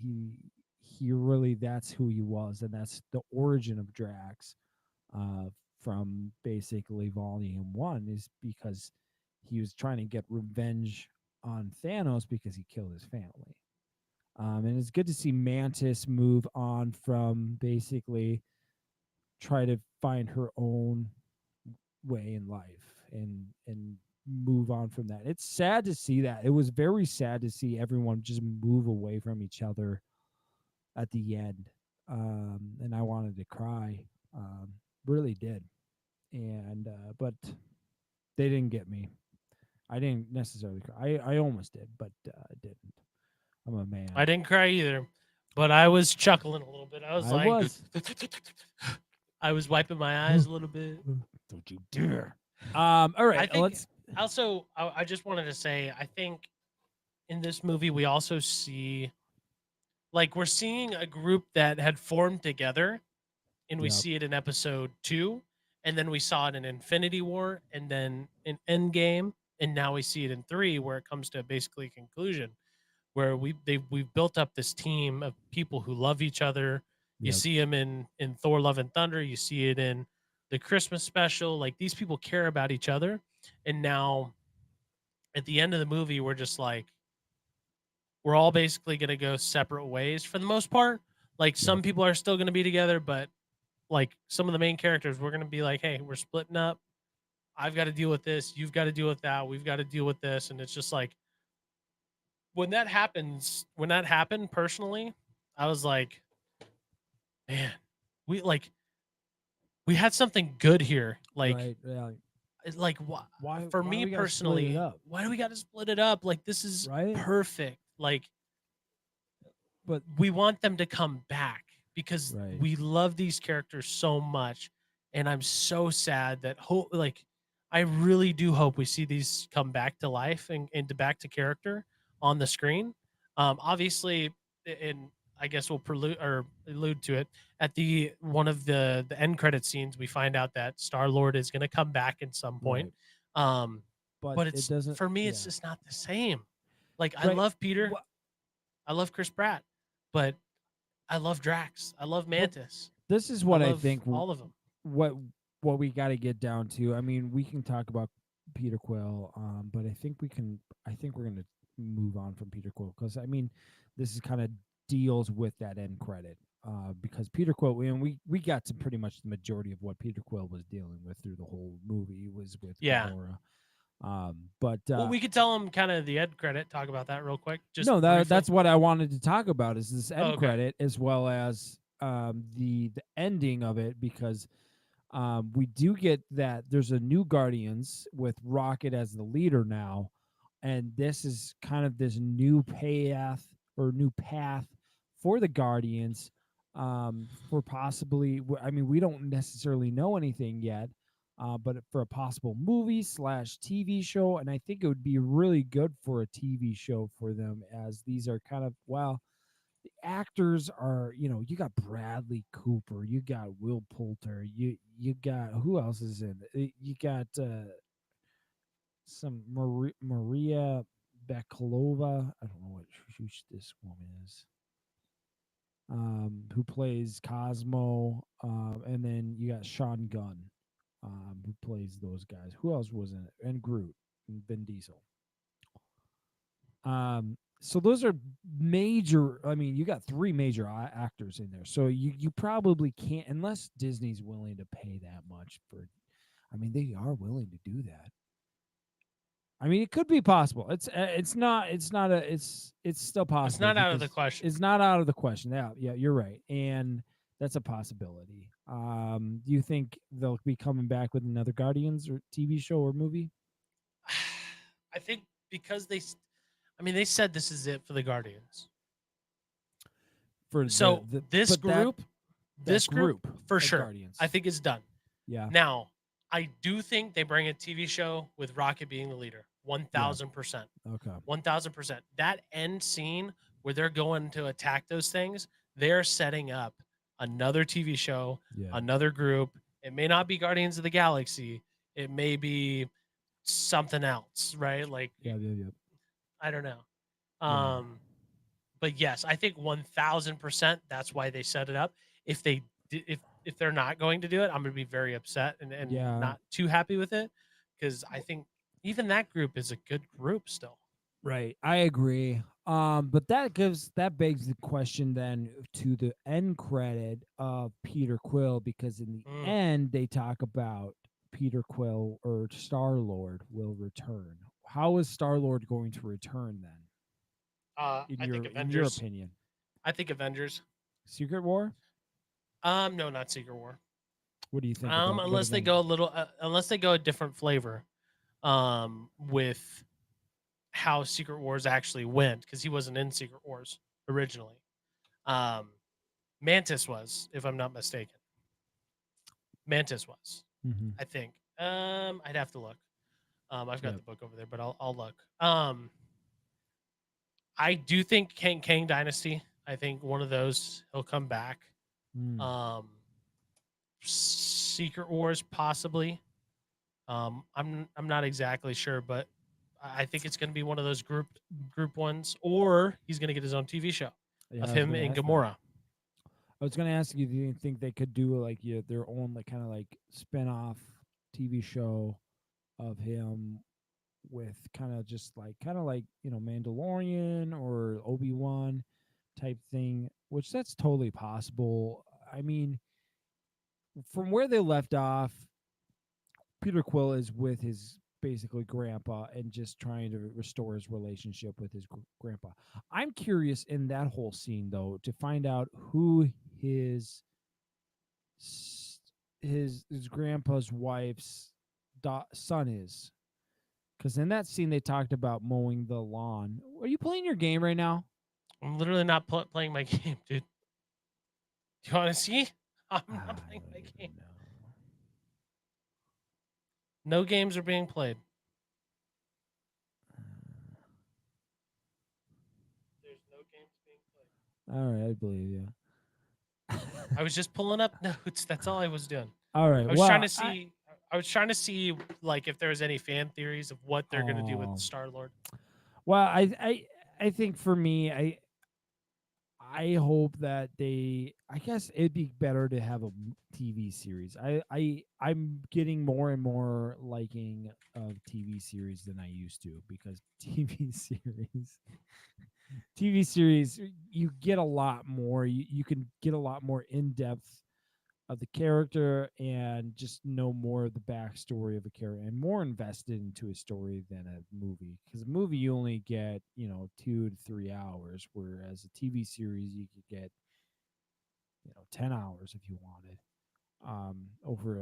really, that's who he was, and that's the origin of Drax, from basically Volume 1, is because he was trying to get revenge on Thanos because he killed his family. And it's good to see Mantis move on from basically try to find her own way in life and move on from that. It's sad to see that. It was very sad to see everyone just move away from each other at the end. And I wanted to cry. Really did. And but they didn't get me. I didn't necessarily cry. I almost did, but I didn't. I'm a man. I didn't cry either, but I was chuckling a little bit. I was I was wiping my eyes a little bit. Don't you dare. All right. I think Let's. Also, I just wanted to say, I think in this movie we also see, like, we're seeing a group that had formed together, and we Yep. see it in episode 2, and then we saw it in Infinity War, and then in Endgame, and now we see it in 3, where it comes to basically a conclusion, where we've built up this team of people who love each other. You Yep. see them in Thor: Love and Thunder. You see it in the Christmas special. Like, these people care about each other, and now at the end of the movie, we're just like, we're all basically going to go separate ways for the most part. Like, some people are still going to be together, but like some of the main characters, we're going to be like, hey, we're splitting up. I've got to deal with this. You've got to deal with that. We've got to deal with this. And it's just like, when that happened personally, I was like, man, we had something good here. Like, Right, yeah. it's like, Why for why me we gotta split it personally, up? why do we got to split it up? Like, this is Right? perfect. Like, But we want them to come back because Right. we love these characters so much, and I'm so sad that I really do hope we see these come back to life and back to character on the screen. Obviously, and I guess we'll allude to it at one of the end credit scenes. We find out that Star-Lord is going to come back at some point. But it it's, doesn't. for me, it's yeah. just not the same. Like, I Right. love Peter, Wha- I love Chris Pratt, but I love Drax, I love Mantis. this is what I love think all of them. what we got to get down to. I mean, we can talk about Peter Quill, but I think we're going to move on from Peter Quill, because I mean, this is kind of deals with that end credit, because Peter Quill, and we got to pretty much the majority of what Peter Quill was dealing with through the whole movie was with Yeah. Gamora. But Well, we could tell him kind of the end credit. Talk about that real quick. Just no, briefly. that's what I wanted to talk about, is this end okay. credit, as well as the ending of it, because we do get that there's a new Guardians with Rocket as the leader now, and this is kind of this new path for the Guardians, for possibly, I mean, we don't necessarily know anything yet, but for a possible movie / TV show. And I think it would be really good for a TV show for them, as these are kind of, well, the actors are, you got Bradley Cooper, you got Will Poulter, you got, who else is in it? You got some Maria Bakalova. I don't know who this woman is. Who plays Cosmo, and then you got Sean Gunn, who plays those guys. Who else was in it? And Groot and Vin Diesel. So those are major. I mean, you got 3 major actors in there. So you probably can't, unless Disney's willing to pay that much for. I mean, they are willing to do that. I mean, it could be possible. It's still possible. It's not out of the question. It's not out of the question. Yeah, you're right, and that's a possibility. Do you think they'll be coming back with another Guardians or TV show or movie? I think because they said this is it for the Guardians. For this group for of sure, Guardians. I think it's done. Yeah. Now, I do think they bring a TV show with Rocket being the leader. 1,000%. Okay. 1,000%. That end scene where they're going to attack those things, they're setting up another TV show, another group. It may not be Guardians of the Galaxy. It may be something else, right? Like, yeah. I don't know. But yes, I think 1,000%. That's why they set it up. If they're not going to do it, I'm going to be very upset and not too happy with it, because I think even that group is a good group still. Right, I agree. But that begs the question then to the end credit of Peter Quill, because in the end they talk about Peter Quill or Star-Lord will return. How is Star-Lord going to return then? I think Avengers. In your opinion, I think Avengers. Secret War? No, not Secret War. What do you think? Unless they go a different flavor, with how Secret Wars actually went, because he wasn't in Secret Wars originally. Mantis was, if I'm not mistaken. Mantis was, I think. I'd have to look. I've got the book over there, but I'll look. I do think Kang Dynasty. I think one of those he'll come back. Secret Wars possibly. I'm not exactly sure, but I think it's going to be one of those group ones, or he's going to get his own TV show of him and Gamora. I was going to ask you, do you think they could do like their own kind of spin-off TV show of him with kind of Mandalorian or Obi-Wan type thing, which that's totally possible. I mean, from where they left off, Peter Quill is with his basically grandpa and just trying to restore his relationship with his grandpa. I'm curious in that whole scene though to find out who his grandpa's wife's son is, because in that scene they talked about mowing the lawn. Are you playing your game right now? I'm literally not playing my game, dude. Do you want to see? I'm not playing my game. No games are being played. There's no games being played. All right, I believe you. I was just pulling up notes. That's all I was doing. All right. I was trying to see. I was trying to see if there was any fan theories of what they're going to do with Star-Lord. Well, I think for me, I hope that I guess it'd be better to have a TV series. I'm getting more and more liking of TV series than I used to, because TV series, you get a lot more. You can get a lot more in depth of the character and just know more of the backstory of a character and more invested into a story than a movie. Because a movie you only get 2 to 3 hours, whereas a TV series you could get 10 hours if you wanted, over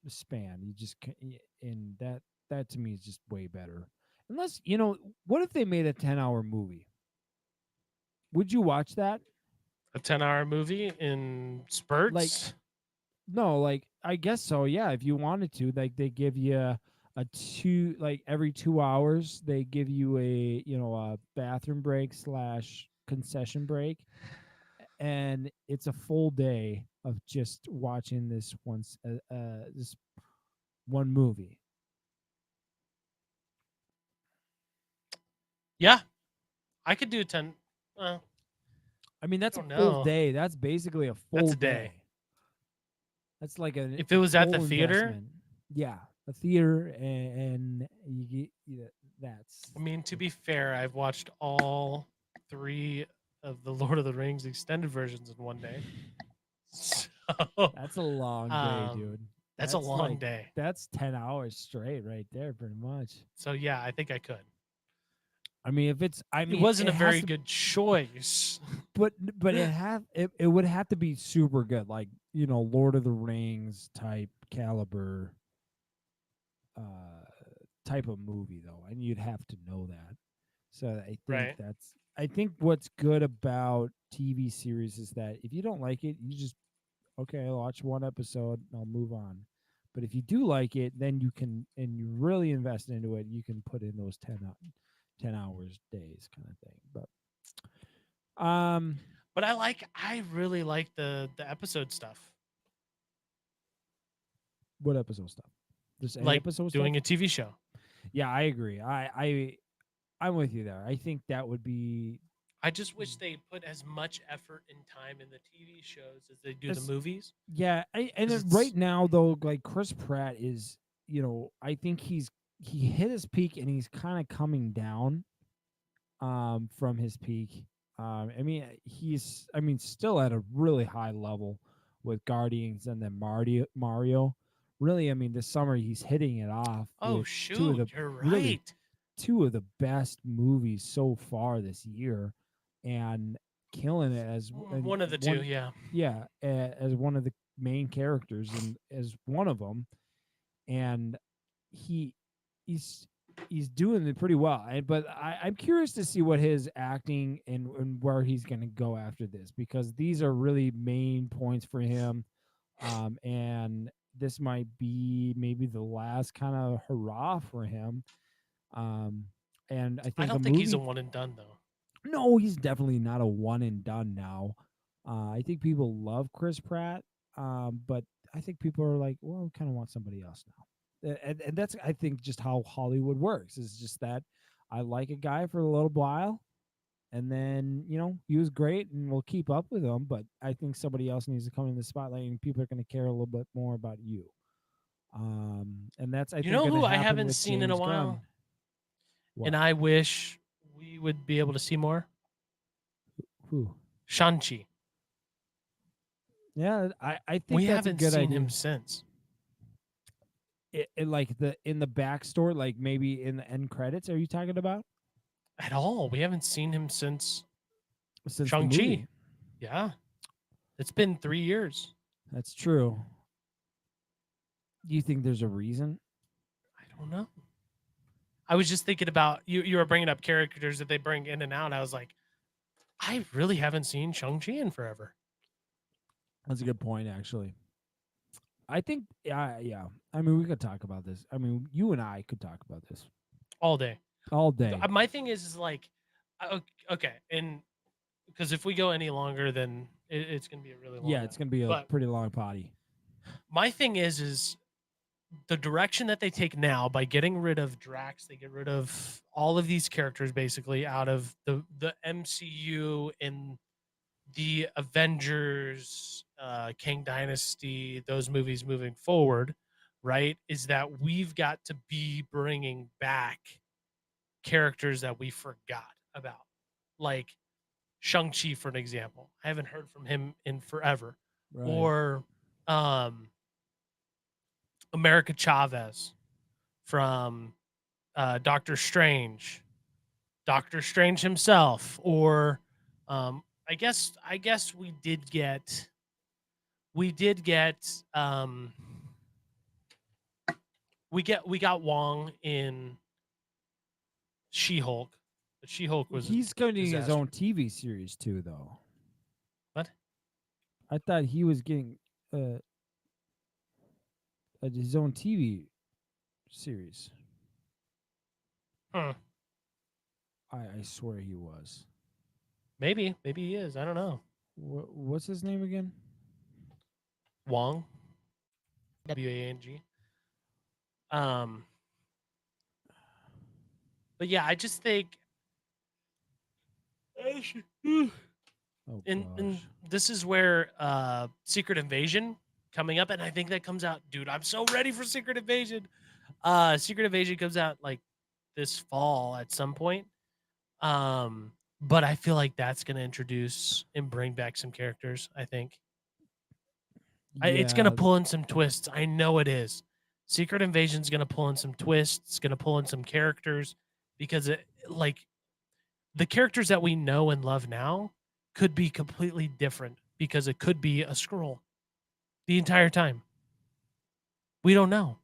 a span. You just and that to me is just way better. Unless what if they made a 10-hour movie? Would you watch that? A 10-hour movie in spurts. No, like I guess so. Yeah, if you wanted to, like they give you a two, like every 2 hours, they give you a bathroom break / concession break, and it's a full day of just watching this this one movie. Yeah, I could do 10. Well, I mean, that's a don't full know. day. That's basically a full That's a day. day. That's like If it was at the full theater? investment. Yeah, a theater, and you get that's. I mean, to be fair, I've watched all 3 of the Lord of the Rings extended versions in one day. So That's a long day, Um, dude. that's a long like, day. That's 10 hours straight right there, pretty much. So yeah, I think I could. I mean, if it's, I mean, It wasn't a has very to- good choice. but it would have to be super good, like Lord of the Rings type caliber, type of movie though, and you'd have to know that. So I think Right. I think what's good about TV series is that if you don't like it, you just okay, I'll watch one episode and I'll move on. But if you do like it, then you can, and you really invest into it, you can put in those 10 hours days kind of thing. But But I really like the episode stuff. what episode stuff? There's any Like episode doing stuff? a TV show. Yeah, I agree. I'm with you there. I think that would be I just wish they put as much effort and time in the TV shows as they do It's- the movies. yeah. And 'Cause right it's- now though, like Chris Pratt is, I think he hit his peak and he's kind of coming down from his peak. I mean, he's still at a really high level with Guardians and then Mario. Really, I mean, this summer he's hitting it off. Oh with shoot, you're really right. two of the best movies so far this year, and killing it as One of the two, yeah. yeah, as one of the main characters and as one of them, and he's doing it pretty well. But I'm curious to see what his acting and where he's going to go after this, because these are really main points for him, and this might be maybe the last kind of hurrah for him. And I think I don't think he's a one and done though. No, he's definitely not a one and done now. I think people love Chris Pratt, but I think people are like, well, we kind of want somebody else now. And that's, I think, just how Hollywood works. Is just that I like a guy for a little while, and then he was great, and we'll keep up with him. But I think somebody else needs to come in the spotlight, and people are going to care a little bit more about you. And that's, I think, know gonna who I happen haven't with seen in a James Gunn. while? What? And I wish we would be able to see more. Who? Shang-Chi. Yeah, I think We that's haven't a good seen idea. him since. Like in the backstory, like maybe in the end credits. Are you talking about At all. We haven't seen him since since the Shang-Chi. movie? Yeah. It's been 3 years. That's true. Do you think there's a reason? I don't know. I was just thinking about you were bringing up characters that they bring in and out. I was like, I really haven't seen Shang-Chi in forever. That's a good point, actually. I think, yeah. I mean, we could talk about this. I mean, you and I could talk about this All day. all day. My thing is like, okay. And because if we go any longer, then it's going to be a really long Yeah, it's gonna be a But- pretty long potty. My thing is the direction that they take now by getting rid of Drax, they get rid of all of these characters basically out of the MCU in the Avengers, King Dynasty, those movies moving forward, right, is that we've got to be bringing back characters that we forgot about, like Shang-Chi, for an example. I haven't heard from him in forever. Right. Or America Chavez from Doctor Strange himself, or I guess we did get we got Wong in She-Hulk. But She-Hulk was He's getting his disaster. own TV series too, though. What? I thought he was getting his own TV series. Hmm. I swear he was. Maybe he is. I don't know. What's his name again? Wong. Wang. But yeah, I just think Oh, and gosh. this is where Secret Invasion coming up, and I think that comes out, dude. I'm so ready for Secret Invasion. Secret Invasion comes out like this fall at some point. But I feel like that's gonna introduce and bring back some characters. I think it's gonna Yeah, pull in some twists. I know it is. Secret Invasion's gonna pull in some twists. It's gonna pull in some characters because it, like, the characters that we know and love now could be completely different because it could be a scroll the entire time. We don't know.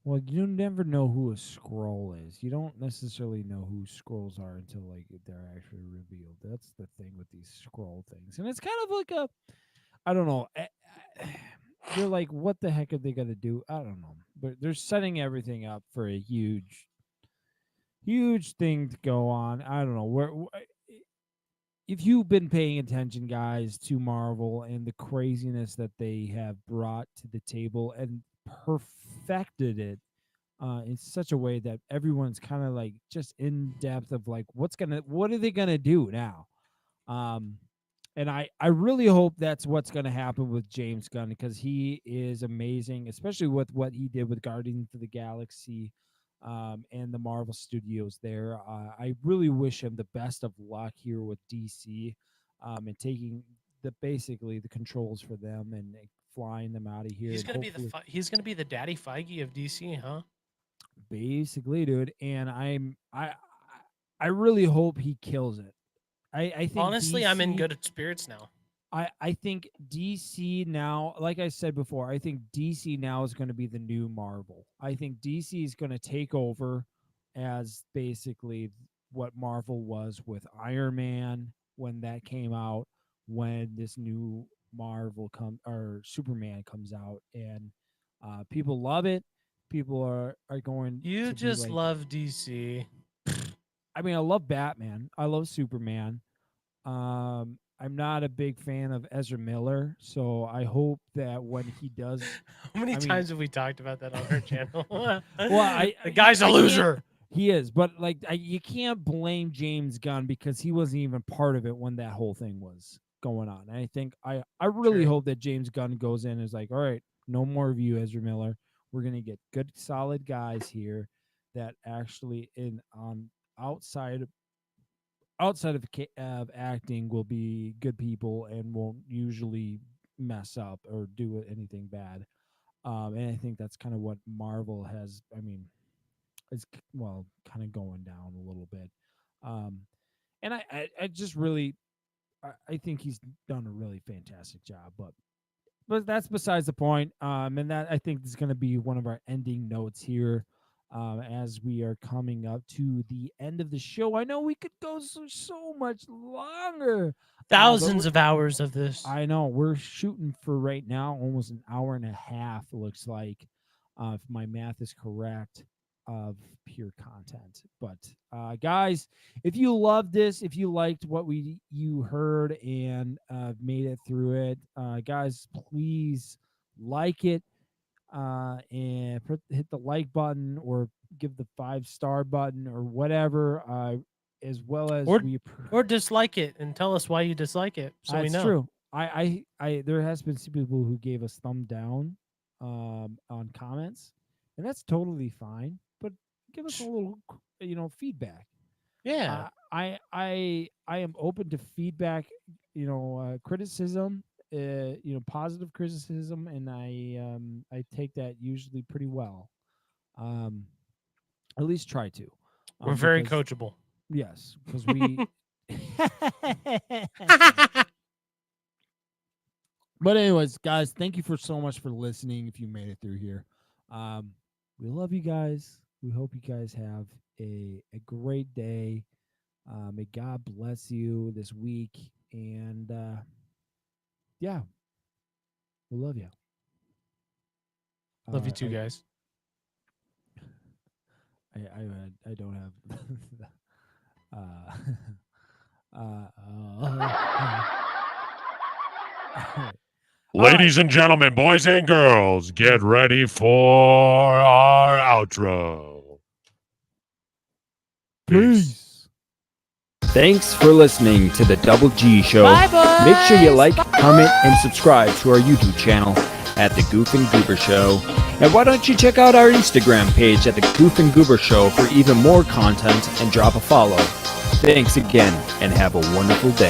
well, you never know who a scroll is. You don't necessarily know who scrolls are until like they're actually revealed. That's the thing with these scroll things, and it's kind of like a, I don't know. You're like, what the heck are they gonna do? I don't know, but they're setting everything up for a huge thing to go on. I don't know where. If you've been paying attention, guys, to Marvel and the craziness that they have brought to the table and perfected it in such a way that everyone's kind of like just in depth of like what are they gonna do now? And I really hope that's what's gonna happen with James Gunn, because he is amazing, especially with what he did with Guardians of the Galaxy and the Marvel Studios there. I really wish him the best of luck here with DC and taking basically the controls for them and flying them out of here. He's And gonna be hopefully, he's gonna be the Daddy Feige of DC, huh? basically, dude. And I really hope he kills it. I think Honestly, I'm in DC good spirits now. I think DC now, like I said before, I think DC now is going to be the new Marvel. I think DC is going to take over as basically what Marvel was with Iron Man when that came out, when this new Marvel or Superman comes out, and people love it. People are going You to be just like, love DC. I mean, I love Batman. I love Superman. I'm not a big fan of Ezra Miller, so I hope that when he does, How many I mean- times have we talked about that on our channel? well, the guy's a I can't- loser. He is, but like you can't blame James Gunn because he wasn't even part of it when that whole thing was going on. And I think I really True. hope that James Gunn goes in and is like, all right, no more of you, Ezra Miller. We're gonna get good, solid guys here that actually outside of acting will be good people and won't usually mess up or do anything bad. And I think that's kind of what Marvel has. I mean, it's kind of going down a little bit. And I just really, I think he's done a really fantastic job. But that's besides the point. And that I think is going to be one of our ending notes here. As we are coming up to the end of the show, I know we could go so much longer. Thousands of hours of this. I know we're shooting for right now almost an hour and a half. It looks like, if my math is correct, of pure content. But guys, if you loved this, if you liked what you heard and made it through it, guys, please like it. And hit the like button or give the 5-star button or whatever. as well as Or- we Or dislike it and tell us why you dislike it, so we That's know. true. I there has been some people who gave us thumb down on comments, and that's totally fine. But give us a little, feedback. Yeah. I am open to feedback, criticism, positive criticism, and I take that usually pretty well. At least try to. We're very because- coachable. Yes, because we. But anyways, guys, thank you for so much for listening. If you made it through here, we love you guys. We hope you guys have a great day. May God bless you this week, and yeah, we love you. Love you too, guys. I don't have. Ladies and gentlemen, boys and girls, get ready for our outro. Peace. Thanks for listening to the Double G Show. Make sure you like, comment, and subscribe to our YouTube channel at the Goof and Goober Show. And why don't you check out our Instagram page at the Goof and Goober Show for even more content and drop a follow. Thanks again, and have a wonderful day.